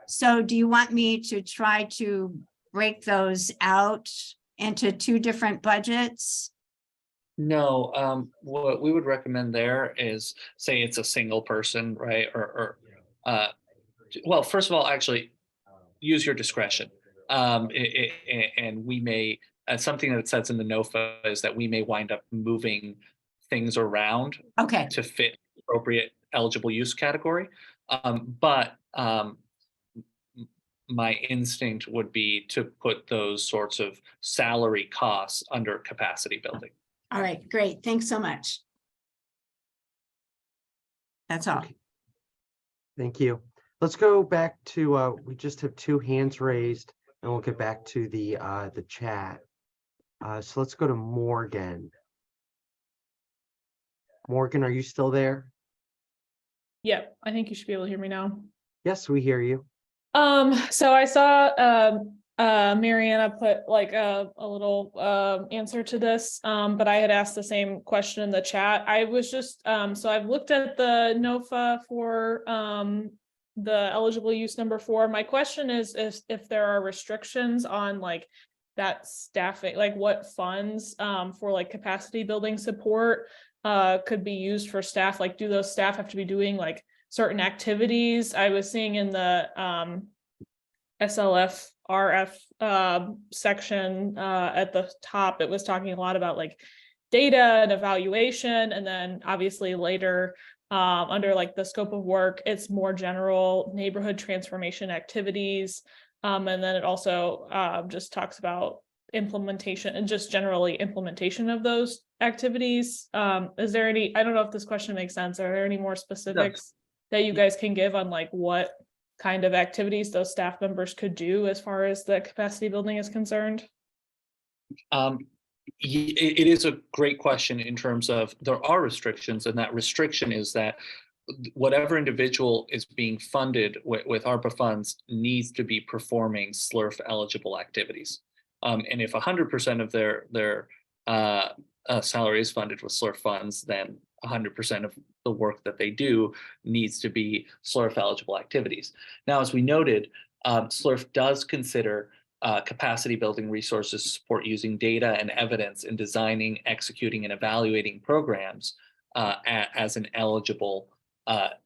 So do you want me to try to break those out into 2 different budgets? No, what we would recommend there is, say it's a single person, right? Well, first of all, actually use your discretion. And we may, something that says in the NOFA is that we may wind up moving things around to fit appropriate eligible use category. But my instinct would be to put those sorts of salary costs under capacity building. All right, great. Thanks so much. That's all. Thank you. Let's go back to, we just have 2 hands raised, and we'll get back to the chat. So let's go to Morgan. Morgan, are you still there? Yep, I think you should be able to hear me now. Yes, we hear you. So I saw Mariana put like a little answer to this, but I had asked the same question in the chat. I was just so I've looked at the NOFA for the eligible use number 4. My question is if there are restrictions on like that staffing, like what funds for like capacity building support could be used for staff. Like, do those staff have to be doing like certain activities? I was seeing in the SLF RF section at the top, it was talking a lot about like data and evaluation, and then obviously later under like the scope of work, it's more general neighborhood transformation activities, and then it also just talks about implementation and just generally implementation of those activities. Is there any, I don't know if this question makes sense, are there any more specifics that you guys can give on like what kind of activities those staff members could do as far as the capacity building is concerned? It is a great question in terms of there are restrictions, and that restriction is that whatever individual is being funded with ARPA funds needs to be performing SLRF eligible activities. And if 100% of their salary is funded with SLRF funds, then 100% of the work that they do needs to be SLRF eligible activities. Now, as we noted, SLRF does consider capacity building resources to support using data and evidence in designing, executing, and evaluating programs as an eligible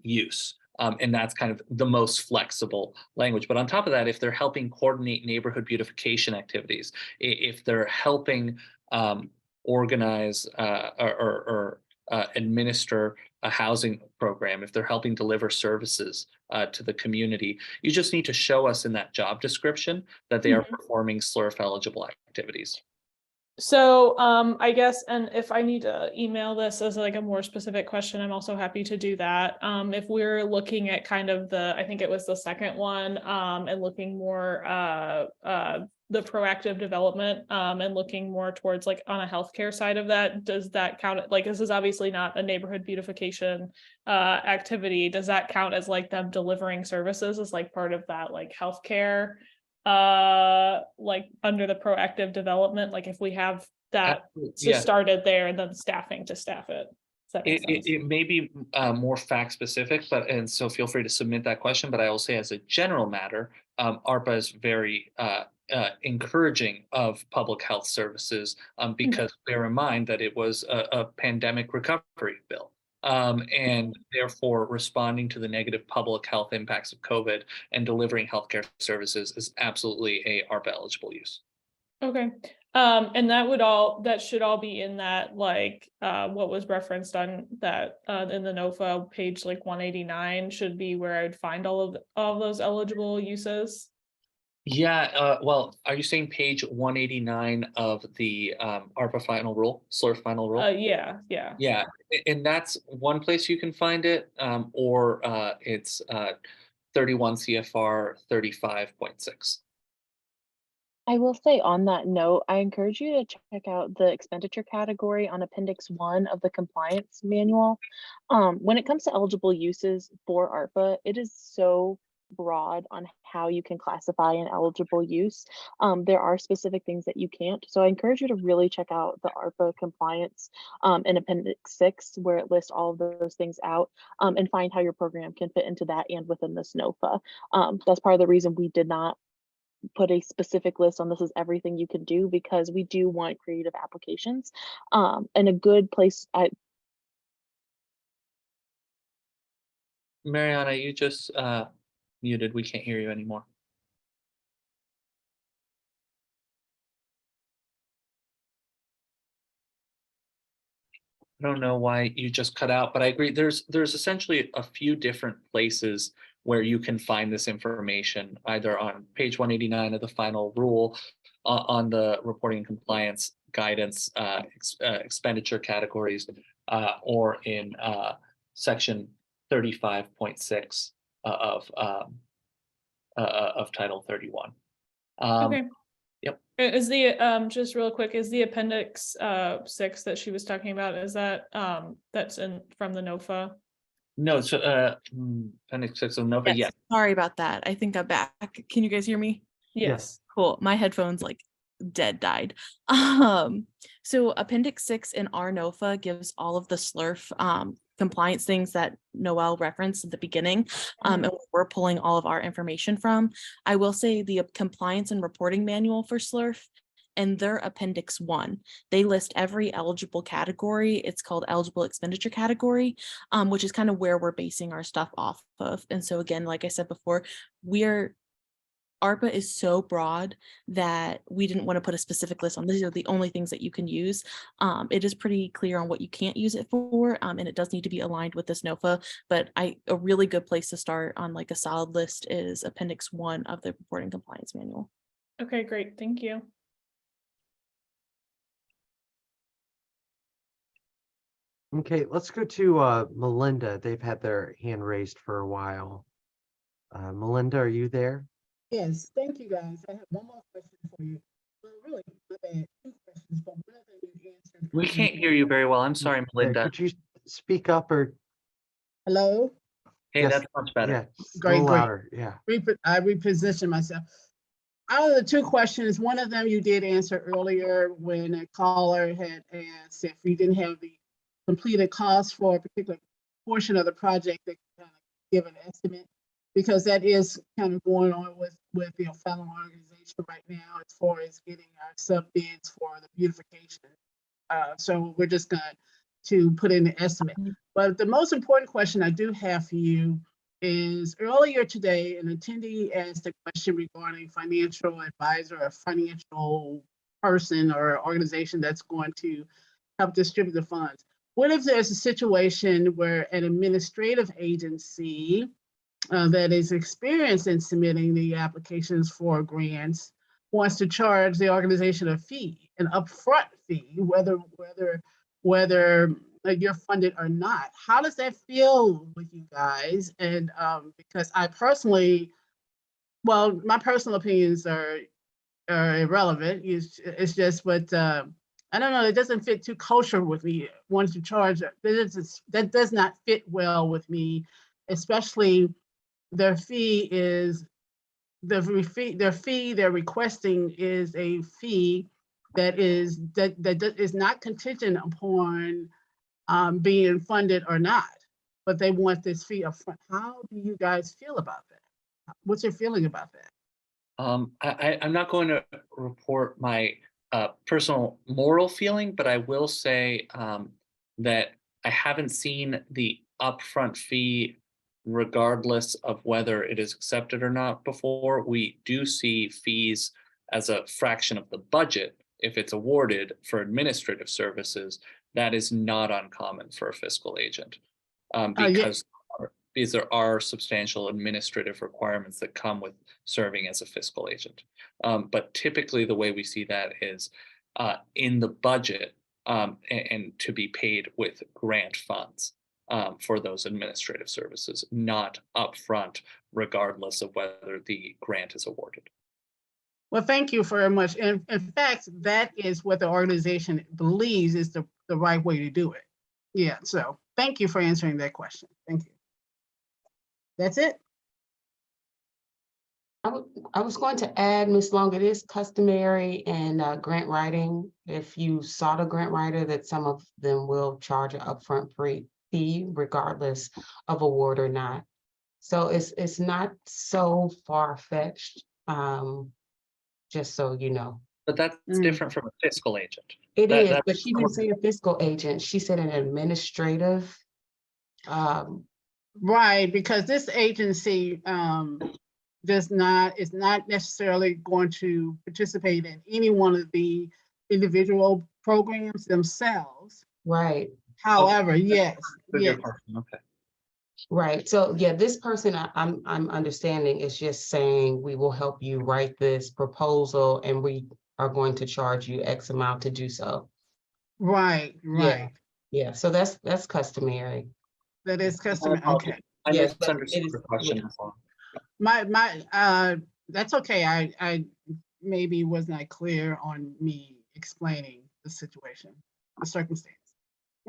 use. And that's kind of the most flexible language. But on top of that, if they're helping coordinate neighborhood beautification activities, if they're helping organize or administer a housing program, if they're helping deliver services to the community, you just need to show us in that job description that they are performing SLURF eligible activities. So I guess, and if I need to email this as like a more specific question, I'm also happy to do that. If we're looking at kind of I think it was the second one, and looking more the proactive development and looking more towards like on a healthcare side of that, does that count? Like, this is obviously not a neighborhood beautification activity. Does that count as like them delivering services as like part of that like healthcare? Like under the proactive development, like if we have that started there and then staffing to staff it. It may be more fact specific, and so feel free to submit that question. But I will say, as a general matter, ARPA is very encouraging of public health services because bear in mind that it was a pandemic recovery bill. And therefore responding to the negative public health impacts of COVID and delivering healthcare services is absolutely a ARPA eligible use. Okay. And that should all be in that, like what was referenced on that in the NOFA page, like 189 should be where I would find all of those eligible uses. Yeah, well, are you saying page 189 of the ARPA final rule, SLURF final rule? Yeah. Yeah, and that's one place you can find it, or it's 31 CFR 35.6. I will say on that note, I encourage you to check out the expenditure category on Appendix 1 of the compliance manual. When it comes to eligible uses for ARPA, it is so broad on how you can classify an eligible use. There are specific things that you can't. So I encourage you to really check out the ARPA compliance in Appendix 6, where it lists all of those things out, and find how your program can fit into that and within this NOFA. That's part of the reason we did not put a specific list on this is everything you can do, because we do want creative applications. And a good place, Mariana, you just muted. We can't hear you anymore. I don't know why you just cut out, but I agree. There's essentially a few different places where you can find this information, either on page 189 of the final rule, on the reporting and compliance guidance expenditure categories, or in section 35.6 of Title 31. Okay. Yep. Is the just real quick, is the Appendix 6 that she was talking about, is that that's in from the NOFA? No, so Appendix 6 of NOFA, yes. Sorry about that. I think I'm back. Can you guys hear me? Yes. Cool. My headphones like dead died. So Appendix 6 in our NOFA gives all of the SLURF compliance things that Noelle referenced at the beginning, and we're pulling all of our information from. I will say the compliance and reporting manual for SLURF and their Appendix 1, they list every eligible category. It's called eligible expenditure category, which is kind of where we're basing our stuff off of. And so again, like I said before, ARPA is so broad that we didn't want to put a specific list on. These are the only things that you can use. It is pretty clear on what you can't use it for, and it does need to be aligned with this NOFA, but a really good place to start on like a solid list is Appendix 1 of the reporting compliance manual. Okay, great. Thank you. Okay, let's go to Melinda. They've had their hand raised for a while. Melinda, are you there? Yes, thank you, guys. I have one more question for you. Well, really, my bad, two questions, but one of them you answered. We can't hear you very well. I'm sorry, Melinda. Could you speak up or? Hello? Hey, Yes, that's much better. Yeah, Great, great. louder. Yeah. I repositioned myself. Out of the two questions, one of them you did answer earlier when a caller had asked if we didn't have the completed cost for a particular portion of the project that kind of give an estimate, because that is kind of going on with your fellow organization right now as far as getting our sub bids for the beautification. So we're just going to put in the estimate. But the most important question I do have for you is earlier today, an attendee asked a question regarding financial advisor or financial person or organization that's going to help distribute the funds. What if there's a situation where an administrative agency that is experienced in submitting the applications for grants wants to charge the organization a fee, an upfront fee, whether you're funded or not? How does that feel with you guys? And because I personally, well, my personal opinions are irrelevant. It's just what I don't know. It doesn't fit too kosher with me. Wanting to charge that does not fit well with me, especially their fee is their fee they're requesting is a fee that is not contingent upon being funded or not, but they want this fee upfront. How do you guys feel about that? What's your feeling about that? I'm not going to report my personal moral feeling, but I will say that I haven't seen the upfront fee regardless of whether it is accepted or not before. We do see fees as a fraction of the budget if it's awarded for administrative services. That is not uncommon for a fiscal agent because there are substantial administrative requirements that come with serving as a fiscal agent. But typically the way we see that is in the budget and to be paid with grant funds for those administrative services, not upfront, regardless of whether the grant is awarded. Well, thank you very much. And in fact, that is what the organization believes is the right way to do it. Yeah, so thank you for answering that question. Thank you. That's it. I was going to add, Ms. Long, it is customary in grant writing, if you sought a grant writer, that some of them will charge an upfront fee regardless of award or not. So it's not so far-fetched, just so you know. But that's different from a fiscal agent. It is, but she didn't say a fiscal agent. She said an administrative. Right, because this agency is not necessarily going to participate in any one of the individual programs themselves. Right. However, yes. Okay. Right. So yeah, this person I'm understanding is just saying we will help you write this proposal and we are going to charge you X amount to do so. Right. Yeah. So that's customary. That is customary. Okay. I Yes, but misunderstood the question. That's okay. I maybe was not clear on me explaining the situation, the circumstance.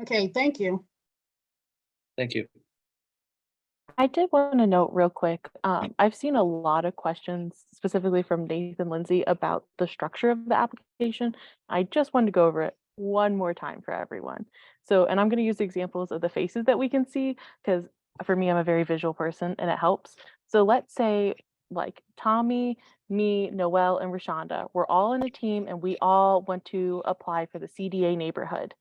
Okay, thank you. Thank you. I did want to note real quick, I've seen a lot of questions specifically from Nathan Lindsay about the structure of the application. I just wanted to go over it one more time for everyone. So, and I'm going to use examples of the faces that we can see because for me, I'm a very visual person and it helps. So let's say like Tommy, me, Noelle, and Rashonda, we're all in a team and we all want to apply for the CDA neighborhood.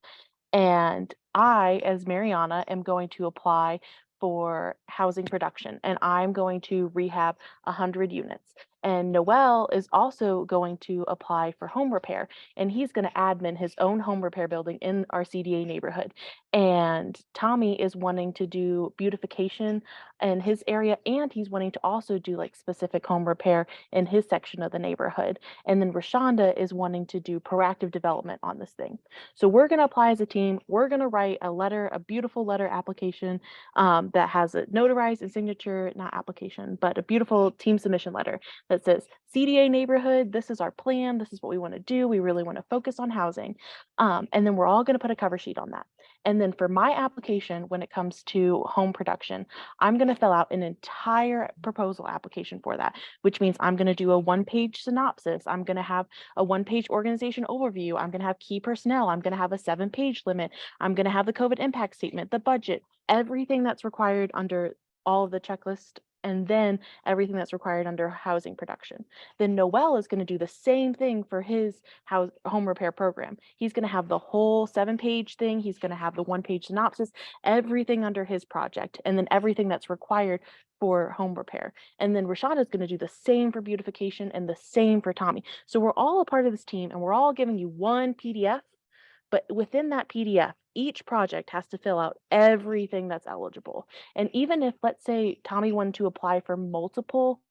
And I, as Mariana, am going to apply for housing production and I'm going to rehab 100 units. And Noel is also going to apply for home repair and he's going to admin his own home repair building in our CDA neighborhood. And Tommy is wanting to do beautification in his area and he's wanting to also do like specific home repair in his section of the neighborhood. And then Rashonda is wanting to do proactive development on this thing. So we're going to apply as a team. We're going to write a letter, a beautiful letter application that has a notarized and signature, not application, but a beautiful team submission letter that says CDA neighborhood, this is our plan, this is what we want to do, we really want to focus on housing. And then we're all going to put a cover sheet on that. And then for my application, when it comes to home production, I'm going to fill out an entire proposal application for that, which means I'm going to do a one-page synopsis. I'm going to have a one-page organization overview. I'm going to have key personnel. I'm going to have a 7-page limit. I'm going to have the COVID impact statement, the budget, everything that's required under all of the checklist and then everything that's required under housing production. Then Noel is going to do the same thing for his home repair program. He's going to have the whole 7-page thing. He's going to have the 1-page synopsis, everything under his project, and then everything that's required for home repair. And then Rashonda is going to do the same for beautification and the same for Tommy. So we're all a part of this team and we're all giving you one PDF, but within that PDF, each project has to fill out everything that's eligible. And even if, let's say, Tommy wanted to apply for multiple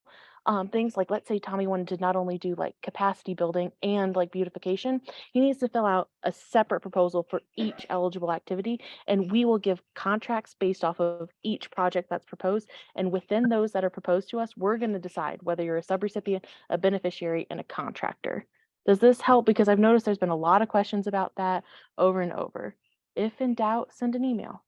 things, like let's say Tommy wanted to not only do like capacity building and like beautification, he needs to fill out a separate proposal for each eligible activity. And we will give contracts based off of each project that's proposed. And within those that are proposed to us, we're going to decide whether you're a subrecipient, a beneficiary, and a contractor. Does this help? Because I've noticed there's been a lot of questions about that over and over. If in doubt, send an email.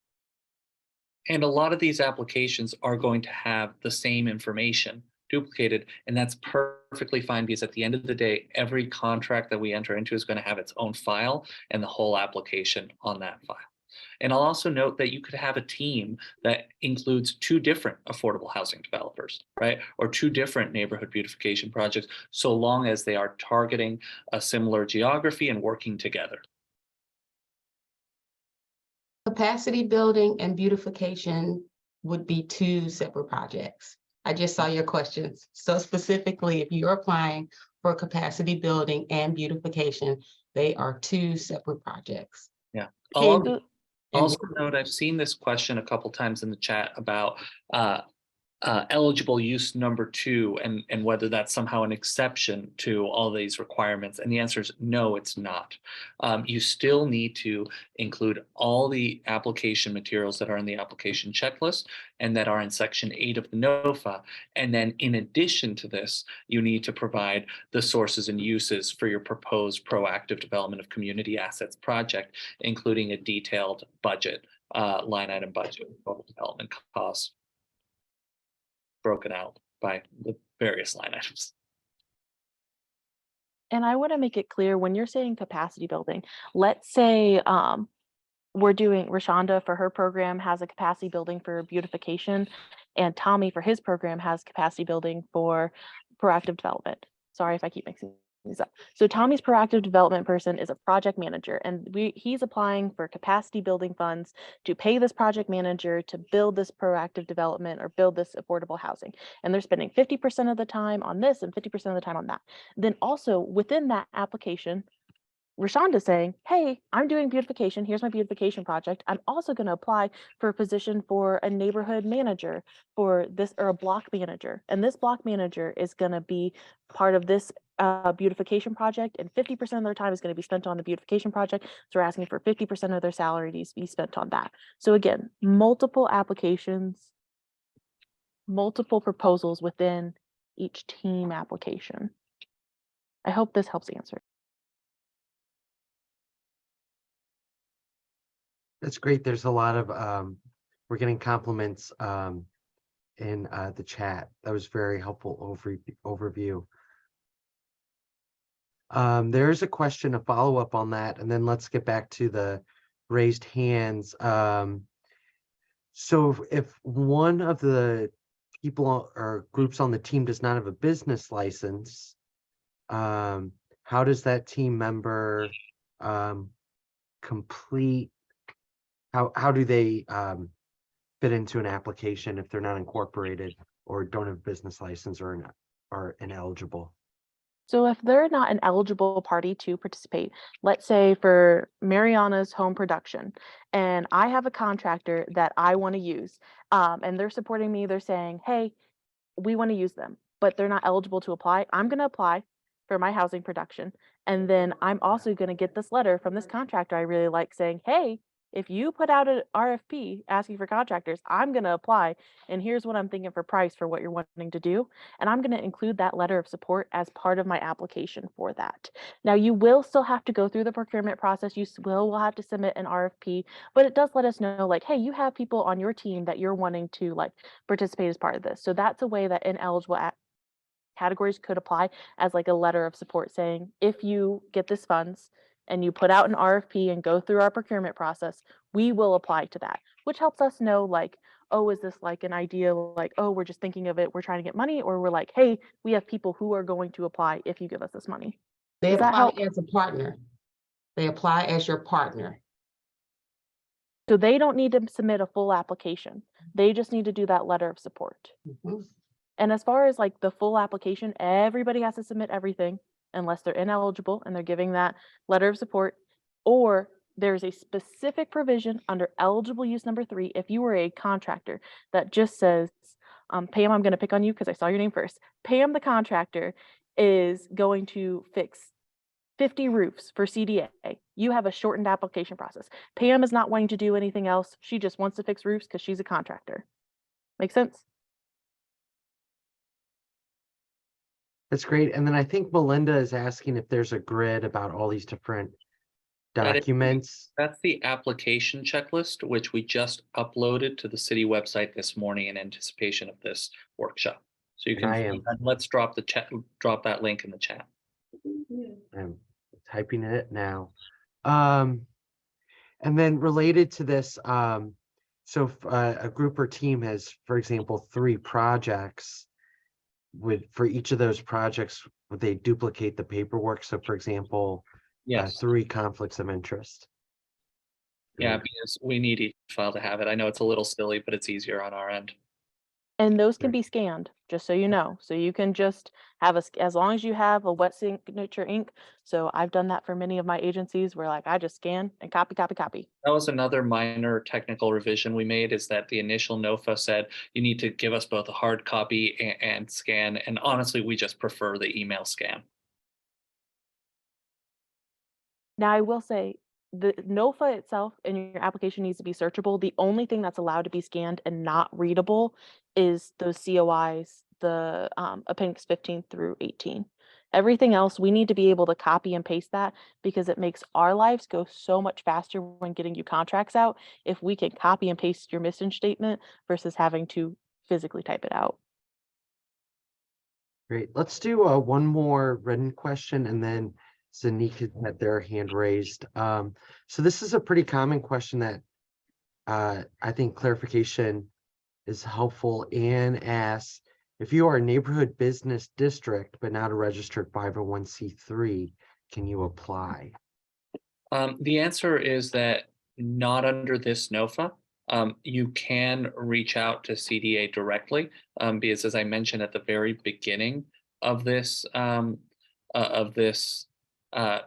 And a lot of these applications are going to have the same information duplicated, and that's perfectly fine because at the end of the day, every contract that we enter into is going to have its own file and the whole application on that file. And I'll also note that you could have a team that includes 2 different affordable housing developers, right? Or 2 different neighborhood beautification projects, so long as they are targeting a similar geography and working together. Capacity building and beautification would be 2 separate projects. I just saw your questions. So specifically, if you're applying for capacity building and beautification, they are 2 separate projects. Yeah. And Also note, I've seen this question a couple times in the chat about eligible use number 2 and whether that's somehow an exception to all these requirements. And the answer is no, it's not. You still need to include all the application materials that are in the application checklist and that are in section 8 of the NOFA. And then in addition to this, you need to provide the sources and uses for your proposed proactive development of community assets project, including a detailed budget, line item budget, total development costs, broken out by the various line items. And I want to make it clear when you're saying capacity building, let's say we're doing Rashonda for her program has a capacity building for beautification, and Tommy for his program has capacity building for proactive development. Sorry if I keep mixing these up. So Tommy's proactive development person is a project manager, and he's applying for capacity building funds to pay this project manager to build this proactive development or build this affordable housing. And they're spending 50% of the time on this and 50% of the time on that. Then also within that application, Rashonda's saying, hey, I'm doing beautification. Here's my beautification project. I'm also going to apply for a position for a neighborhood manager for this, or a block manager. And this block manager is going to be part of this beautification project, and 50% of their time is going to be spent on the beautification project. So we're asking for 50% of their salary to be spent on that. So again, multiple applications, multiple proposals within each team application. I hope this helps answer. That's great. There's a lot of, we're getting compliments in the chat. That was very helpful overview. There's a question, a follow-up on that, and then let's get back to the raised hands. So if one of the people or groups on the team does not have a business license, how does that team member complete? How do they fit into an application if they're not incorporated or don't have a business license or are ineligible? So if they're not an eligible party to participate, let's say for Mariana's home production, and I have a contractor that I want to use, and they're supporting me, they're saying, hey, we want to use them, but they're not eligible to apply. I'm going to apply for my housing production. And then I'm also going to get this letter from this contractor I really like saying, hey, if you put out an RFP asking for contractors, I'm going to apply. And here's what I'm thinking for price for what you're wanting to do. And I'm going to include that letter of support as part of my application for that. Now, you will still have to go through the procurement process. You will have to submit an RFP, but it does let us know like, hey, you have people on your team that you're wanting to like participate as part of this. So that's a way that ineligible categories could apply as like a letter of support saying, if you get this funds and you put out an RFP and go through our procurement process, we will apply to that, which helps us know like, oh, is this like an idea, like, oh, we're just thinking of it, we're trying to get money, or we're like, hey, we have people who are going to apply if you give us this money? They Does that apply help? as a partner. They apply as your partner. So they don't need to submit a full application. They just need to do that letter of support. Mhm. And as far as like the full application, everybody has to submit everything unless they're ineligible and they're giving that letter of support, or there's a specific provision under eligible use number 3. If you were a contractor that just says, Pam, I'm going to pick on you because I saw your name first. Pam, the contractor, is going to fix 50 roofs for CDA. You have a shortened application process. Pam is not wanting to do anything else. She just wants to fix roofs because she's a contractor. Make sense? That's great. And then I think Melinda is asking if there's a grid about all these different That is- documents. That's the application checklist, which we just uploaded to the city website this morning in anticipation of this workshop. So you And can, I am. and let's drop that link in the chat. I'm typing it now. And then related to this, so if a group or team has, for example, 3 projects, for each of those projects, would they duplicate the paperwork? So for example, Yes. 3 conflicts of interest. Yeah, because we need each file to have it. I know it's a little silly, but it's easier on our end. And those can be scanned, just so you know. So you can just have as long as you have a wet signature ink. So I've done that for many of my agencies where like I just scan and copy, copy, copy. That was another minor technical revision we made, is that the initial NOFA said you need to give us both a hard copy and scan. And honestly, we just prefer the email scan. Now I will say the NOFA itself in your application needs to be searchable. The only thing that's allowed to be scanned and not readable is those COIs, the appendix 15 through 18. Everything else, we need to be able to copy and paste that because it makes our lives go so much faster when getting you contracts out if we can copy and paste your mission statement versus having to physically type it out. Great. Let's do one more written question, and then Zanika had their hand raised. So this is a pretty common question that I think clarification is helpful. Anne asks, if you are a neighborhood business district but not a registered 501c3, can you apply? The answer is that not under this NOFA. You can reach out to CDA directly, because as I mentioned at the very beginning of this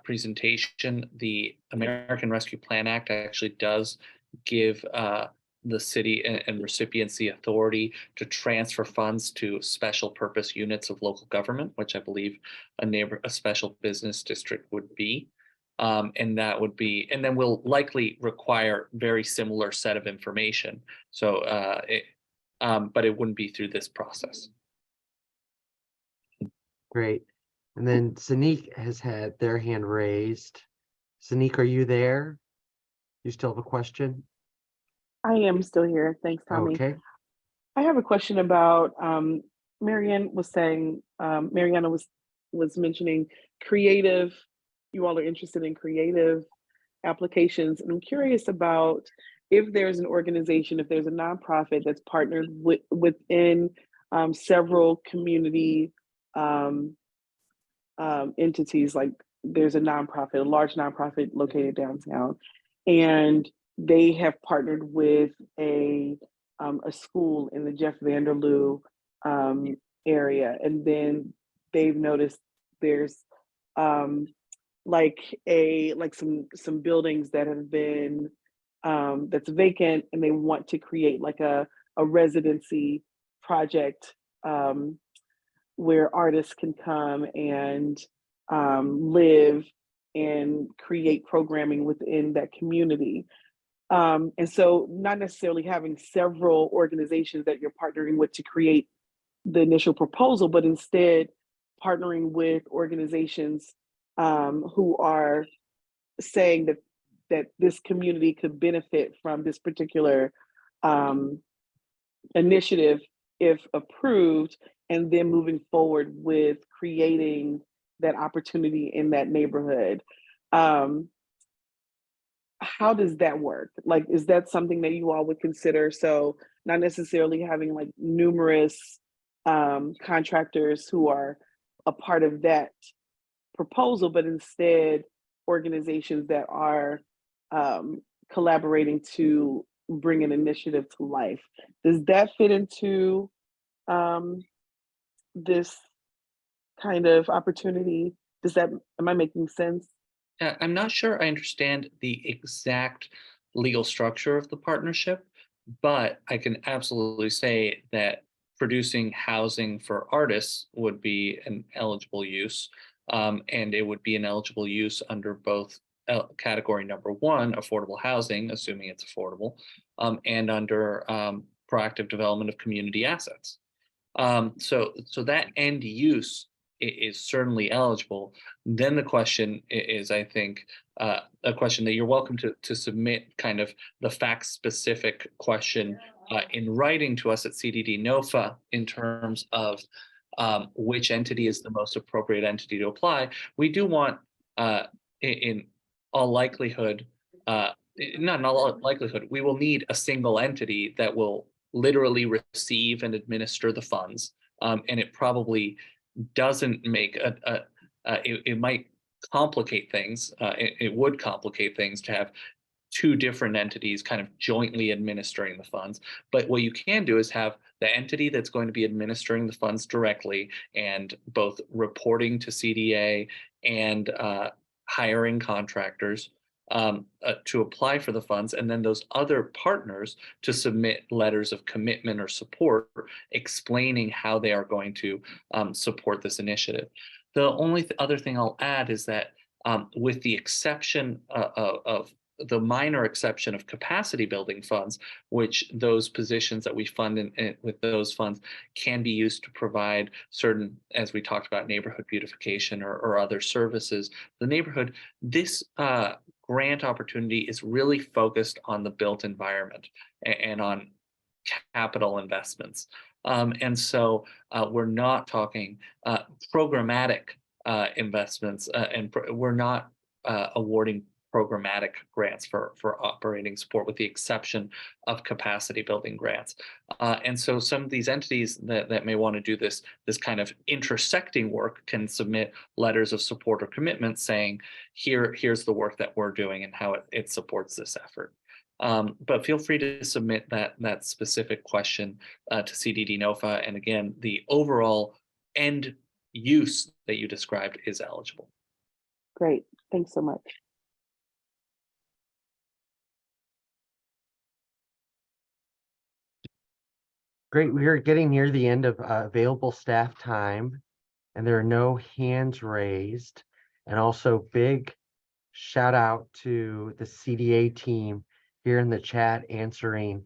presentation, the American Rescue Plan Act actually does give the city and recipients the authority to transfer funds to special purpose units of local government, which I believe a special business district would be. And that would be, and then we'll likely require very similar set of information. So, but it wouldn't be through this process. Great. And then Zanik has had their hand raised. Zanik, are you there? You still have a question? I am still here. Thanks, Tommy. Okay. I have a question about Marianne was saying, Mariana was mentioning creative. You all are interested in creative applications, and I'm curious about if there's an organization, if there's a nonprofit that's partnered within several community entities. Like there's a large nonprofit located downtown, and they have partnered with a school in the Jeff Vanderloo area, and then they've noticed there's some buildings that have been that's vacant, and they want to create like a residency project where artists can come and live and create programming within that community. And so not necessarily having several organizations that you're partnering with to create the initial proposal, but instead partnering with organizations who are saying that this community could benefit from this particular initiative if approved, and then moving forward with creating that opportunity in that neighborhood. how does that work? Like, is that something that you all would consider? So not necessarily having like numerous contractors who are a part of that proposal, but instead organizations that are collaborating to bring an initiative to life. Does that fit into this kind of opportunity? Am I making sense? I'm not sure I understand the exact legal structure of the partnership, but I can absolutely say that producing housing for artists would be an eligible use. And it would be an eligible use under both category number one, affordable housing, assuming it's affordable, and under proactive development of community assets. So that end use is certainly eligible. Then the question is, I think, a question that you're welcome to submit kind of the fact specific question in writing to us at CDD NOFA in terms of which entity is the most appropriate entity to apply. We do want, in all likelihood, not in all likelihood, we will need a single entity that will literally receive and administer the funds. And it probably doesn't make it might complicate things. It would complicate things to have two different entities kind of jointly administering the funds. But what you can do is have the entity that's going to be administering the funds directly and both reporting to CDA and hiring contractors to apply for the funds, and then those other partners to submit letters of commitment or support explaining how they are going to support this initiative. The only other thing I'll add is that with the exception of the minor exception of capacity building funds, which those positions that we fund with those funds can be used to provide certain, as we talked about, neighborhood beautification or other services. The neighborhood, this grant opportunity is really focused on the built environment and on capital investments. And so we're not talking programmatic investments, and we're not awarding programmatic grants for operating support, with the exception of capacity building grants. And so some of these entities that may want to do this kind of intersecting work can submit letters of support or commitment saying, here's the work that we're doing and how it supports this effort. But feel free to submit that specific question to CDD NOFA. And again, the overall end use that you described is eligible. Great, thanks so much. Great, we are getting near the end of available staff time, and there are no hands raised. And also big shout out to the CDA team here in the chat answering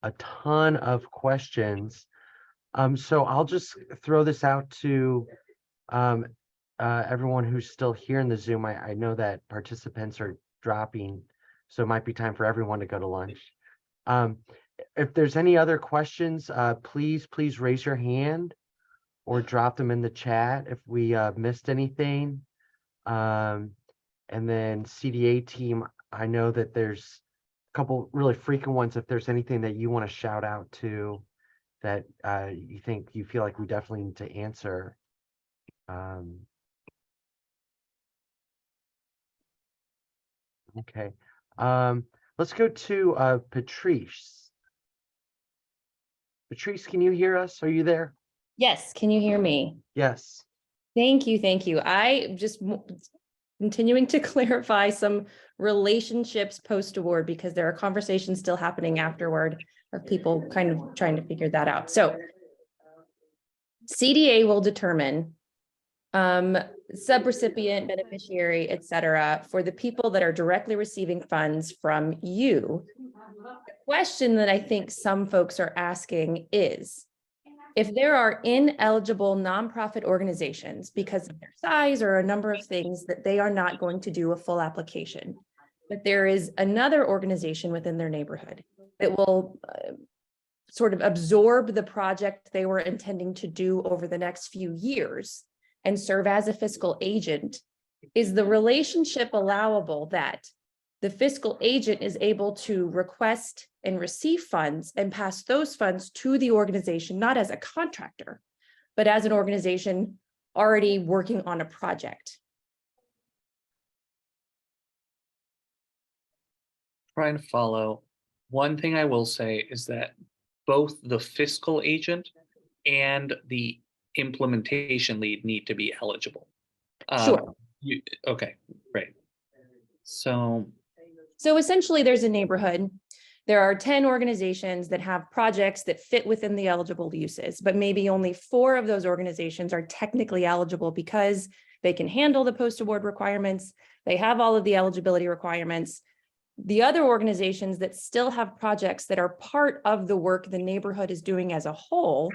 a ton of questions. So I'll just throw this out to everyone who's still here in the Zoom. I know that participants are dropping, so it might be time for everyone to go to lunch. If there's any other questions, please raise your hand or drop them in the chat if we missed anything. And then CDA team, I know that there's a couple really frequent ones. If there's anything that you want to shout out to that you feel like we definitely need to answer. Okay, let's go to Patrice. Patrice, can you hear us? Are you there? Yes, can you hear me? Yes. Thank you, thank you. I just continuing to clarify some relationships post-award, because there are conversations still happening afterward of people kind of trying to figure that out. So CDA will determine subrecipient, beneficiary, et cetera, for the people that are directly receiving funds from you. The question that I think some folks are asking is, if there are ineligible nonprofit organizations because of their size or a number of things, that they are not going to do a full application, but there is another organization within their neighborhood that will sort of absorb the project they were intending to do over the next few years and serve as a fiscal agent, is the relationship allowable that the fiscal agent is able to request and receive funds and pass those funds to the organization, not as a contractor, but as an organization already working on a project. Trying to follow. One thing I will say is that both the fiscal agent and the implementation lead need to be eligible. Sure. Okay, great. So essentially there's a neighborhood. There are 10 organizations that have projects that fit within the eligible uses, but maybe only 4 of those organizations are technically eligible because they can handle the post-award requirements. They have all of the eligibility requirements. The other organizations that still have projects that are part of the work the neighborhood is doing as a whole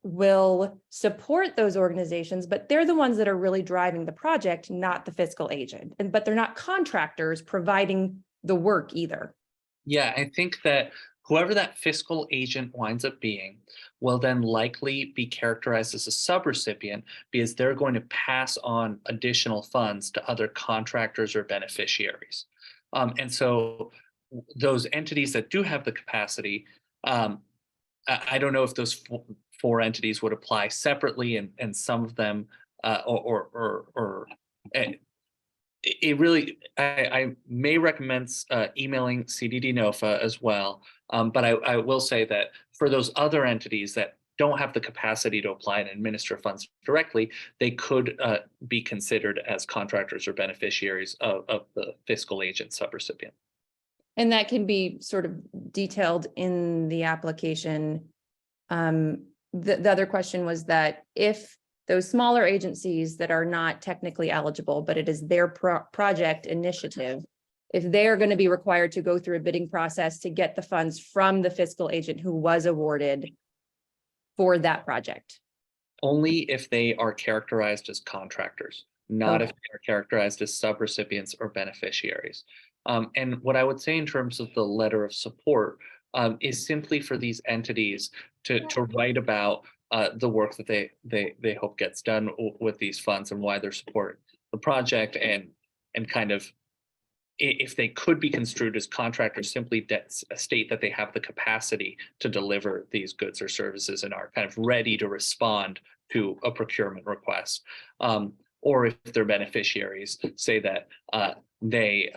will support those organizations, but they're the ones that are really driving the project, not the fiscal agent. But they're not contractors providing the work either. yeah, I think that whoever that fiscal agent winds up being will then likely be characterized as a subrecipient because they're going to pass on additional funds to other contractors or beneficiaries. And so those entities that do have the capacity, I don't know if those 4 entities would apply separately, and some of them, it really, I may recommend emailing CDD NOFA as well. But I will say that for those other entities that don't have the capacity to apply and administer funds directly, they could be considered as contractors or beneficiaries of the fiscal agent subrecipient. And that can be sort of detailed in the application. The other question was that if those smaller agencies that are not technically eligible, but it is their project initiative, if they're going to be required to go through a bidding process to get the funds from the fiscal agent who was awarded for that project. Only if they are characterized as contractors, not if Okay. they are characterized as subrecipients or beneficiaries. And what I would say in terms of the letter of support is simply for these entities to write about the work that they hope gets done with these funds and why they're supporting the project, and kind of, if they could be construed as contractors, simply state that they have the capacity to deliver these goods or services and are kind of ready to respond to a procurement request. Or if they're beneficiaries, say that they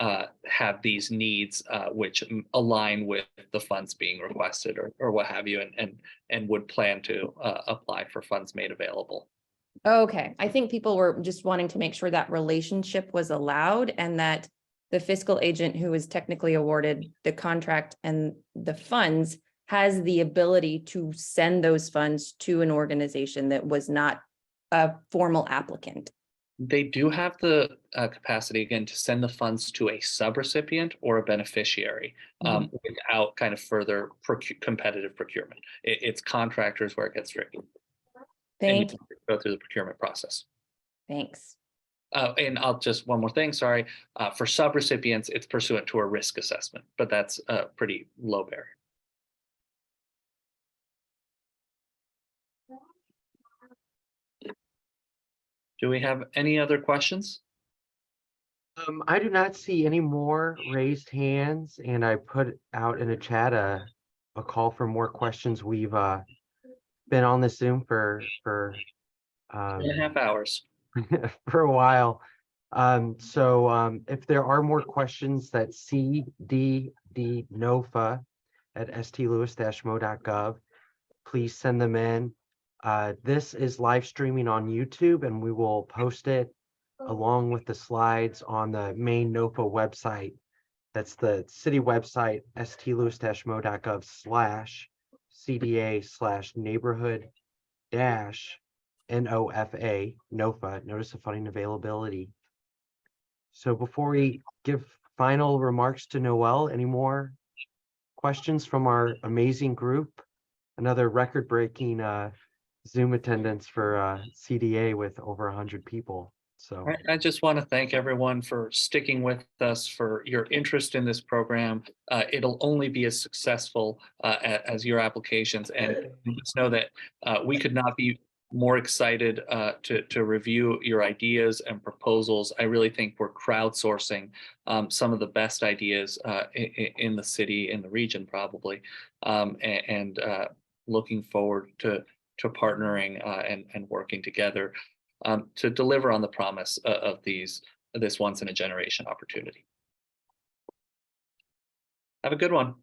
have these needs which align with the funds being requested, or what have you, and would plan to apply for funds made available. Okay, I think people were just wanting to make sure that relationship was allowed and that the fiscal agent who is technically awarded the contract and the funds has the ability to send those funds to an organization that was not a formal applicant. They do have the capacity, again, to send the funds to a subrecipient or a beneficiary without kind of further competitive procurement. It's contractors where it gets tricky. Thank you. Go through the procurement process. Thanks. And I'll just, one more thing, sorry. For subrecipients, it's pursuant to a risk assessment, but that's a pretty low barrier. Do we have any other questions? I do not see any more raised hands, and I put out in the chat a call for more questions. We've been on the Zoom for 2.5 hours. for a while. So if there are more questions, that cddnofa@stlewis-mo.gov, please send them in. This is live streaming on YouTube, and we will post it along with the slides on the main NOFA website. That's the city website, stlewis-mo.gov/cda/neighborhood-NOFA, NOFA, Notice of Funding Availability. So before we give final remarks to Noelle, any more questions from our amazing group? Another record-breaking Zoom attendance for CDA with over 100 people. So I just want to thank everyone for sticking with us, for your interest in this program. It'll only be as successful as your applications, and just know that we could not be more excited to review your ideas and proposals. I really think we're crowdsourcing some of the best ideas in the city, in the region, probably, and looking forward to partnering and working together to deliver on the promise of this once in a generation opportunity. Have a good one.